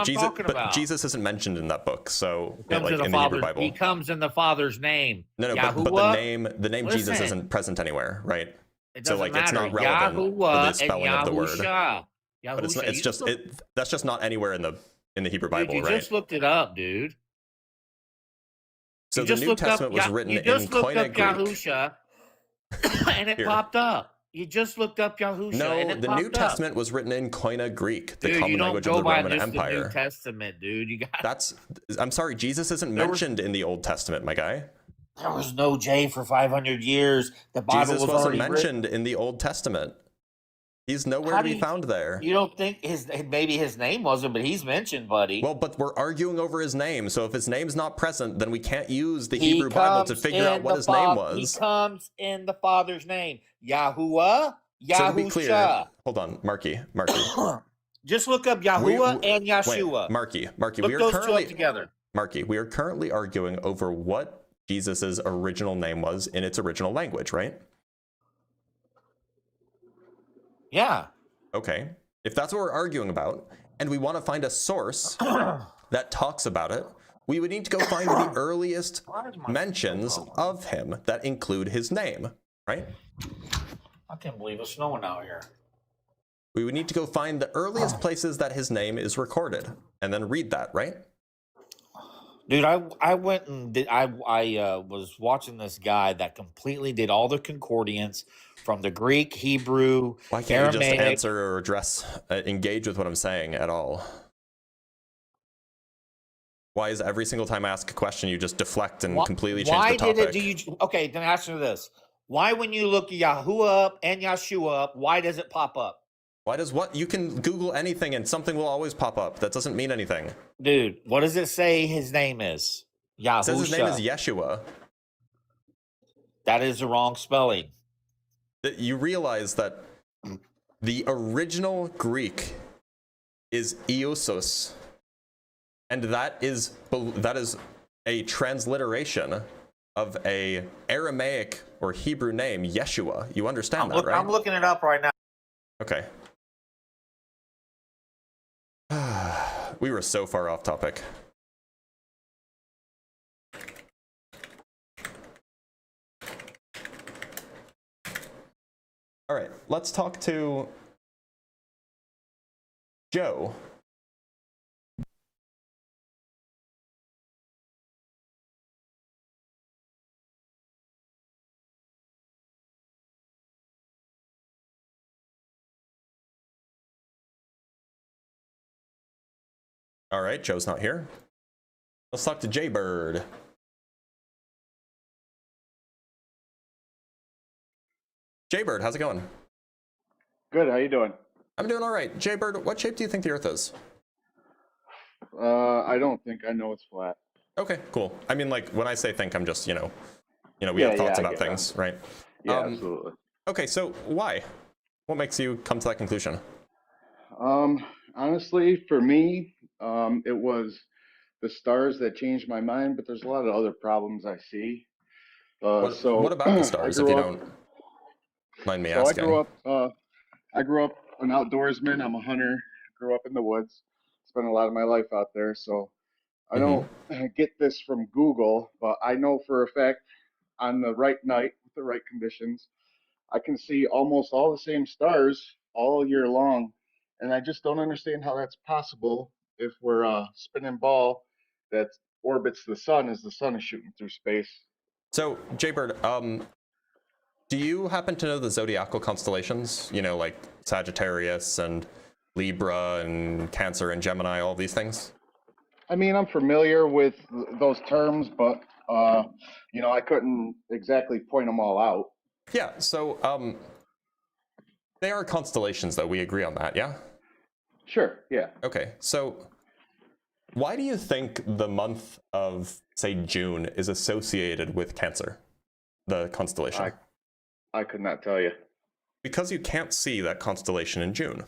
Jesus isn't mentioned in that book. So in the Hebrew Bible, he comes in the Father's name. No, but the name Jesus isn't present anywhere, right? So like it's not relevant to the spelling of the word. But it's just that's just not anywhere in the Hebrew Bible, you right? You just looked it up, dude. So the New Testament was written in Koine Greek. And it popped up. You just looked up Yahusha. No, and it the New Testament was written in Koine Greek, the common language of the Roman Empire. The New Testament, dude. You got. I'm sorry, Jesus isn't mentioned in the Old Testament, my guy. There was no J for 500 years. The Bible Jesus wasn't mentioned in the Old Testament. He's nowhere to be found there. You don't think maybe his name wasn't, but he's mentioned, buddy. Well, but we're arguing over his name. So if his name's not present, then we can't use the Hebrew Bible to figure out what his name was. He comes in the Father's name. Yahuwah, Yahusha. So to be clear, hold on, Marky. Just look up Yahuwah and Yeshua. Marky, look we are those currently two up together. Marky, we are currently arguing over what Jesus's original name was in its original language, right? Yeah. Okay. If that's what we're arguing about, and we want to find a source that talks about it, we would need to go find the earliest mentions of him that include his name, right? I can't believe it's snowing out here. We would need to go find the earliest places that his name is recorded, and then read that, right? Dude, I went and did. I was watching this guy that completely did all the concordance from the Greek, Hebrew, Why can't you just answer or address, engage with what I'm saying at all? Why is every single time I ask a question, you just deflect and completely change the topic? Okay, then answer this. Why, when you look Yahuwah up and Yeshua up, why does it pop up? Why does what? You can Google anything and something will always pop up. That doesn't mean anything. Dude, what does it say his name is? Yahusha. It says his name is Yeshua. That is the wrong spelling. You realize that the original Greek is Iosos, and that is a transliteration of a Aramaic or Hebrew name, Yeshua. You understand that, right? I'm looking it up right now. Okay. We were so far off topic. All right, let's talk to Joe. All right, Joe's not here. Let's talk to Jaybird. Jaybird, how's it going? Good, how you doing? I'm doing all right. Jaybird, what shape do you think the Earth is? I don't think I know it's flat. Okay, cool. I mean, like, when I say think, I'm just, we have thoughts about things, right? Yeah, absolutely. Okay, so why? What makes you come to that conclusion? Honestly, for me, it was the stars that changed my mind, but there's a lot of other problems I see. What about the stars, if you don't mind me asking? I grew up I grew up an outdoorsman. I'm a hunter. Grew up in the woods. Spent a lot of my life out there, so I don't get this from Google, but I know for a fact on the right night with the right conditions, I can see almost all the same stars all year long, and I just don't understand how that's possible if we're a spinning ball that orbits the sun as the sun is shooting through space. So, Jaybird, do you happen to know the zodiacal constellations? You know, like Sagittarius and Libra and Cancer and Gemini, all these things? I mean, I'm familiar with those terms, but you know, I couldn't exactly point them all out. Yeah, so they are constellations, though. We agree on that, yeah? Sure, yeah. Okay, so why do you think the month of, say, June is associated with Cancer, the constellation? I could not tell you. Because you can't see that constellation in June.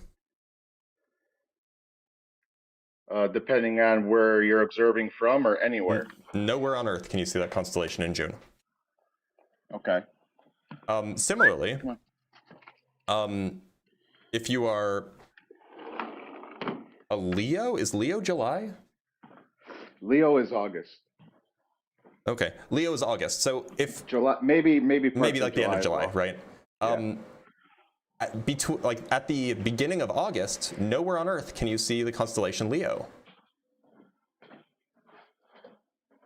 Depending on where you're observing from or anywhere. Nowhere on Earth can you see that constellation in June. Okay. Similarly, if you are a Leo, is Leo July? Leo is August. Okay, Leo is August. So if July, maybe like the end of July, well. right? At the beginning of August, nowhere on Earth can you see the constellation Leo.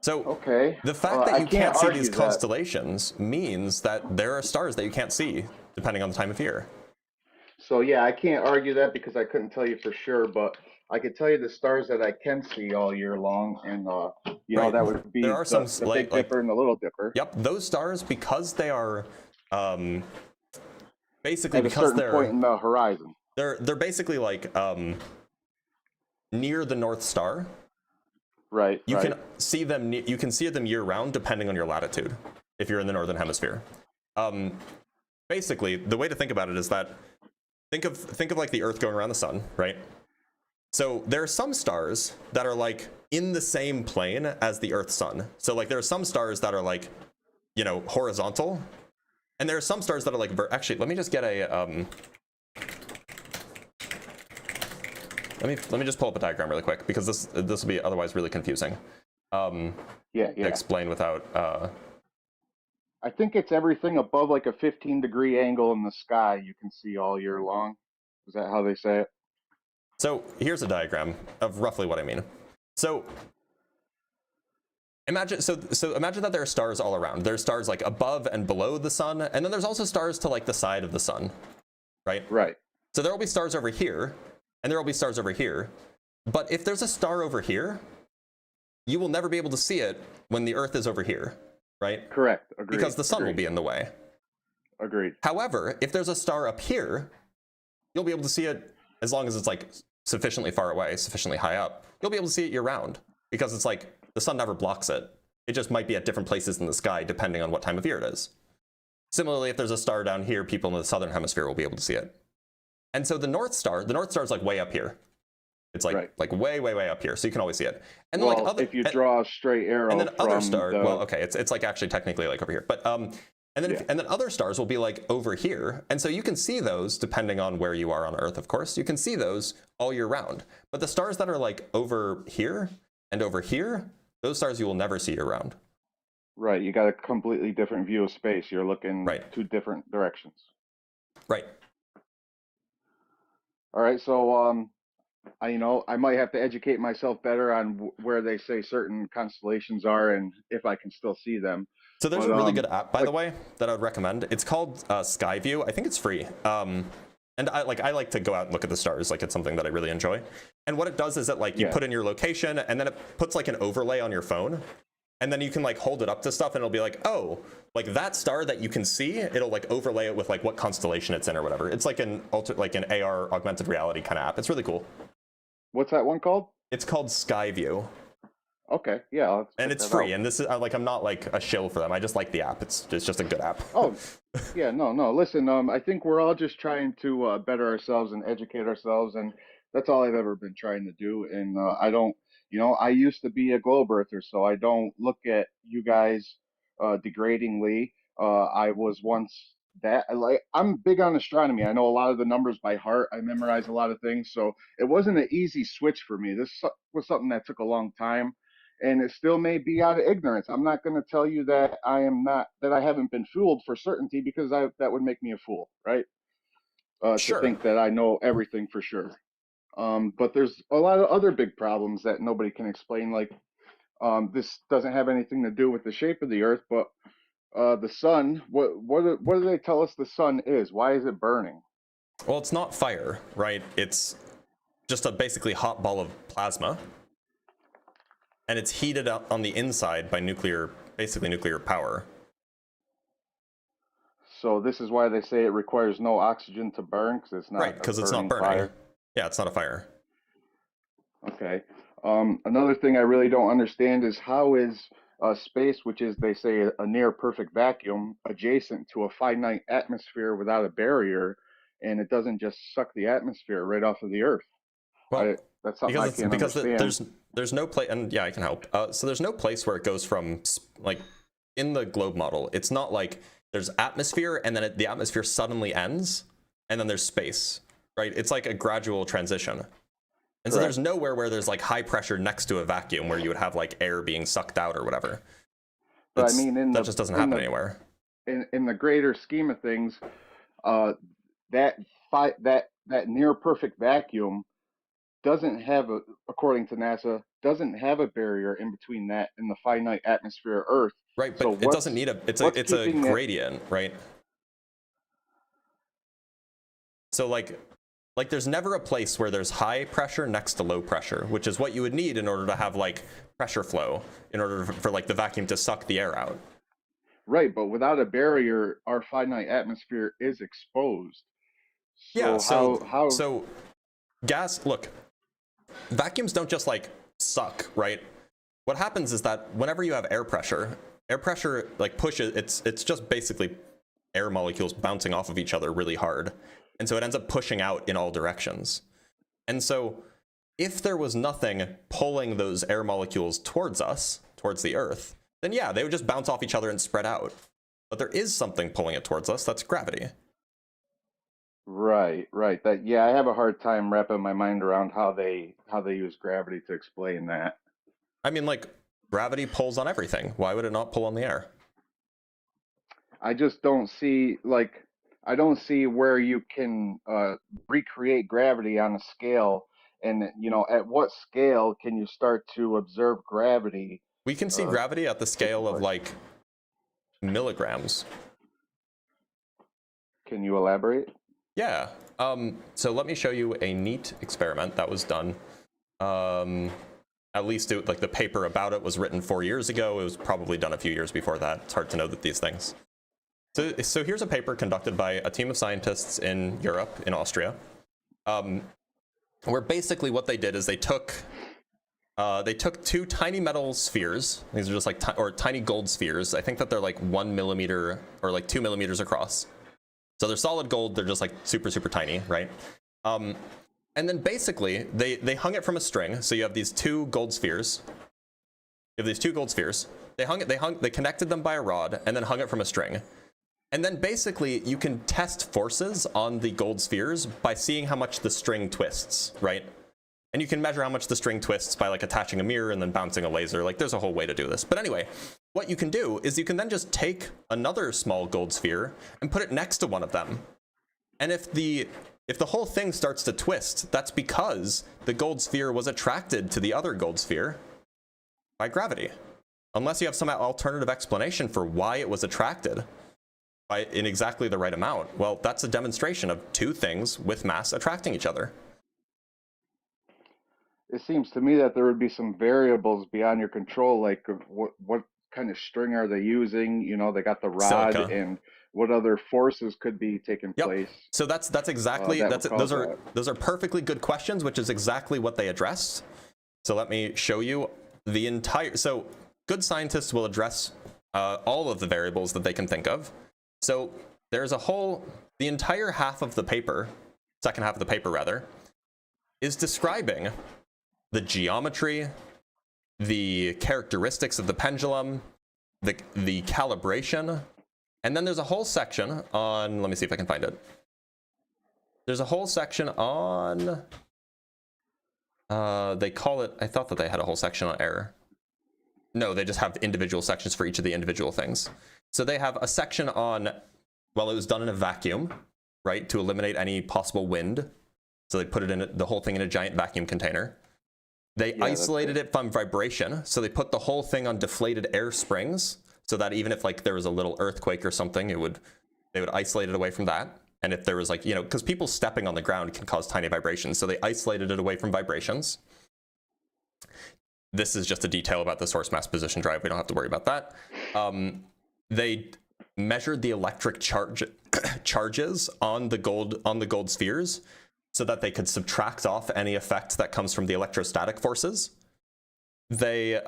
So the fact that you can't see these constellations means that there are stars that you can't see depending on the time of year. So yeah, I can't argue that because I couldn't tell you for sure, but I could tell you the stars that I can see all year long, and you know, that would be there are some the Big Dipper and the Little Dipper. Yep, those stars, because they are basically at a because certain point in the horizon. They're basically like near the North Star. Right. You can see them. You can see them year round, depending on your latitude. If you're in the northern hemisphere, basically the way to think about it is that think of like the Earth going around the sun, right? So there are some stars that are like in the same plane as the Earth's sun. So like there are some stars that are like, you know, horizontal, and there are some stars that are like actually. Let me just get a Let me just pull up a diagram really quick, because this will be otherwise really confusing. To explain without. I think it's everything above like a 15-degree angle in the sky you can see all year long. Is that how they say it? So here's a diagram of roughly what I mean. So imagine that there are stars all around. There's stars like above and below the sun, and then there's also stars to like the side of the sun, right? Right. So there will be stars over here, and there will be stars over here. But if there's a star over here, you will never be able to see it when the Earth is over here, right? Correct. Agreed. Because the sun will be in the way. Agreed. However, if there's a star up here, you'll be able to see it as long as it's like sufficiently far away, sufficiently high up. You'll be able to see it year round, because it's like the sun never blocks it. It just might be at different places in the sky depending on what time of year it is. Similarly, if there's a star down here, people in the southern hemisphere will be able to see it. And so the North Star is like way up here. It's like way, way, way up here, so you can always see it. And then well, if you draw a straight arrow, and then from other stars, the... well, okay, it's like actually technically like over here, but and then other stars will be like over here, and so you can see those depending on where you are on Earth. Of course, you can see those all year round. But the stars that are like over here and over here, those stars you will never see year round. Right, you got a completely different view of space. You're looking two different directions. Right. All right, so I might have to educate myself better on where they say certain constellations are and if I can still see them. So there's a really good app, by the way, that I would recommend. It's called Skyview. I think it's free. And I like to go out and look at the stars. Like, it's something that I really enjoy. And what it does is that like you put in your location, and then it puts like an overlay on your phone. And then you can like hold it up to stuff, and it'll be like, oh, like that star that you can see, it'll like overlay it with like what constellation it's in or whatever. It's like an AR augmented reality kind of app. It's really cool. What's that one called? It's called Skyview. Okay, yeah. And it's free. And this is like, I'm not like a shill for them. I just like the app. It's just a good app. Oh, yeah, no. Listen, I think we're all just trying to better ourselves and educate ourselves, and that's all I've ever been trying to do. And I don't, I used to be a globe earther, so I don't look at you guys degradingly. I was once that. I'm big on astronomy. I know a lot of the numbers by heart. I memorize a lot of things, so it wasn't an easy switch for me. This was something that took a long time, and it still may be out of ignorance. I'm not going to tell you that I haven't been fooled for certainty, because that would make me a fool, right? Sure. To think that I know everything for sure. But there's a lot of other big problems that nobody can explain. Like this doesn't have anything to do with the shape of the Earth, but the sun. What do they tell us the sun is? Why is it burning? Well, it's not fire, right? It's just a basically hot ball of plasma, and it's heated up on the inside by basically nuclear power. So this is why they say it requires no oxygen to burn, because it's not right, because it's not burning. Fire. Yeah, it's not a fire. Okay. Another thing I really don't understand is how is space, which is, they say, a near perfect vacuum, adjacent to a finite atmosphere without a barrier, and it doesn't just suck the atmosphere right off of the Earth. Well, that's something I can't understand. Because there's no place, and yeah, I can help. So there's no place where it goes from, like, in the globe model, it's not like there's atmosphere and then the atmosphere suddenly ends and then there's space, right? It's like a gradual transition. And so there's nowhere where there's like high pressure next to a vacuum where you would have like air being sucked out or whatever. But I mean, that just doesn't happen anywhere. In the greater scheme of things, that near perfect vacuum doesn't have according to NASA, doesn't have a barrier in between that and the finite atmosphere of Earth. Right, but it doesn't need it's a gradient, right? So like there's never a place where there's high pressure next to low pressure, which is what you would need in order to have like pressure flow, in order for like the vacuum to suck the air out. Right, but without a barrier, our finite atmosphere is exposed. So yeah, so gas, look, vacuums don't just like suck, right? What happens is that whenever you have air pressure like pushes, it's just basically air molecules bouncing off of each other really hard. And so it ends up pushing out in all directions. And so if there was nothing pulling those air molecules towards us, towards the Earth, then yeah, they would just bounce off each other and spread out. But there is something pulling it towards us, that's gravity. Right. That, yeah, I have a hard time wrapping my mind around how they use gravity to explain that. I mean, like, gravity pulls on everything. Why would it not pull on the air? I just don't see, like, I don't see where you can recreate gravity on a scale. And, you know, at what scale can you start to observe gravity? We can see gravity at the scale of, like, milligrams. Can you elaborate? Yeah. So let me show you a neat experiment that was done. At least like the paper about it was written 4 years ago. It was probably done a few years before that. It's hard to know that these things. So here's a paper conducted by a team of scientists in Europe, in Austria, where basically what they did is they took two tiny metal spheres. These are just like tiny gold spheres. I think that they're like 1 millimeter or like 2 millimeters across. So they're solid gold. They're just like super, super tiny, right? And then basically they hung it from a string. So you have these two gold spheres. They connected them by a rod and then hung it from a string. And then basically you can test forces on the gold spheres by seeing how much the string twists, right? And you can measure how much the string twists by like attaching a mirror and then bouncing a laser. Like there's a whole way to do this. But anyway, what you can do is you can then just take another small gold sphere and put it next to one of them. And if the whole thing starts to twist, that's because the gold sphere was attracted to the other gold sphere by gravity. Unless you have some alternative explanation for why it was attracted in exactly the right amount. Well, that's a demonstration of two things with mass attracting each other. It seems to me that there would be some variables beyond your control, like what kind of string are they using? You know, they got the rod, silica. And what other forces could be taking place? So that's exactly those are perfectly good questions, which is exactly what they addressed. So let me show you the entire. So good scientists will address all of the variables that they can think of. So there's the entire half of the paper, second half of the paper rather, is describing the geometry, the characteristics of the pendulum, the calibration, And then there's a whole section on, let me see if I can find it. There's a whole section on, they call it, I thought that they had a whole section on error. No, they just have individual sections for each of the individual things. So they have a section on, well, it was done in a vacuum, right, to eliminate any possible wind. So they put it in the whole thing in a giant vacuum container. They isolated it from vibration. So they put the whole thing on deflated air springs, so that even if like there was a little earthquake or something, they would isolate it away from that. And if there was like, you know, because people stepping on the ground can cause tiny vibrations. So they isolated it away from vibrations. This is just a detail about the source mass position drive. We don't have to worry about that. They measured the electric charges on the gold spheres so that they could subtract off any effect that comes from the electrostatic forces. They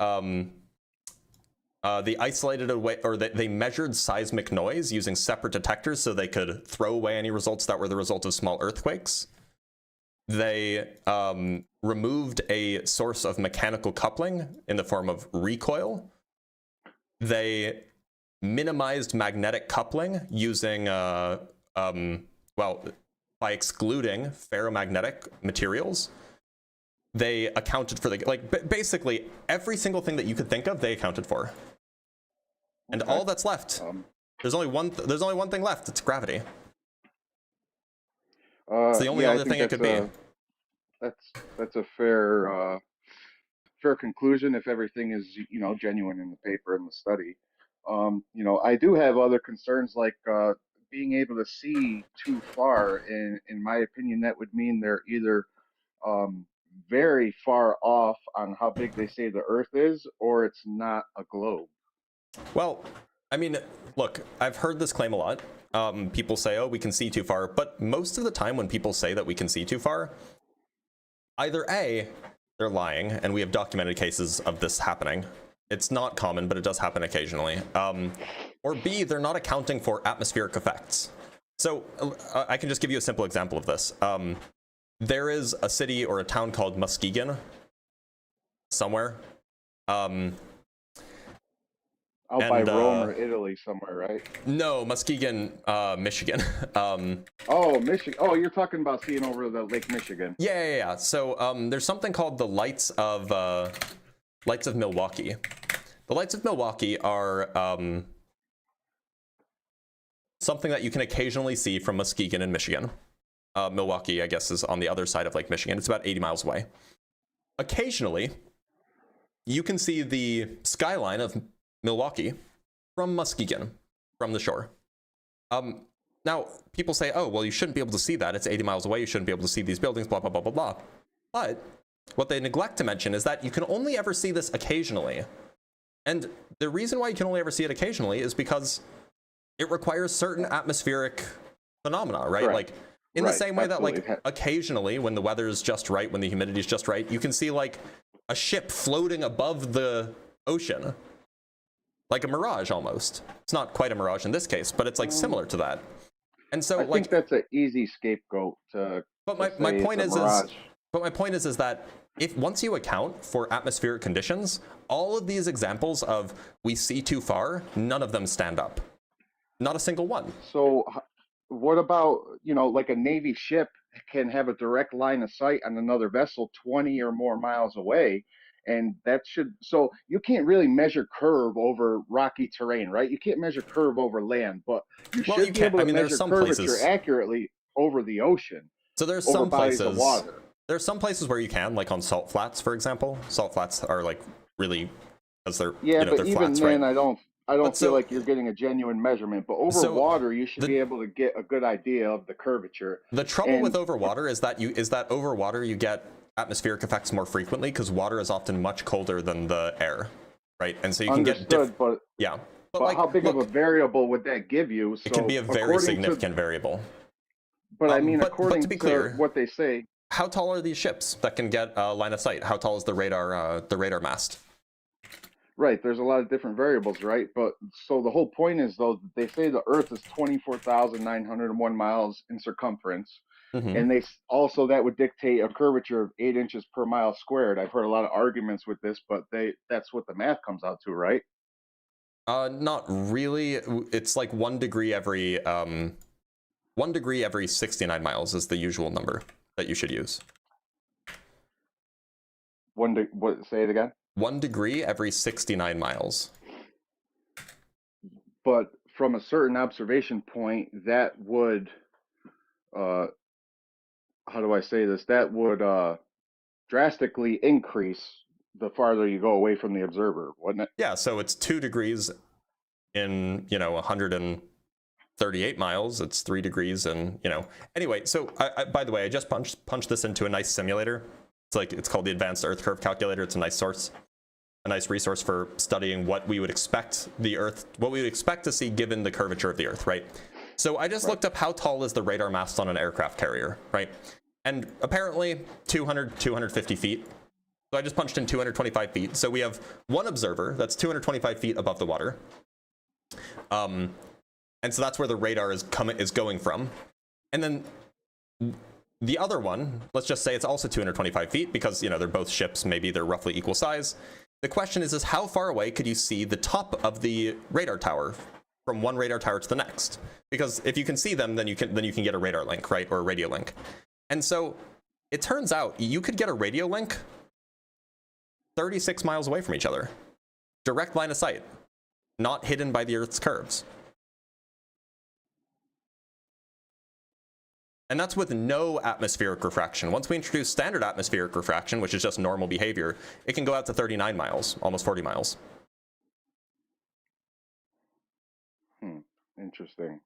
isolated away, or they measured seismic noise using separate detectors so they could throw away any results that were the result of small earthquakes. They removed a source of mechanical coupling in the form of recoil. They minimized magnetic coupling using, well, by excluding ferromagnetic materials. They accounted for basically every single thing that you could think of, they accounted for. And all that's left, there's only one thing left. It's gravity. It's the only other thing it could be. That's a fair conclusion if everything is, you know, genuine in the paper and the study. You know, I do have other concerns like being able to see too far. In my opinion, that would mean they're either very far off on how big they say the Earth is, or it's not a globe. Well, I mean, look, I've heard this claim a lot. People say, oh, we can see too far. But most of the time when people say that we can see too far, either A, they're lying, and we have documented cases of this happening. It's not common, but it does happen occasionally. Or B, they're not accounting for atmospheric effects. So I can just give you a simple example of this. There is a city or a town called Muskegon somewhere. Out by Rome or Italy somewhere, right? No, Muskegon, Michigan. Oh, Michigan. Oh, you're talking about seeing over the Lake Michigan. Yeah. So there's something called the Lights of Milwaukee. The Lights of Milwaukee are something that you can occasionally see from Muskegon in Michigan. Milwaukee, I guess, is on the other side of Lake Michigan. It's about 80 miles away. Occasionally, you can see the skyline of Milwaukee from Muskegon, from the shore. Now, people say, oh, well, you shouldn't be able to see that. It's 80 miles away. You shouldn't be able to see these buildings, blah, blah, blah, blah, blah. But what they neglect to mention is that you can only ever see this occasionally. And the reason why you can only ever see it occasionally is because it requires certain atmospheric phenomena, right? Like, in the same way that, like, occasionally, when the weather is just right, when the humidity is just right, you can see, like, a ship floating above the ocean. Like a mirage, almost. It's not quite a mirage in this case, but it's, like, similar to that. And so, I think that's an easy scapegoat to. But my point is that if once you account for atmospheric conditions, all of these examples of we see too far, none of them stand up. Not a single one. So what about, you know, like a Navy ship can have a direct line of sight on another vessel 20 or more miles away, and that should, so you can't really measure curve over rocky terrain, right? You can't measure curve over land, but you should be able to measure curvature accurately over the ocean. So there's some places, there's some places where you can, like on salt flats, for example. Salt flats are like really, because they're, yeah, you know, but they're even flats, then, right? I don't feel like you're getting a genuine measurement, but over water, you should be able to get a good idea of the curvature. The trouble with over water is that over water you get atmospheric effects more frequently because water is often much colder than the air, right? And so you can get but yeah. But like, how big of a variable would that give you? So it can be a very significant variable. But I mean, according to be clear, what they say, how tall are these ships that can get line of sight? How tall is the radar mast? Right, there's a lot of different variables, right? But so the whole point is, though, they say the Earth is 24,901 miles in circumference, and they also that would dictate a curvature of 8 inches per mile squared. I've heard a lot of arguments with this, but that's what the math comes out to, right? Not really. It's like 1 degree every 1 degree every 69 miles is the usual number that you should use. What? Say it again. 1 degree every 69 miles. But from a certain observation point, that would, how do I say this? That would drastically increase the farther you go away from the observer, wouldn't it? Yeah, so it's 2 degrees in, 138 miles. It's 3 degrees and, Anyway, so I by the way, I just punched this into a nice simulator. It's called the Advanced Earth Curve Calculator. It's a nice resource for studying what we would expect to see given the curvature of the Earth, right? So I just looked up how tall is the radar mast on an aircraft carrier, right? And apparently 250 feet. So I just punched in 225 feet. So we have one observer that's 225 feet above the water. And so that's where the radar is going from. And then the other one, let's just say it's also 225 feet because, they're both ships. Maybe they're roughly equal size. The question is how far away could you see the top of the radar tower from one radar tower to the next? Because if you can see them, then you can get a radar link, right? Or a radio link. And so it turns out you could get a radio link 36 miles away from each other. Direct line of sight, not hidden by the Earth's curves. And that's with no atmospheric refraction. Once we introduce standard atmospheric refraction, which is just normal behavior, it can go out to 39 miles, almost 40 miles. Interesting.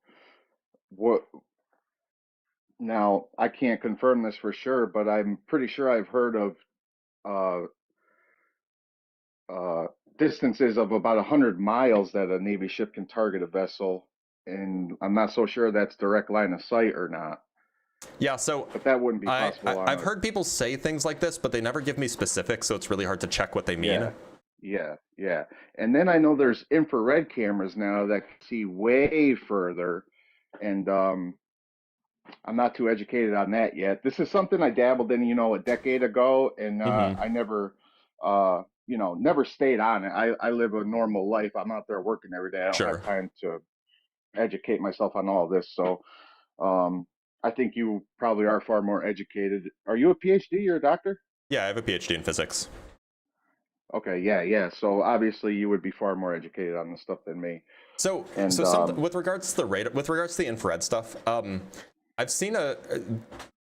Now, I can't confirm this for sure, but I'm pretty sure I've heard of distances of about 100 miles that a Navy ship can target a vessel, and I'm not so sure that's direct line of sight or not. Yeah, so but that wouldn't be possible. I've heard people say things like this, but they never give me specifics, so it's really hard to check what they mean. Yeah. And then I know there's infrared cameras now that can see way further, and I'm not too educated on that yet. This is something I dabbled in, a decade ago, and I never, never stayed on it. I live a normal life. I'm out there working every day. I don't have time to educate myself on all this, so I think you probably are far more educated. Are you a PhD? You're a doctor? Yeah, I have a PhD in physics. Okay, yeah. So obviously you would be far more educated on this stuff than me. So with regards to the radar, with regards to the infrared stuff, I've seen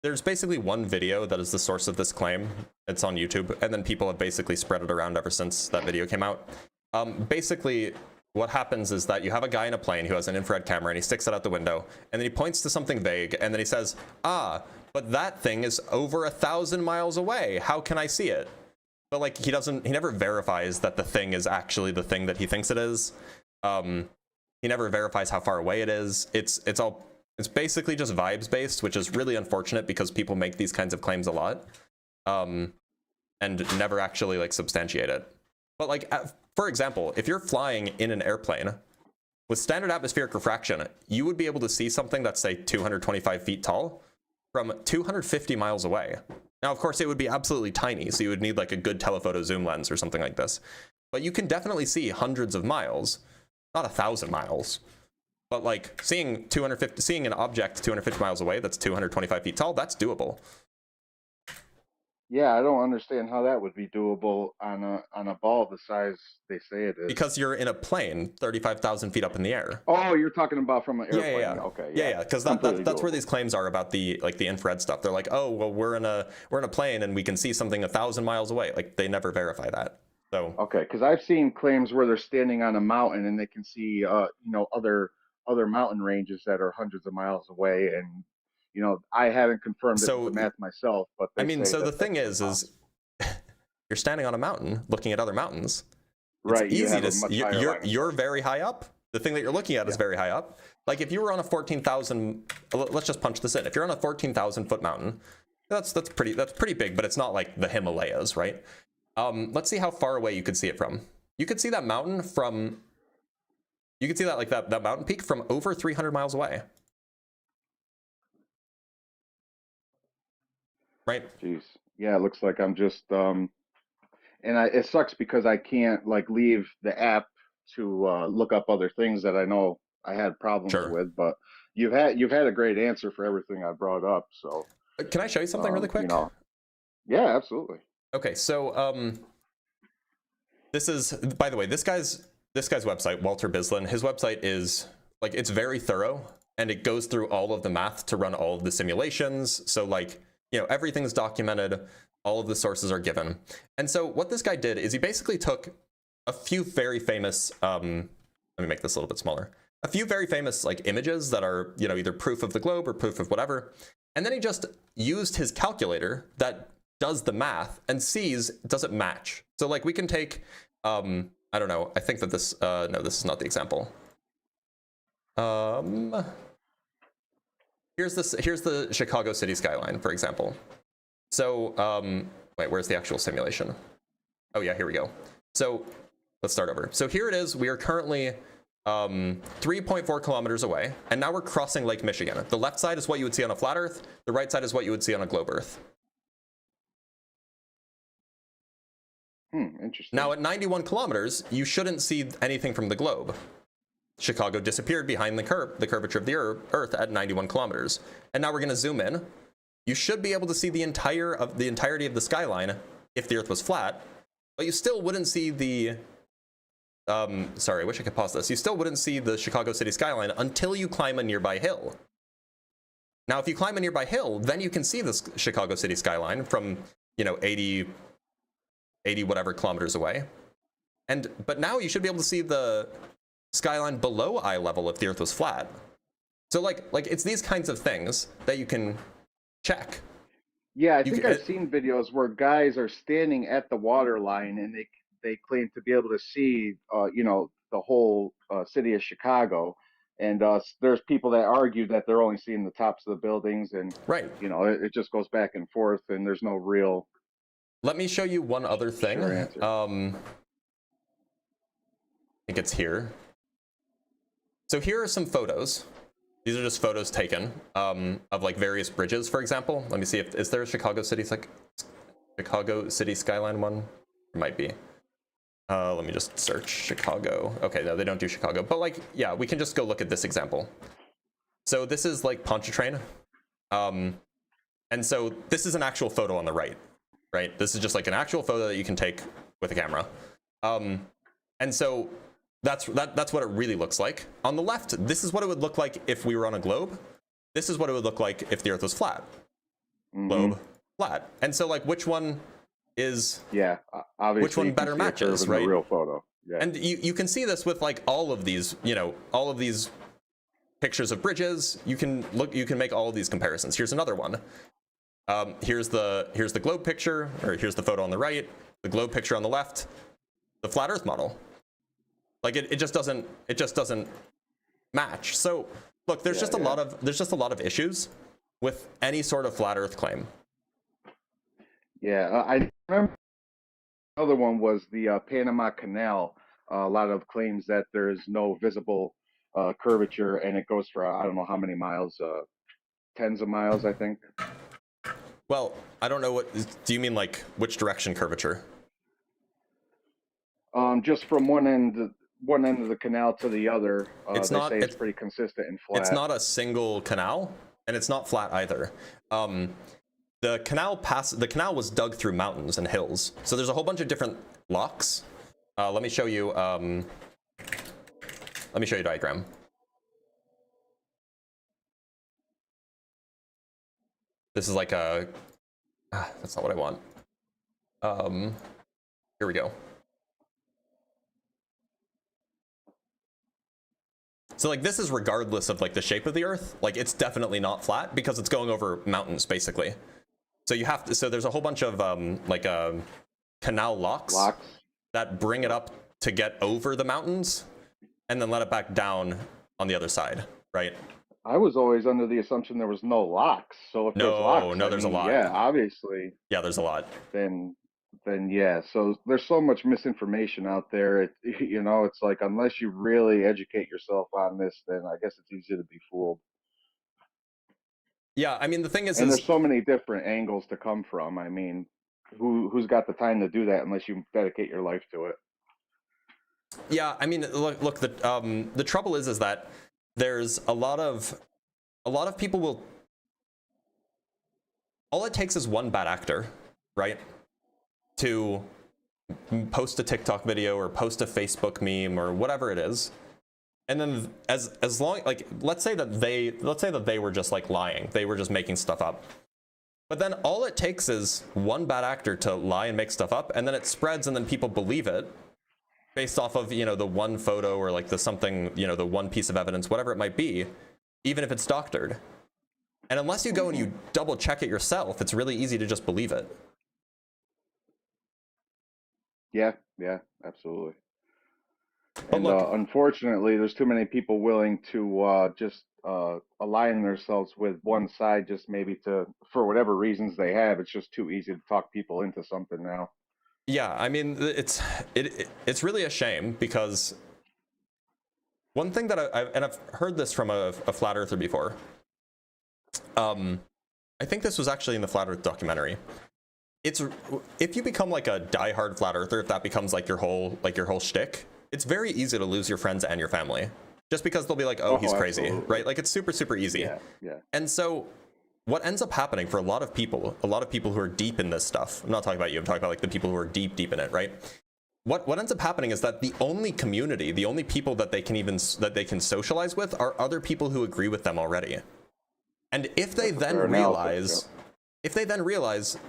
there's basically one video that is the source of this claim. It's on YouTube, and then people have basically spread it around ever since that video came out. Basically, what happens is that you have a guy in a plane who has an infrared camera, and he sticks it out the window, and then he points to something vague, and then he says, but that thing is over 1,000 miles away. How can I see it? But he never verifies that the thing is actually the thing that he thinks it is. He never verifies how far away it is. It's basically just vibes based, which is really unfortunate because people make these kinds of claims a lot, and never actually substantiate it. But for example, if you're flying in an airplane with standard atmospheric refraction, you would be able to see something that's say 225 feet tall from 250 miles away. Now, of course, it would be absolutely tiny, so you would need a good telephoto zoom lens or something like this. But you can definitely see hundreds of miles, not 1,000 miles. But seeing an object 250 miles away that's 225 feet tall, that's doable. Yeah, I don't understand how that would be doable on a ball the size they say it is. Because you're in a plane 35,000 feet up in the air. Oh, you're talking about from an airplane. Yeah. Okay. Yeah. Because that's where these claims are about the the infrared stuff. They're like, oh, well, we're in a plane and we can see something 1,000 miles away. They never verify that. So okay, because I've seen claims where they're standing on a mountain and they can see other mountain ranges that are hundreds of miles away, and I haven't confirmed the math myself, but the thing is you're standing on a mountain looking at other mountains. Right. It's easy to see. You're very high up. The thing that you're looking at is very high up. If you were on a 14,000, let's just punch this in. If you're on a 14,000 foot mountain, that's pretty big, but it's not like the Himalayas, right? Let's see how far away you could see it from. You could see that mountain from. You could see that that mountain peak from over 300 miles away. Right. Jeez. Yeah, it looks like I'm just and it sucks because I can't leave the app to look up other things that I know I had problems with. But you've had a great answer for everything I brought up. So can I show you something really quick? You know, yeah, absolutely. Okay, so this is, by the way, this guy's website, Walter Bislin. His website is like, it's very thorough, and it goes through all of the math to run all of the simulations. So like, you know, everything's documented, all of the sources are given. And so what this guy did is he basically took a few very famous, let me make this a little bit smaller, a few very famous like images that are, you know, either proof of the globe or proof of whatever. And then he just used his calculator that does the math and sees, does it match? So like we can take, I don't know, I think that this, no, this is not the example. Here's the Chicago city skyline, for example. So, wait, where's the actual simulation? Oh yeah, here we go. So let's start over. So here it is. We are currently 3.4 kilometers away, and now we're crossing Lake Michigan. The left side is what you would see on a flat Earth. The right side is what you would see on a globe Earth. Interesting. Now at 91 kilometers, you shouldn't see anything from the globe. Chicago disappeared behind the curvature of the Earth at 91 kilometers. And now we're going to zoom in. You should be able to see the entirety of the skyline if the Earth was flat, but you still wouldn't see the sorry, I wish I could pause this. You still wouldn't see the Chicago city skyline until you climb a nearby hill. Now, if you climb a nearby hill, then you can see the Chicago city skyline from, you know, 80 whatever kilometers away. But now you should be able to see the skyline below eye level if the Earth was flat. So like it's these kinds of things that you can check. Yeah, I think I've seen videos where guys are standing at the water line and they claim to be able to see, you know, the whole city of Chicago. And there's people that argue that they're only seeing the tops of the buildings, and you know, it just goes back and forth, and there's no real. Let me show you one other thing. I think it's here. So here are some photos. These are just photos taken of like various bridges, for example. Let me see is there a Chicago City skyline one? There might be. Let me just search Chicago. Okay, no, they don't do Chicago. But like, yeah, we can just go look at this example. So this is like Pontchartrain. And so this is an actual photo on the right? This is just like an actual photo that you can take with a camera. And so that's what it really looks like. On the left, this is what it would look like if we were on a globe. This is what it would look like if the Earth was flat. Globe, flat. And so like, which one is, obviously which one better matches, right? The real photo. Yeah. And you can see this with like all of these, you know, all of these pictures of bridges. You can make all of these comparisons. Here's another one. Here's the globe picture, or here's the photo on the right, the globe picture on the left, the flat Earth model. Like it just doesn't match. So look, there's just a lot of issues with any sort of flat Earth claim. Yeah, I remember another one was the Panama Canal. A lot of claims that there's no visible curvature, and it goes for I don't know how many miles, tens of miles, I think. Well, I don't know what. Do you mean like which direction curvature? Just from one end of the canal to the other. It's pretty consistent and flat. It's not a single canal, and it's not flat either. The canal was dug through mountains and hills, so there's a whole bunch of different locks. Let me show you. Let me show you a diagram. This is like a. That's not what I want. Here we go. So like this is regardless of like the shape of the Earth. Like it's definitely not flat because it's going over mountains basically. So you have to. So there's a whole bunch of canal locks that bring it up to get over the mountains, and then let it back down on the other side, right? I was always under the assumption there was no locks. So if there's locks, there's a lot. Yeah, obviously. Yeah, there's a lot. Then yeah. So there's so much misinformation out there. You know, it's like unless you really educate yourself on this, then I guess it's easy to be fooled. Yeah, I mean the thing is, there's so many different angles to come from. I mean, who's got the time to do that unless you dedicate your life to it? Yeah, I mean, look. The trouble is that there's a lot of people will. All it takes is one bad actor, right, to post a TikTok video or post a Facebook meme or whatever it is, and then as long, like, let's say that they were just like lying, they were just making stuff up. But then all it takes is one bad actor to lie and make stuff up, and then it spreads, and then people believe it based off of, you know, the one photo or like the something, you know, the one piece of evidence, whatever it might be, even if it's doctored. And unless you go and you double check it yourself, it's really easy to just believe it. Yeah, absolutely. And unfortunately, there's too many people willing to just align themselves with one side, just maybe for whatever reasons they have. It's just too easy to talk people into something now. Yeah, I mean, it's really a shame, because one thing that I've heard this from a flat earther before. I think this was actually in the Flat Earth documentary. It's, if you become like a diehard flat earther, if that becomes like your whole shtick, it's very easy to lose your friends and your family, just because they'll be like, oh, he's crazy, absolutely. Right? Like, it's super easy. Yeah. And so what ends up happening for a lot of people who are deep in this stuff, I'm not talking about you, I'm talking about like the people who are deep in it, right? What ends up happening is that the only community, the only people that they can socialize with are other people who agree with them already. And if they then realize,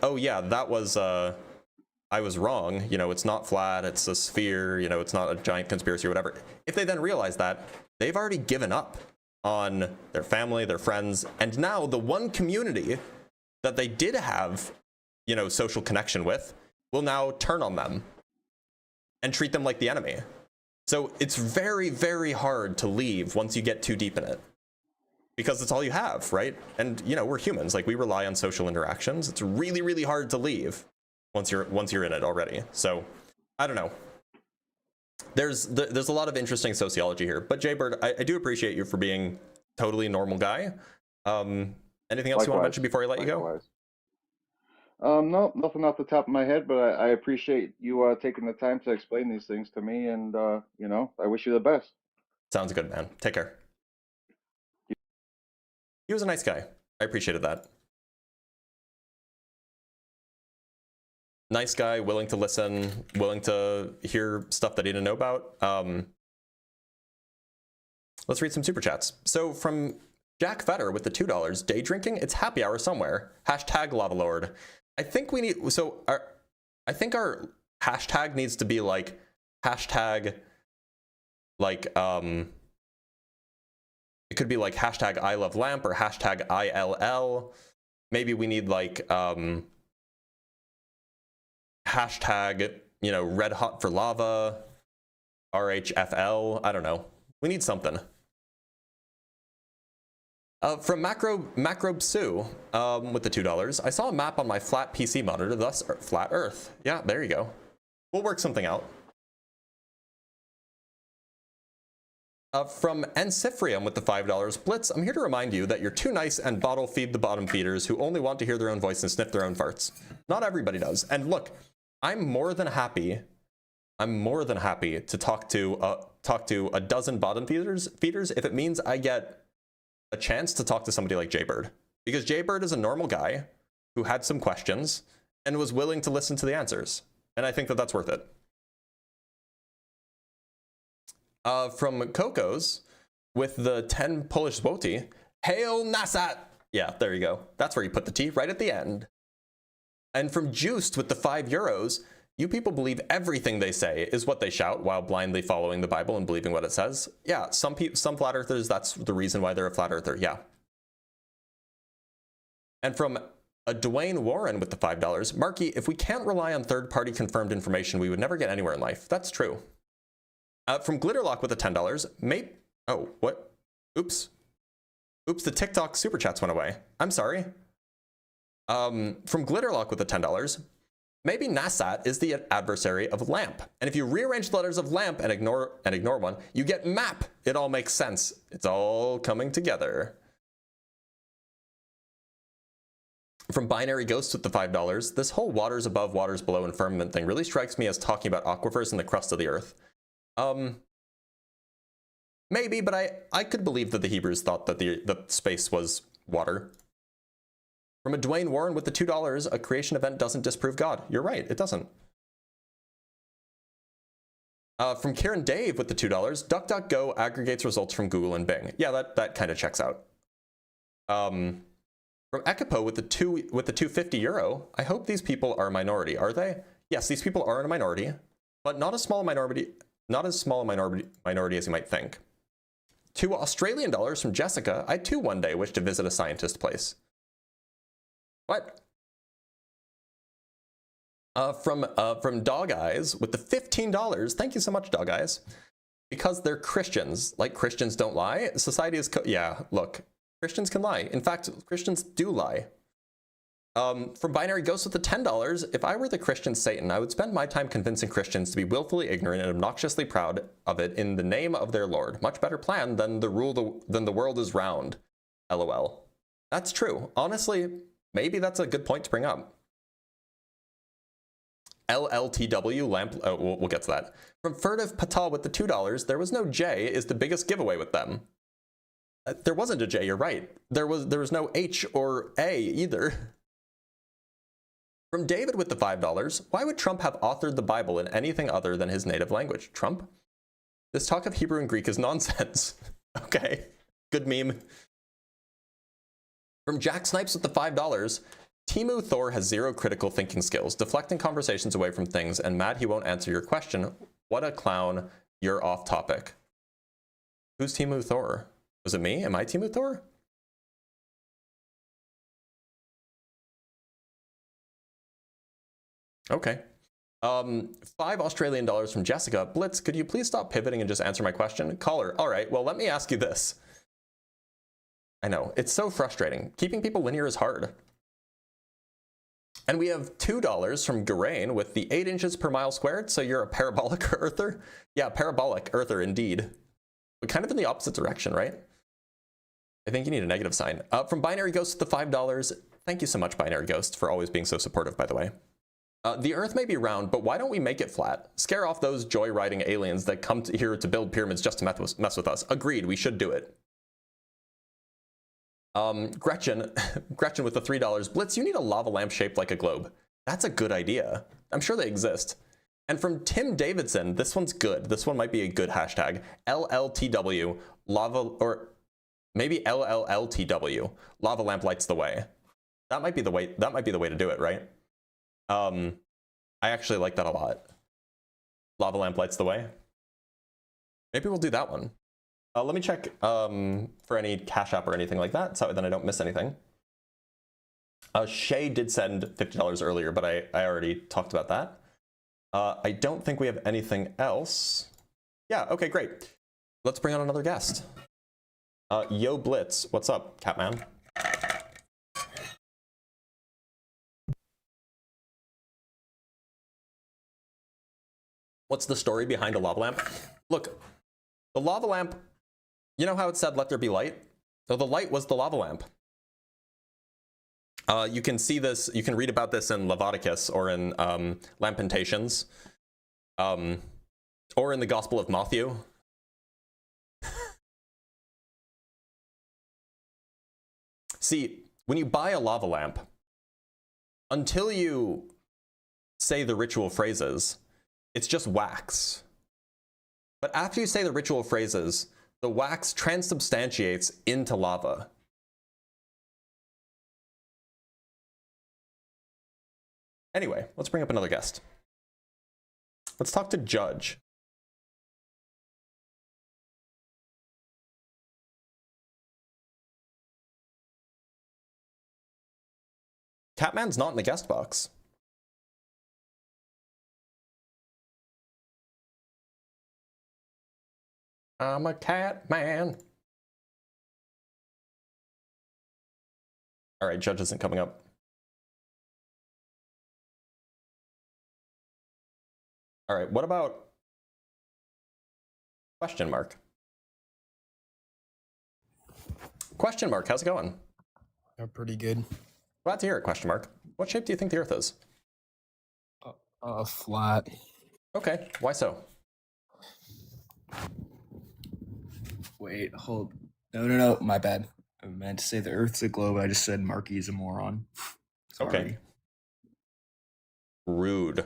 oh yeah, that was, I was wrong, you know, it's not flat, it's a sphere, you know, it's not a giant conspiracy or whatever. If they then realize that, they've already given up on their family, their friends, and now the one community that they did have, you know, social connection with will now turn on them and treat them like the enemy. So it's very hard to leave once you get too deep in it, because it's all you have, right? And, you know, we're humans, like, we rely on social interactions. It's really hard to leave once you're in it already. So I don't know. There's a lot of interesting sociology here, but Jaybird, I do appreciate you for being totally normal guy. Anything else you want to mention before I let you go? No, nothing off the top of my head, but I appreciate you taking the time to explain these things to me, and you know, I wish you the best. Sounds good, man. Take care. He was a nice guy. I appreciated that. Nice guy, willing to listen, willing to hear stuff that he didn't know about. Let's read some super chats. So from Jack Fetter with the $2, day drinking, it's happy hour somewhere. Hashtag Lava Lord. I think we need, so I think our hashtag needs to be like hashtag, like, it could be like hashtag I love lamp or hashtag ILL. Maybe we need like, hashtag, you know, red hot for lava, RHFL, I don't know. We need something. From Macro Sue with the $2, I saw a map on my flat PC monitor, thus flat Earth. Yeah, there you go. We'll work something out. From Encifrium with the $5, Blitz, I'm here to remind you that you're too nice and bottle feed the bottom feeders who only want to hear their own voice and sniff their own farts. Not everybody does. And look, I'm more than happy to talk to a dozen bottom feeders if it means I get a chance to talk to somebody like Jaybird, because Jaybird is a normal guy who had some questions and was willing to listen to the answers, and I think that that's worth it. From Coco's with the 10 Polish złoty, hail Nasat. Yeah, there you go. That's where you put the T, right at the end. And from Juiced with the €5, you people believe everything they say is what they shout while blindly following the Bible and believing what it says. Yeah, some flat earthers, that's the reason why they're a flat earther, yeah. And from a Dwayne Warren with the $5, Marky, if we can't rely on third-party confirmed information, we would never get anywhere in life. That's true. From Glitterlock with the $10, mate. Oh, what? Oops, the TikTok super chats went away. I'm sorry. From Glitterlock with the $10, maybe Nasat is the adversary of lamp. And if you rearrange the letters of lamp and ignore one, you get map. It all makes sense. It's all coming together. From Binary Ghost with the $5, this whole waters above, waters below, and firmament thing really strikes me as talking about aquifers in the crust of the earth. Maybe, but I could believe that the Hebrews thought that the space was water. From a Dwayne Warren with the $2, a creation event doesn't disprove God. You're right, it doesn't. From Karen Dave with the $2, DuckDuckGo aggregates results from Google and Bing. Yeah, that kind of checks out. From Ekipo with the 250 euro, I hope these people are a minority. Are they? Yes, these people are in a minority, but not as small a minority, minority as you might think. $2 Australian from Jessica. I too one day wish to visit a scientist place. What? From Dog Eyes with the $15. Thank you so much, Dog Eyes. Because they're Christians. Like Christians don't lie. Society is yeah, look. Christians can lie. In fact, Christians do lie. From Binary Ghost with the $10. If I were the Christian Satan, I would spend my time convincing Christians to be willfully ignorant and obnoxiously proud of it in the name of their Lord. Much better plan than the world is round. LOL. That's true. Honestly, maybe that's a good point to bring up. LLTW lamp. Oh, we'll get to that. From Furtive Patal with the $2. There was no J is the biggest giveaway with them. There wasn't a J. You're right. There was no H or A either. From David with the $5. Why would Trump have authored the Bible in anything other than his native language? Trump? This talk of Hebrew and Greek is nonsense. Okay. Good meme. From Jack Snipes with the $5. Timu Thor has zero critical thinking skills, deflecting conversations away from things, and mad he won't answer your question. What a clown. You're off topic. Who's Timu Thor? Was it me? Am I Timu Thor? Okay. $5 Australian from Jessica. Blitz, could you please stop pivoting and just answer my question? Caller, all right, well, let me ask you this. I know, it's so frustrating. Keeping people linear is hard. And we have $2 from Garain with the 8 inches per mile squared, so you're a parabolic earther? Yeah, parabolic earther indeed. But kind of in the opposite direction, right? I think you need a negative sign. From Binary Ghost with the $5. Thank you so much, Binary Ghost, for always being so supportive, by the way. The Earth may be round, but why don't we make it flat? Scare off those joyriding aliens that come here to build pyramids just to mess with us. Agreed, we should do it. Gretchen with the $3. Blitz, you need a lava lamp shaped like a globe. That's a good idea. I'm sure they exist. And from Tim Davidson, this one's good. This one might be a good hashtag. LLTW, lava, or maybe LLLTW, lava lamp lights the way. That might be the way to do it, right? I actually like that a lot. Lava lamp lights the way. Maybe we'll do that one. Let me check for any Cash App or anything like that, so then I don't miss anything. Shay did send $50 earlier, but I already talked about that. I don't think we have anything else. Yeah, okay, great. Let's bring on another guest. Yo Blitz, what's up, Catman? What's the story behind a lava lamp? Look, the lava lamp, you know how it said, let there be light? So the light was the lava lamp. You can see this, you can read about this in Leviticus or in Lamentations, or in the Gospel of Matthew. See, when you buy a lava lamp, until you say the ritual phrases, it's just wax. But after you say the ritual phrases, the wax transubstantiates into lava. Anyway, let's bring up another guest. Let's talk to Judge. Catman's not in the guest box. I'm a cat man. All right, Judge isn't coming up. All right, what about question mark? Question mark, how's it going? Pretty good. Glad to hear it, question mark. What shape do you think the Earth is? Flat. Okay, why so? Wait, hold. No, my bad. I meant to say the Earth's a globe. I just said Marky is a moron. Sorry. Okay. Rude.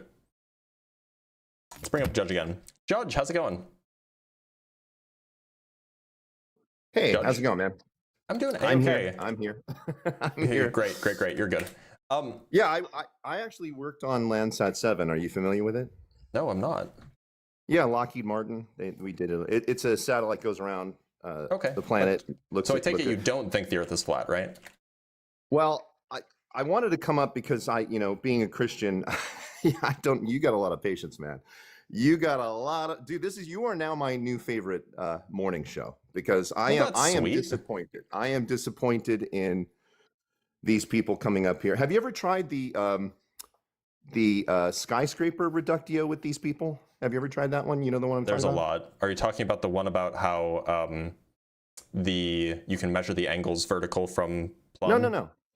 Let's bring up Judge again. Judge, how's it going? Hey, Judge. how's it going, man? I'm doing okay. I'm here. I'm here. I'm here. Great. You're good. Yeah, I actually worked on Landsat 7. Are you familiar with it? No, I'm not. Yeah, Lockheed Martin. We did it. It's a satellite goes around the planet. So I take it you don't think the Earth is flat, right? Well, I wanted to come up because being a Christian, you got a lot of patience, man. You got a lot of, dude, you are now my new favorite morning show because I am disappointed. I am disappointed in these people coming up here. Have you ever tried the skyscraper reductio with these people? Have you ever tried that one? You know the one I'm There's talking a about? lot. Are you talking about the one about how you can measure the angles vertical from plumb?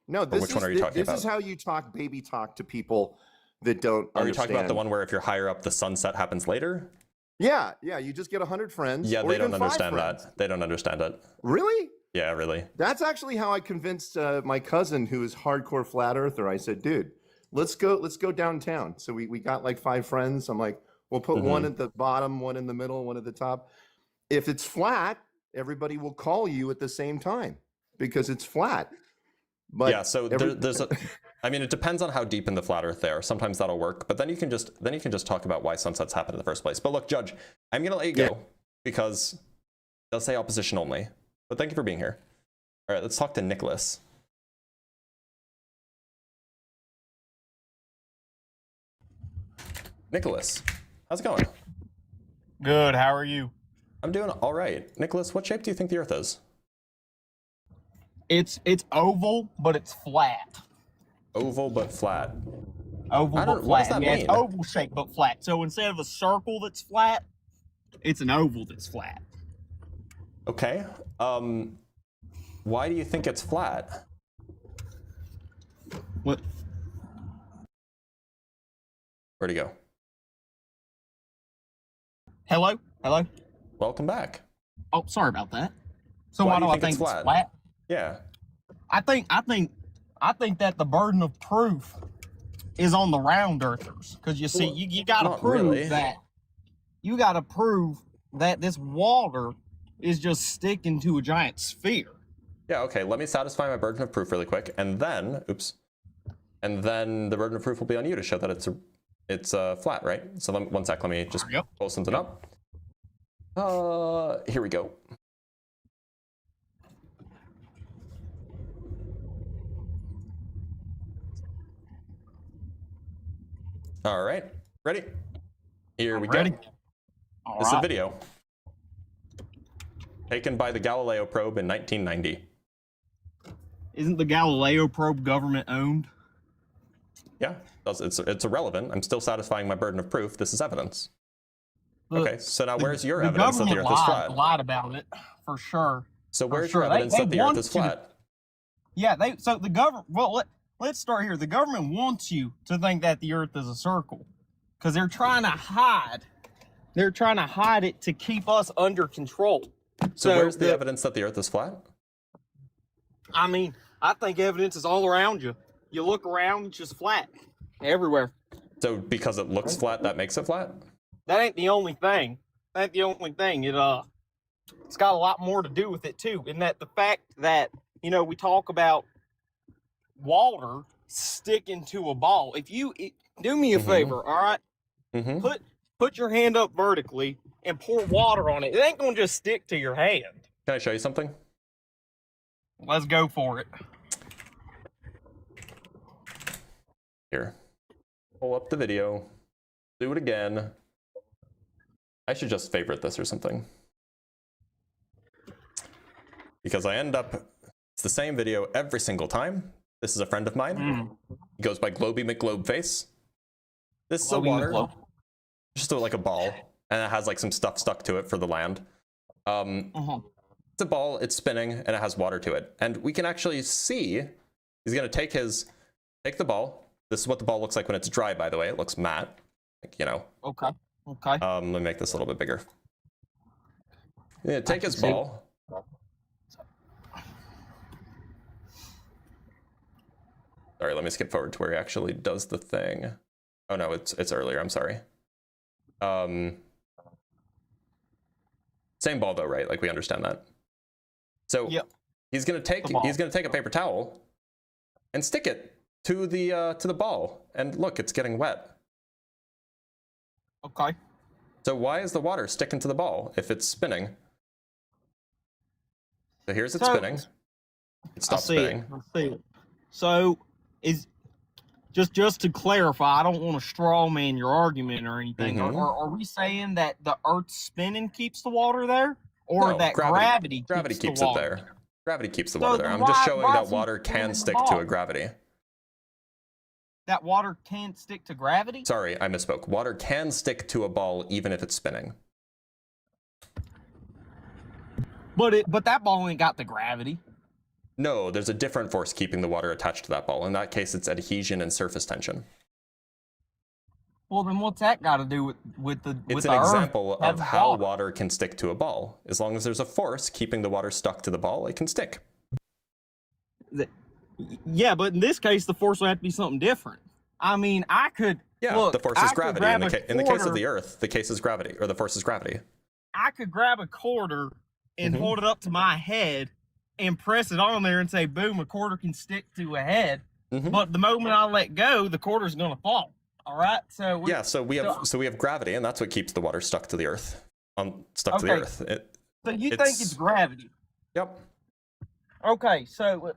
No. Which one are you talking about? This is how you talk baby talk to people that don't understand. Are you talking about the one where if you're higher up, the sunset happens later? Yeah. You just get 100 friends. Yeah, or they even don't 5 understand friends. that. They don't understand it. Really? Yeah, really. That's actually how I convinced my cousin, who is hardcore flat earther. I said, dude, let's go downtown. So we got like 5 friends. I'm like, we'll put one at the bottom, one in the middle, one at the top. If it's flat, everybody will call you at the same time because it's flat. But yeah, so there's a, I mean, it depends on how deep in the flat Earth they are. Sometimes that'll work, but then you can just talk about why sunsets happen in the first place. But look, Judge, I'm gonna let you go because it does say opposition only. But thank you for being here. All right, let's talk to Nicholas. Nicholas, how's it going? Good. How are you? I'm doing all right. Nicholas, what shape do you think the Earth is? It's oval, but it's flat. Oval but flat. Oval but flat. What does that mean? It's oval shaped but flat. So instead of a circle that's flat, it's an oval that's flat. Okay. Why do you think it's flat? What? Where'd he go? Hello? Welcome back. Oh, sorry about that. So Why why do do you I think think it's it's flat? flat? Yeah. I think that the burden of proof is on the round earthers because you see, you got to prove that. You got to prove that this water is just sticking to a giant sphere. Yeah. Okay. Let me satisfy my burden of proof really quick, and then, and then the burden of proof will be on you to show that it's flat, right? So one sec. Let me just pull something up. Here we go. All right, ready? Here we go. This is a video taken by the Galileo probe in 1990. Isn't the Galileo probe government owned? Yeah, it's irrelevant. I'm still satisfying my burden of proof. This is evidence. Okay, so now where's your evidence that the Earth is flat? Lied about it, for sure. So where's your evidence that the Earth is flat? Yeah, so the government, well, let's start here. The government wants you to think that the Earth is a circle because they're trying to hide. They're trying to hide it to keep us under control. So where's the evidence that the Earth is flat? I mean, I think evidence is all around you. You look around, it's just flat everywhere. So because it looks flat, that makes it flat? That ain't the only thing. That ain't the only thing. It's got a lot more to do with it too. In that the fact that, we talk about water sticking to a ball. If you do me a favor, all right? Put your hand up vertically and pour water on it. It ain't gonna just stick to your hand. Can I show you something? Let's go for it. Here. Pull up the video. Do it again. I should just favorite this or something. Because I end up, it's the same video every single time. This is a friend of mine. He goes by Globy McGlobeface. This is a water, just like a ball, and it has like some stuff stuck to it for the land. It's a ball, it's spinning, and it has water to it. And we can actually see, he's gonna take the ball. This is what the ball looks like when it's dry, by the way. It looks matte, Okay. let me make this a little bit bigger. Yeah, take his ball. Sorry, let me skip forward to where he actually does the thing. Oh no, it's earlier. I'm sorry. Same ball though, right? Like we understand that. So he's gonna take a paper towel and stick it to the ball, and look, it's getting wet. Okay. So why is the water sticking to the ball if it's spinning? So here's it spinning. It stops spinning. I see it. So is just to clarify, I don't want to straw man your argument or anything. Are we saying that the Earth's spinning keeps the water there, or No, that gravity keeps the it water there? Gravity keeps the So water there. then I'm just why- showing why that is he water spinning can the stick to ball? a gravity. That water can stick to gravity? Sorry, I misspoke. Water can stick to a ball even if it's spinning. But that ball ain't got the gravity. No, there's a different force keeping the water attached to that ball. In that case, it's adhesion and surface tension. Well, then what's that got to do with the It's with an the Earth example of having how water? water can stick to a ball. As long as there's a force keeping the water stuck to the ball, it can stick. Yeah, but in this case, the force would have to be something different. I mean, I could. Yeah, look, the force I is could gravity. grab In the case of quarter- the Earth, the case is gravity, or the force is gravity. I could grab a quarter and hold it up to my head and press it on there and say, boom, a quarter can stick to a head. But the moment I let go, the quarter's going to fall. All right. So we have gravity, and that's what keeps the water stuck to the Earth. Stuck to the Okay. Earth. So you think it's gravity? Yep. Okay. So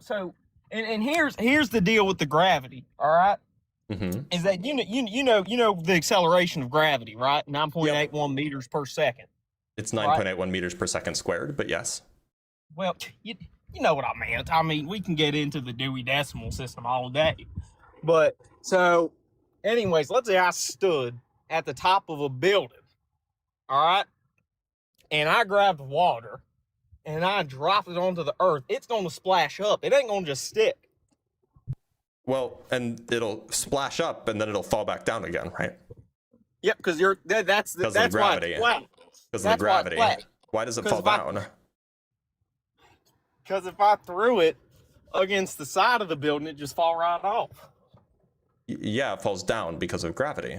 here's the deal with the gravity. All right. Is that you know the acceleration of gravity, right? 9.81 meters per second. It's 9.81 meters per second squared, but yes. Well, you know what I meant. I mean, we can get into the Dewey Decimal System all day. But so, anyways, let's say I stood at the top of a building, all right? And I grabbed water and I dropped it onto the Earth. It's going to splash up. It ain't going to just stick. Well, and it'll splash up and then it'll fall back down again, right? Yep, because that's Because of the gravity. why it's flat. Because of the gravity. Why does it fall down? Because if I threw it against the side of the building, it just fall right off. Yeah, it falls down because of gravity.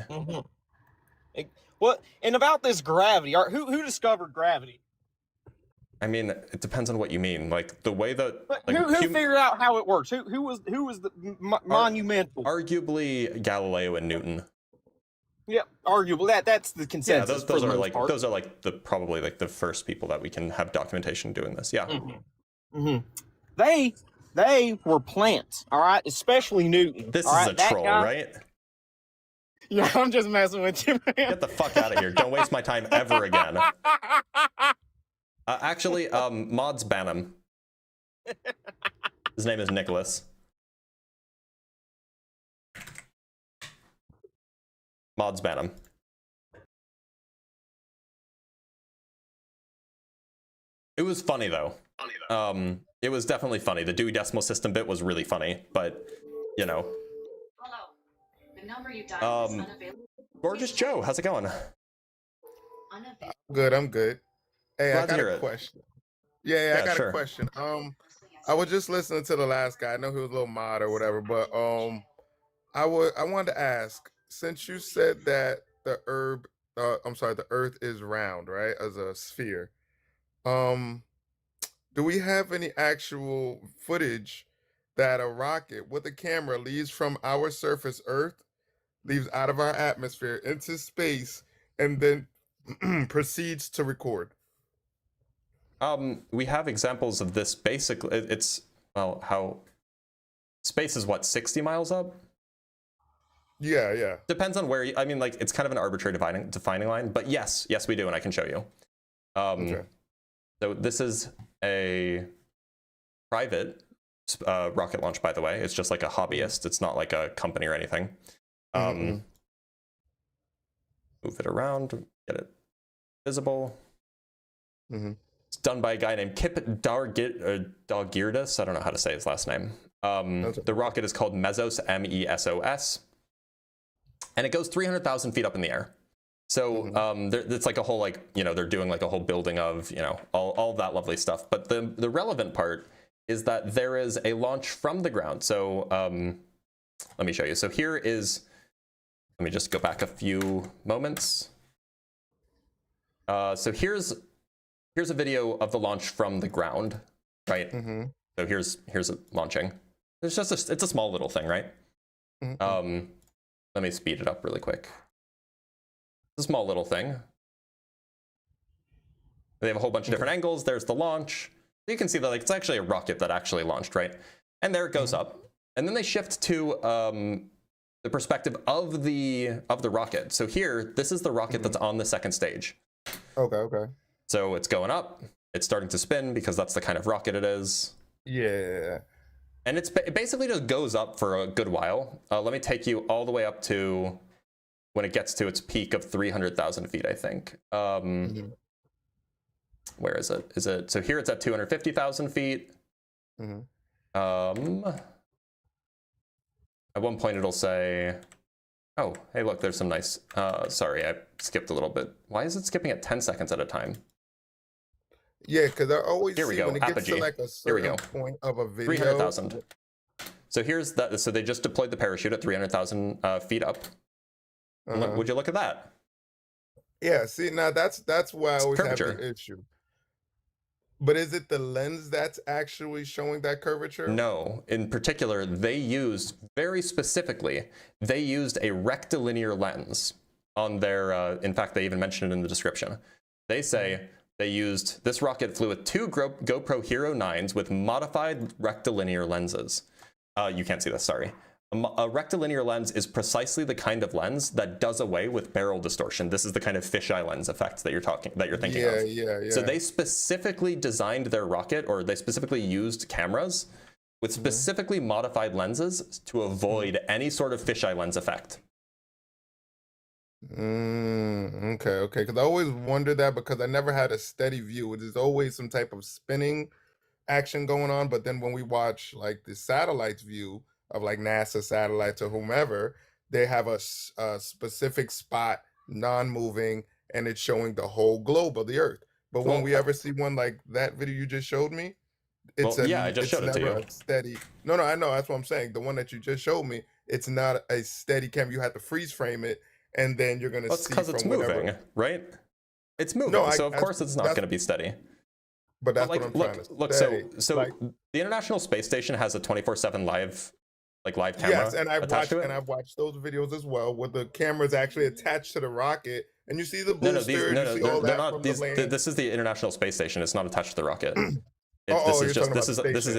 What? And about this gravity, who discovered gravity? I mean, it depends on what you mean. Like the way that But who figured out how it works? Who was the monumental? Arguably Galileo and Newton. Yeah, arguable. That's the consensus. Yeah, those are like probably like the first people that we can have documentation doing this. Yeah. They were plants, all right, especially Newton. This all is right? a troll, right? Yeah, I'm just messing with you, man. Get the fuck out of here! Don't waste my time ever again. Actually, mods ban him. His name is Nicholas. Mods ban him. It was funny though. It was definitely funny. The Dewey Decimal System bit was really funny, but you know. Hello. The number you dialed is unavailable. Gorgeous Joe, how's it going? Good, I'm good. Hey, Glad I to got hear a it. question. Yeah, I got sure. a question. I was just listening to the last guy. I know he was a little mod or whatever, but I wanted to ask, since you said that the Earth is round, right, as a sphere. Do we have any actual footage that a rocket with a camera leaves from our surface Earth, leaves out of our atmosphere into space, and then proceeds to record? We have examples of this. Basically, it's how space is what 60 miles up. Yeah. Depends on where. I mean, like it's kind of an arbitrary defining line, but yes, we do, and I can show you. Okay. So this is a private rocket launch, by the way. It's just like a hobbyist. It's not like a company or anything. Move it around, get it visible. It's done by a guy named Kip Dalgirdis. I don't know how to say his last name. The rocket is called Mesos, MESOS. And it goes 300,000 feet up in the air. So it's like a whole, like, you know, they're doing like a whole building of, you know, all that lovely stuff. But the relevant part is that there is a launch from the ground. So let me show you. So here is, let me just go back a few moments. So here's a video of the launch from the ground, right? So here's it launching. It's just it's a small little thing, right? Let me speed it up really quick. It's a small little thing. They have a whole bunch of different angles. There's the launch. You can see that, like, it's actually a rocket that actually launched, right? And there it goes up. And then they shift to the perspective of the rocket. So here, this is the rocket that's on the second stage. Okay. So it's going up. It's starting to spin because that's the kind of rocket it is. Yeah. And it basically just goes up for a good while. Let me take you all the way up to when it gets to its peak of 300,000 feet, I think. Where is it? So here it's at 250,000 feet. At one point it'll say, oh, hey, look, there's some nice, sorry, I skipped a little bit. Why is it skipping at 10 seconds at a time? Yeah, because I always Here we see go, when it gets apogee. to like a certain point of a video. 300,000. So here's that. So they just deployed the parachute at 300,000 feet up. Would you look at that? Yeah, see, now that's why I always have curvature. the issue. But is it the lens that's actually showing that curvature? No. In particular, they used, very specifically, they used a rectilinear lens on their, in fact, they even mentioned it in the description. They say they used, this rocket flew with 2 GoPro Hero 9s with modified rectilinear lenses. You can't see this, sorry. A rectilinear lens is precisely the kind of lens that does away with barrel distortion. This is the kind of fisheye lens effect that you're thinking of. Yeah. So they specifically designed their rocket, or they specifically used cameras with specifically modified lenses to avoid any sort of fisheye lens effect. Okay. Because I always wondered that because I never had a steady view. There's always some type of spinning action going on. But then when we watch like the satellite's view of like NASA satellites or whomever, they have a specific spot, non-moving, and it's showing the whole globe of the Earth. But when we ever see one like that video you just showed me, it's I just showed it to you. a steady. No, I know. That's what I'm saying. The one that you just showed me, it's not a steady camera. You have to freeze frame it, and then you're gonna see. It's because it's from whatever- moving, right? It's moving, No, so of course it's not going to be steady. But that's like, what I'm trying to look. say. So Like, the International Space Station has a 24/7 live camera. yes, and attached to it. I've watched those videos as well, where the camera's actually attached to the rocket, and you see the booster. They're not. This is the International Space Station. It's not attached to the rocket. This is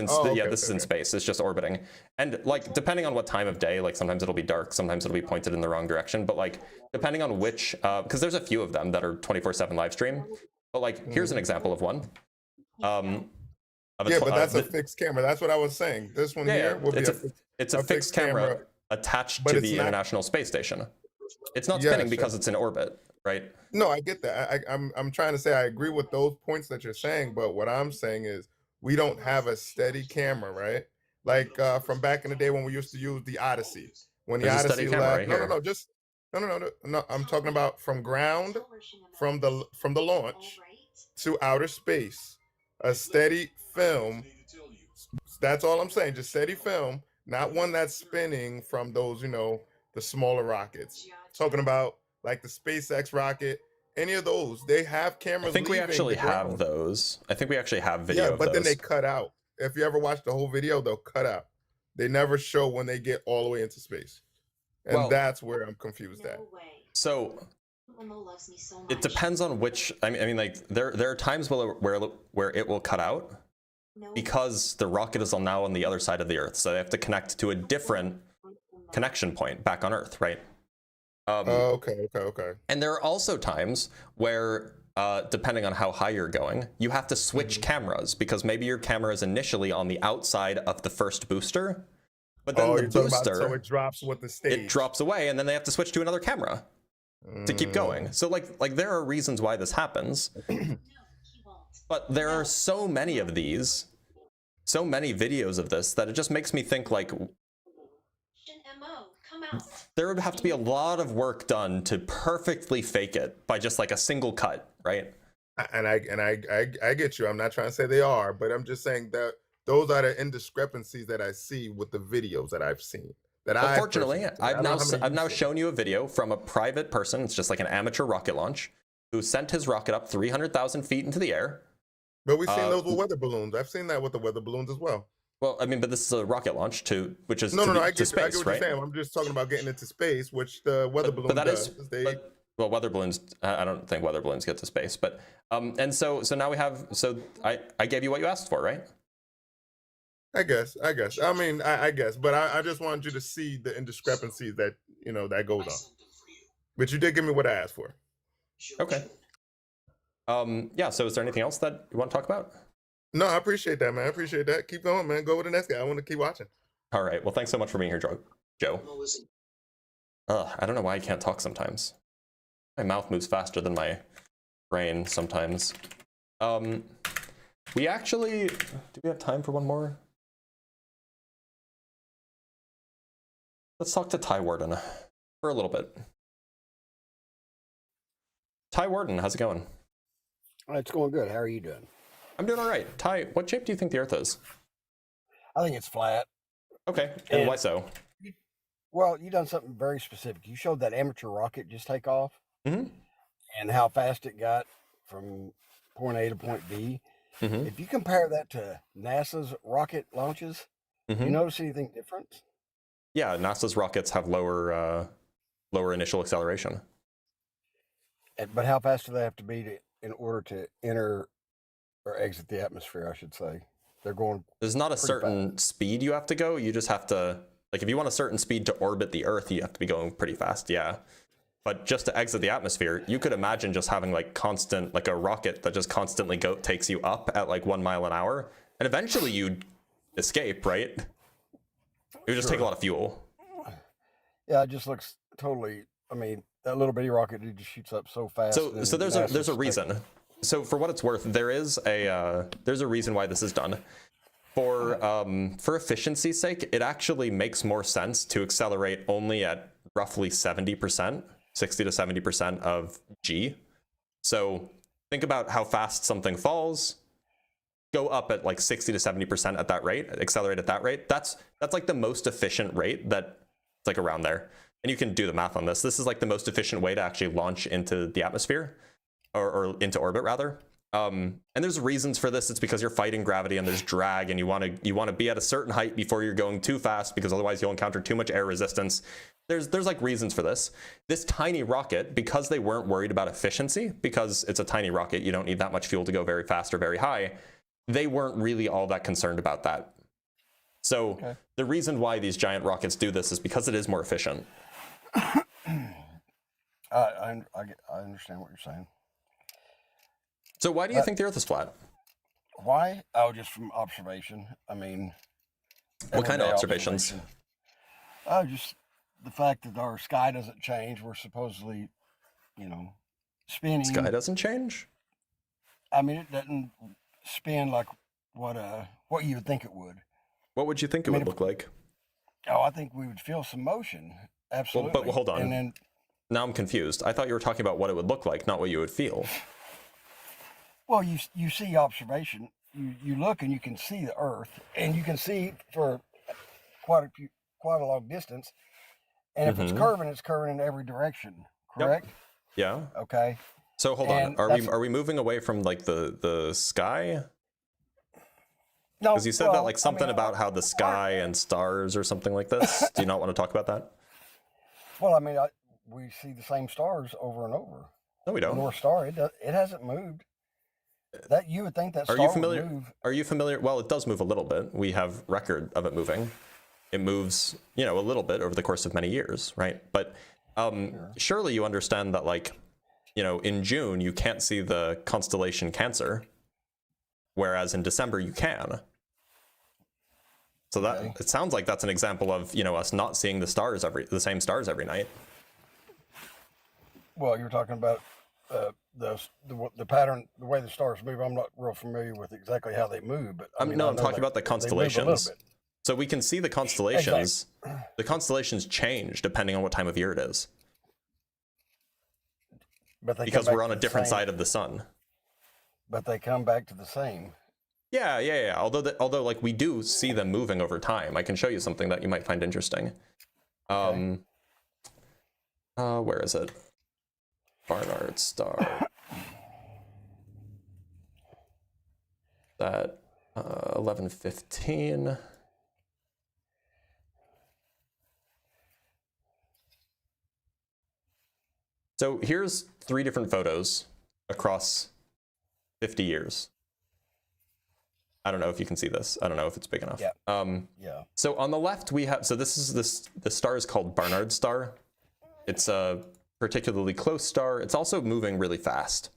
in space. It's just orbiting. And like, depending on what time of day, like sometimes it'll be dark, sometimes it'll be pointed in the wrong direction. But like, depending on which, because there's a few of them that are 24/7 live stream. But like, here's an example of one. But that's a fixed camera. That's what I was saying. This one here will be it's a fixed camera attached to the International Space Station. It's not spinning because it's in orbit, right? No, I get that. I'm trying to say I agree with those points that you're saying, but what I'm saying is we don't have a steady camera, right? Like from back in the day when we used to use the Odyssey. When the There's a Odyssey steady camera left, right here. no. I'm talking about from ground, from the launch to outer space, a steady film. That's all I'm saying. Just steady film, not one that's spinning from those, the smaller rockets. Talking about like the SpaceX rocket, any of those, they have cameras. I think we actually have those. I think we actually have video of those. Then they cut out. If you ever watch the whole video, they'll cut out. They never show when they get all the way into space. And that's where I'm confused at. So it depends on which. I mean, like there are times where it will cut out because the rocket is now on the other side of the Earth, so they have to connect to a different connection point back on Earth, right? Okay. And there are also times where, depending on how high you're going, you have to switch cameras because maybe your camera is initially on the outside of the first booster, but then the booster, so it drops with the stage. It drops away, and then they have to switch to another camera to keep going. So like there are reasons why this happens, but there are so many of these, so many videos of this that it just makes me think like, there would have to be a lot of work done to perfectly fake it by just like a single cut, right? And I get you. I'm not trying to say they are, but I'm just saying that those are the indiscrepancies that I see with the videos that I've seen. Fortunately, I've now shown you a video from a private person. It's just like an amateur rocket launch who sent his rocket up 300,000 feet into the air. But we've seen those with weather balloons. I've seen that with the weather balloons as well. Well, I mean, but this is a rocket launch to space, I get what right? you're saying. I'm just talking about getting into space, which the weather balloon does. Well, weather balloons. I don't think weather balloons get to space, but and so now we have. So I gave you what you asked for, right? I guess. I mean, I guess, but I just wanted you to see the indiscrepancies that that goes on. But you did give me what I asked for. Okay. Yeah. So is there anything else that you want to talk about? No, I appreciate that, man. I appreciate that. Keep going, man. Go with the next guy. I want to keep watching. All right. Well, thanks so much for being here, Joe. I don't know why I can't talk sometimes. My mouth moves faster than my brain sometimes. We actually, do we have time for one more? Let's talk to Ty Warden for a little bit. Ty Warden, how's it going? It's going good. How are you doing? I'm doing all right. Ty, what shape do you think the Earth is? I think it's flat. Okay, and why so? Well, you done something very specific. You showed that amateur rocket just take off, mm-hmm. and how fast it got from point A to point B. Mm-hmm. If you compare that to NASA's rocket launches, mm-hmm. you notice anything different? Yeah, NASA's rockets have lower initial acceleration. But how fast do they have to be in order to enter or exit the atmosphere, I should say? They're going. There's not a certain speed you have to go. You just have to, like, if you want a certain speed to orbit the Earth, you have to be going pretty fast, yeah. But just to exit the atmosphere, you could imagine just having like constant, like a rocket that just constantly takes you up at like 1 mile an hour, and eventually you'd escape, right? It would just take a lot of fuel. Yeah, it just looks totally. I mean, that little bitty rocket just shoots up so fast. So there's a reason. So for what it's worth, there's a reason why this is done. For efficiency's sake, it actually makes more sense to accelerate only at roughly 70%, 60 to 70% of G. So think about how fast something falls. Go up at like 60 to 70% at that rate, accelerate at that rate. That's like the most efficient rate that's like around there. And you can do the math on this. This is like the most efficient way to actually launch into the atmosphere, or into orbit rather. And there's reasons for this. It's because you're fighting gravity and there's drag, and you want to be at a certain height before you're going too fast, because otherwise you'll encounter too much air resistance. There's like reasons for this. This tiny rocket, because they weren't worried about efficiency, because it's a tiny rocket, you don't need that much fuel to go very fast or very high. They weren't really all that concerned about that. So the reason why these giant rockets do this is because it is more efficient. I understand what you're saying. So why do you think the Earth is flat? Why? Oh, just from observation. I mean, what kind of observations? Oh, just the fact that our sky doesn't change. We're supposedly, spinning. Sky doesn't change? I mean, it doesn't spin like what you would think it would. What would you think it would look like? Oh, I think we would feel some motion. Absolutely. Well, but hold on. And then, now I'm confused. I thought you were talking about what it would look like, not what you would feel. Well, you see observation. You look and you can see the Earth, and you can see for quite a long distance. And if it's curving in every direction. Correct? Yep. Yeah. Okay. So hold on. Are we moving away from like the sky? No. Because you said that like something about how the sky and stars or something like this. Do you not want to talk about that? Well, I mean, we see the same stars over and over. No, we don't. The North Star, it hasn't moved. That you would think that star would move. Are you familiar? Well, it does move a little bit. We have record of it moving. It moves, a little bit over the course of many years, right? But surely you understand that, like, in June you can't see the constellation Cancer, whereas in December you can. So that it sounds like that's an example of us not seeing the same stars every night. Well, you're talking about the pattern, the way the stars move. I'm not real familiar with exactly how they move, but I'm talking about the constellations. So we can see the constellations. The constellations change depending on what time of year it is. But they because come back we're on to a the different same. side of the sun. But they come back to the same. Yeah. Although like we do see them moving over time. I can show you something that you might find interesting. Where is it? Barnard star. That 11:15. So here's 3 different photos across 50 years. I don't know if you can see this. I don't know if it's big enough. Yeah. So on the left we have, so this star is called Barnard star. It's a particularly close star. It's also moving really fast.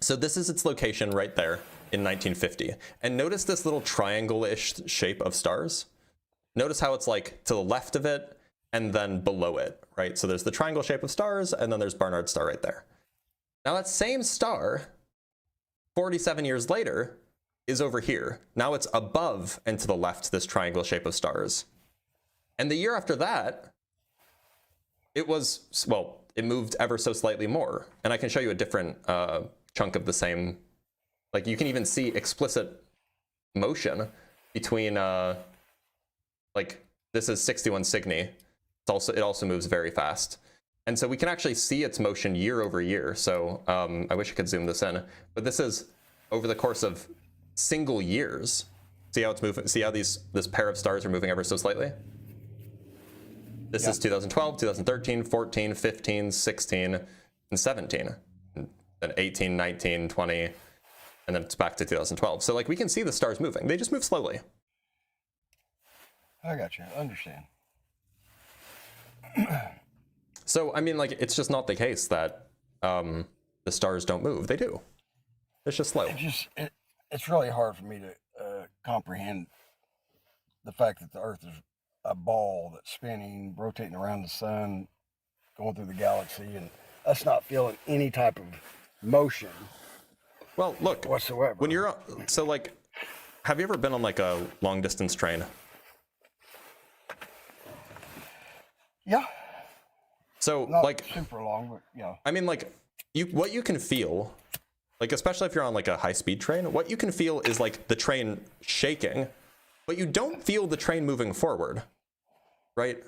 So this is its location right there in 1950. And notice this little triangle-ish shape of stars. Notice how it's like to the left of it and then below it, right? So there's the triangle shape of stars and then there's Barnard star right there. Now that same star, 47 years later, is over here. Now it's above and to the left, this triangle shape of stars. And the year after that, it was, well, it moved ever so slightly more. And I can show you a different chunk of the same, like you can even see explicit motion between, like this is 61 Cygni. It also moves very fast. And so we can actually see its motion year over year. So I wish I could zoom this in, but this is over the course of single years. See how it's moving? See how this pair of stars are moving ever so slightly? This is 2012, 2013, 14, 15, 16, and 17. And then 18, 19, 20, and then it's back to 2012. So like we can see the stars moving. They just move slowly. I got you. I understand. So, I mean, like, it's just not the case that the stars don't move. They do. It's just slow. It's really hard for me to comprehend the fact that the Earth is a ball that's spinning, rotating around the sun, going through the galaxy, and us not feeling any type of motion. Well, look, whatsoever. When you're so like, have you ever been on like a long distance train? Yeah. So not like super long, but yeah. I mean, like what you can feel, like especially if you're on like a high speed train, what you can feel is like the train shaking, but you don't feel the train moving forward, right?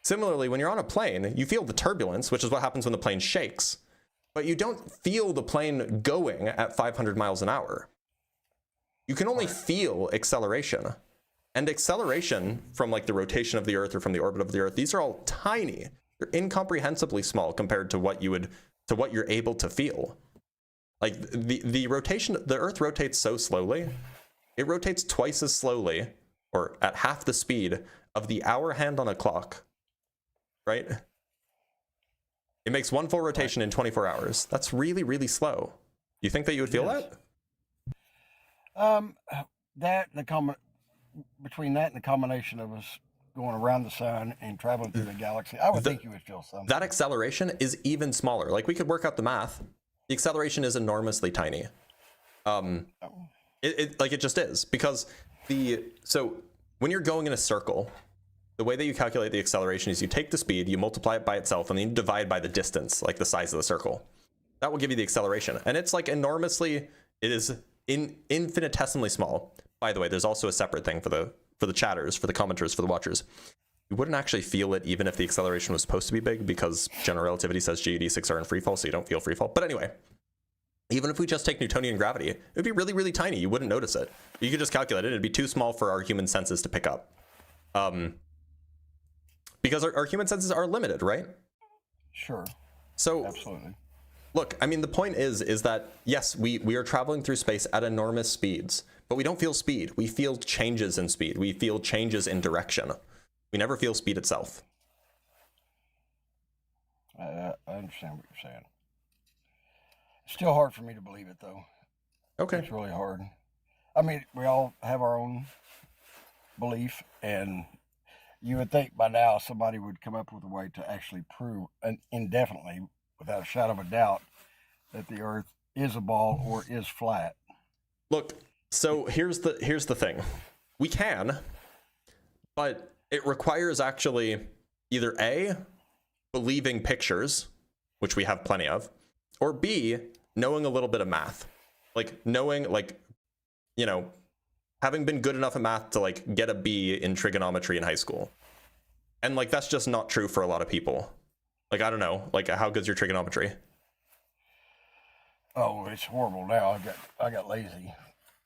Similarly, when you're on a plane, you feel the turbulence, which is what happens when the plane shakes, but you don't feel the plane going at 500 miles an hour. You can only feel acceleration. And acceleration from like the rotation of the Earth or from the orbit of the Earth, these are all tiny. They're incomprehensibly small compared to what you're able to feel. Like the rotation, the Earth rotates so slowly. It rotates twice as slowly, or at half the speed of the hour hand on a clock, right? It makes one full rotation in 24 hours. That's really, really slow. You think that you would feel that? Between that and the combination of us going around the sun and traveling through the galaxy, I would think you would feel something. That acceleration is even smaller. Like we could work out the math. The acceleration is enormously tiny. It just is, because so when you're going in a circle, the way that you calculate the acceleration is you take the speed, you multiply it by itself, and then you divide by the distance, like the size of the circle. That will give you the acceleration. And it's like it is infinitesimally small. By the way, there's also a separate thing for the chatters, for the commenters, for the watchers. You wouldn't actually feel it even if the acceleration was supposed to be big, because general relativity says GUD6 are in free fall, so you don't feel free fall. But anyway, even if we just take Newtonian gravity, it would be really, really tiny. You wouldn't notice it. You could just calculate it. It'd be too small for our human senses to pick up. Because our human senses are limited, right? Sure. So absolutely. Look, I mean, the point is that, yes, we are traveling through space at enormous speeds, but we don't feel speed. We feel changes in speed. We feel changes in direction. We never feel speed itself. I understand what you're saying. It's still hard for me to believe it, though. Okay. It's really hard. I mean, we all have our own belief, and you would think by now somebody would come up with a way to actually prove indefinitely, without a shadow of a doubt, that the Earth is a ball or is flat. Look, so here's the thing. We can, but it requires actually either A, believing pictures, which we have plenty of, or B, knowing a little bit of math. Like knowing, like, you know, having been good enough at math to like get a B in trigonometry in high school. And like that's just not true for a lot of people. Like, I don't know, like how good's your trigonometry? Oh, it's horrible now. I got lazy.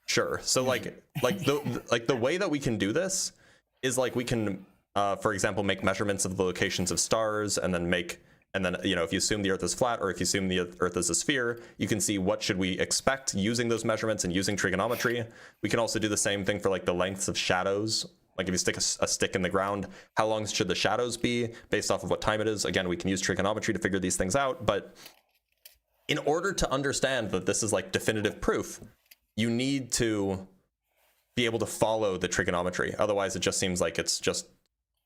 Sure. So like the way that we can do this is like we can for example make measurements of the locations of stars, and then you know, if you assume the Earth is flat or if you assume the Earth is a sphere, you can see what should we expect using those measurements and using trigonometry. We can also do the same thing for like the lengths of shadows. Like if you stick a stick in the ground, how long should the shadows be based off of what time it is? Again, we can use trigonometry to figure these things out. But in order to understand that this is like definitive proof, you need to be able to follow the trigonometry. Otherwise, it just seems like it's just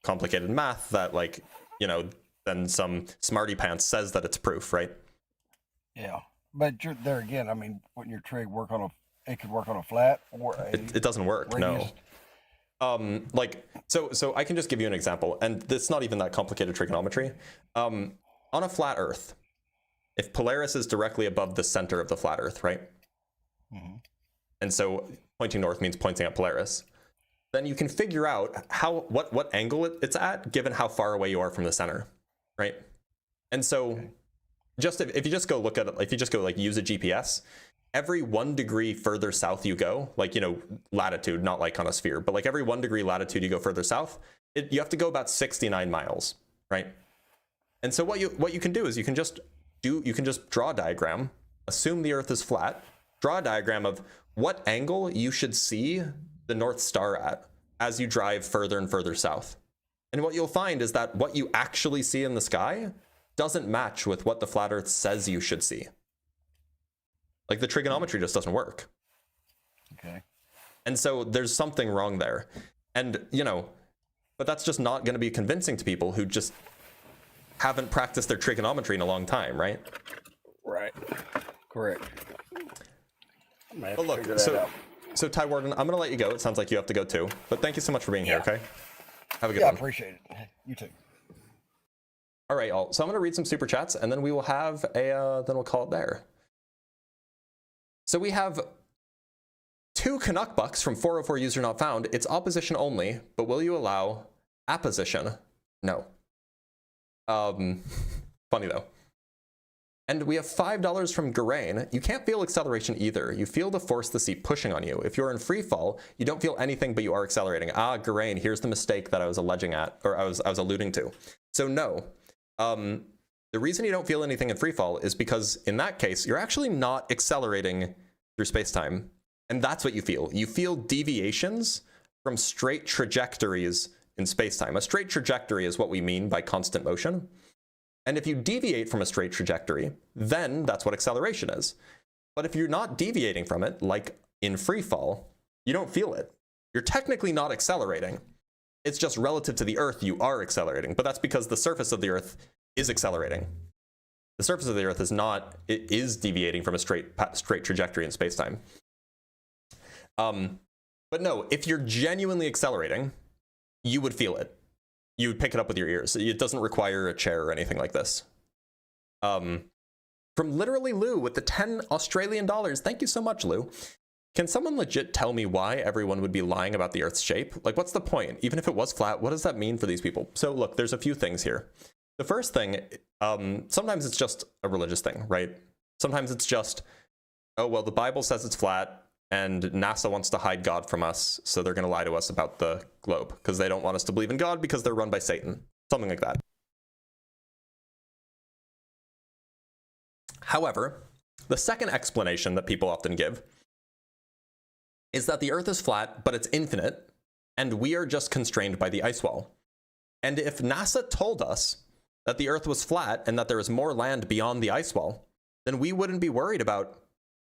complicated math that, like, you know, then some smarty pants says that it's proof, right? Yeah, but there again, I mean, wouldn't your trig work on it could work on a flat or a it doesn't work, radius? No. Like, so I can just give you an example, and it's not even that complicated trigonometry. On a flat Earth, if Polaris is directly above the center of the flat Earth, right? Mm-hmm. And so pointing north means pointing at Polaris. Then you can figure out what angle it's at given how far away you are from the center, right? And so just if you just go look at it, if you just go like use a GPS, every 1 degree further south you go, like, you know, latitude, not like on a sphere, but like every 1 degree latitude you go further south, you have to go about 69 miles, right? And so what you can do is you can just draw a diagram, assume the Earth is flat, draw a diagram of what angle you should see the North Star at as you drive further and further south. And what you'll find is that what you actually see in the sky doesn't match with what the flat Earth says you should see. Like the trigonometry just doesn't work. Okay. And so there's something wrong there. And, you know, but that's just not going to be convincing to people who just haven't practiced their trigonometry in a long time, right? Right. Correct. But look, so Ty Warden, I'm going to let you go. It sounds like you have to go too. But thank you so much for being here, okay? Have a good one. I appreciate it. You too. All right, all. So I'm going to read some super chats, and then we will have then we'll call it there. So we have 2 Canuck bucks from 404 user not found. It's opposition only, but will you allow apposition? No. Funny though. And we have $5 from Garain. You can't feel acceleration either. You feel the force of the seat pushing on you. If you're in free fall, you don't feel anything, but you are accelerating. Ah, Garain, here's the mistake that I was alleging at, or I was alluding to. So no. The reason you don't feel anything in free fall is because in that case, you're actually not accelerating through space-time. And that's what you feel. You feel deviations from straight trajectories in space-time. A straight trajectory is what we mean by constant motion. And if you deviate from a straight trajectory, then that's what acceleration is. But if you're not deviating from it, like in free fall, you don't feel it. You're technically not accelerating. It's just relative to the Earth, you are accelerating. But that's because the surface of the Earth is accelerating. The surface of the Earth is not, it is deviating from a straight trajectory in space-time. But no, if you're genuinely accelerating, you would feel it. You would pick it up with your ears. It doesn't require a chair or anything like this. From Literally Lou with the 10 Australian dollars. Thank you so much, Lou. Can someone legit tell me why everyone would be lying about the Earth's shape? Like, what's the point? Even if it was flat, what does that mean for these people? So look, there's a few things here. The first thing, sometimes it's just a religious thing, right? Sometimes it's just, oh, well, the Bible says it's flat, and NASA wants to hide God from us, so they're going to lie to us about the globe, because they don't want us to believe in God because they're run by Satan. Something like that. However, the second explanation that people often give is that the Earth is flat, but it's infinite, and we are just constrained by the ice wall. And if NASA told us that the Earth was flat and that there is more land beyond the ice wall, then we wouldn't be worried about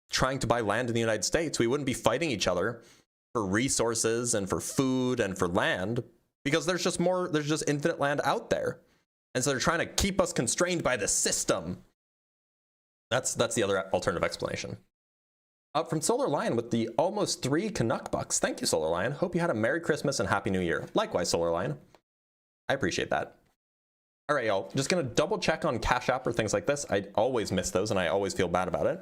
trying to buy land in the United States. We wouldn't be fighting each other for resources and for food and for land, because there's just infinite land out there. And so they're trying to keep us constrained by the system. That's the other alternative explanation. Up from Solar Lion with the almost 3 Canuck bucks. Thank you, Solar Lion. Hope you had a Merry Christmas and Happy New Year. Likewise, Solar Lion. I appreciate that. All right, y'all. Just going to double check on Cash App or things like this. I always miss those, and I always feel bad about it.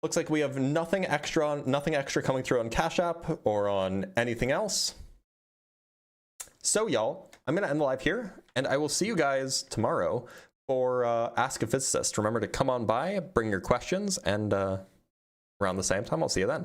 Looks like we have nothing extra coming through on Cash App or on anything else. So, y'all, I'm going to end the live here, and I will see you guys tomorrow for Ask a Physicist. Remember to come on by, bring your questions, and around the same time, I'll see you then.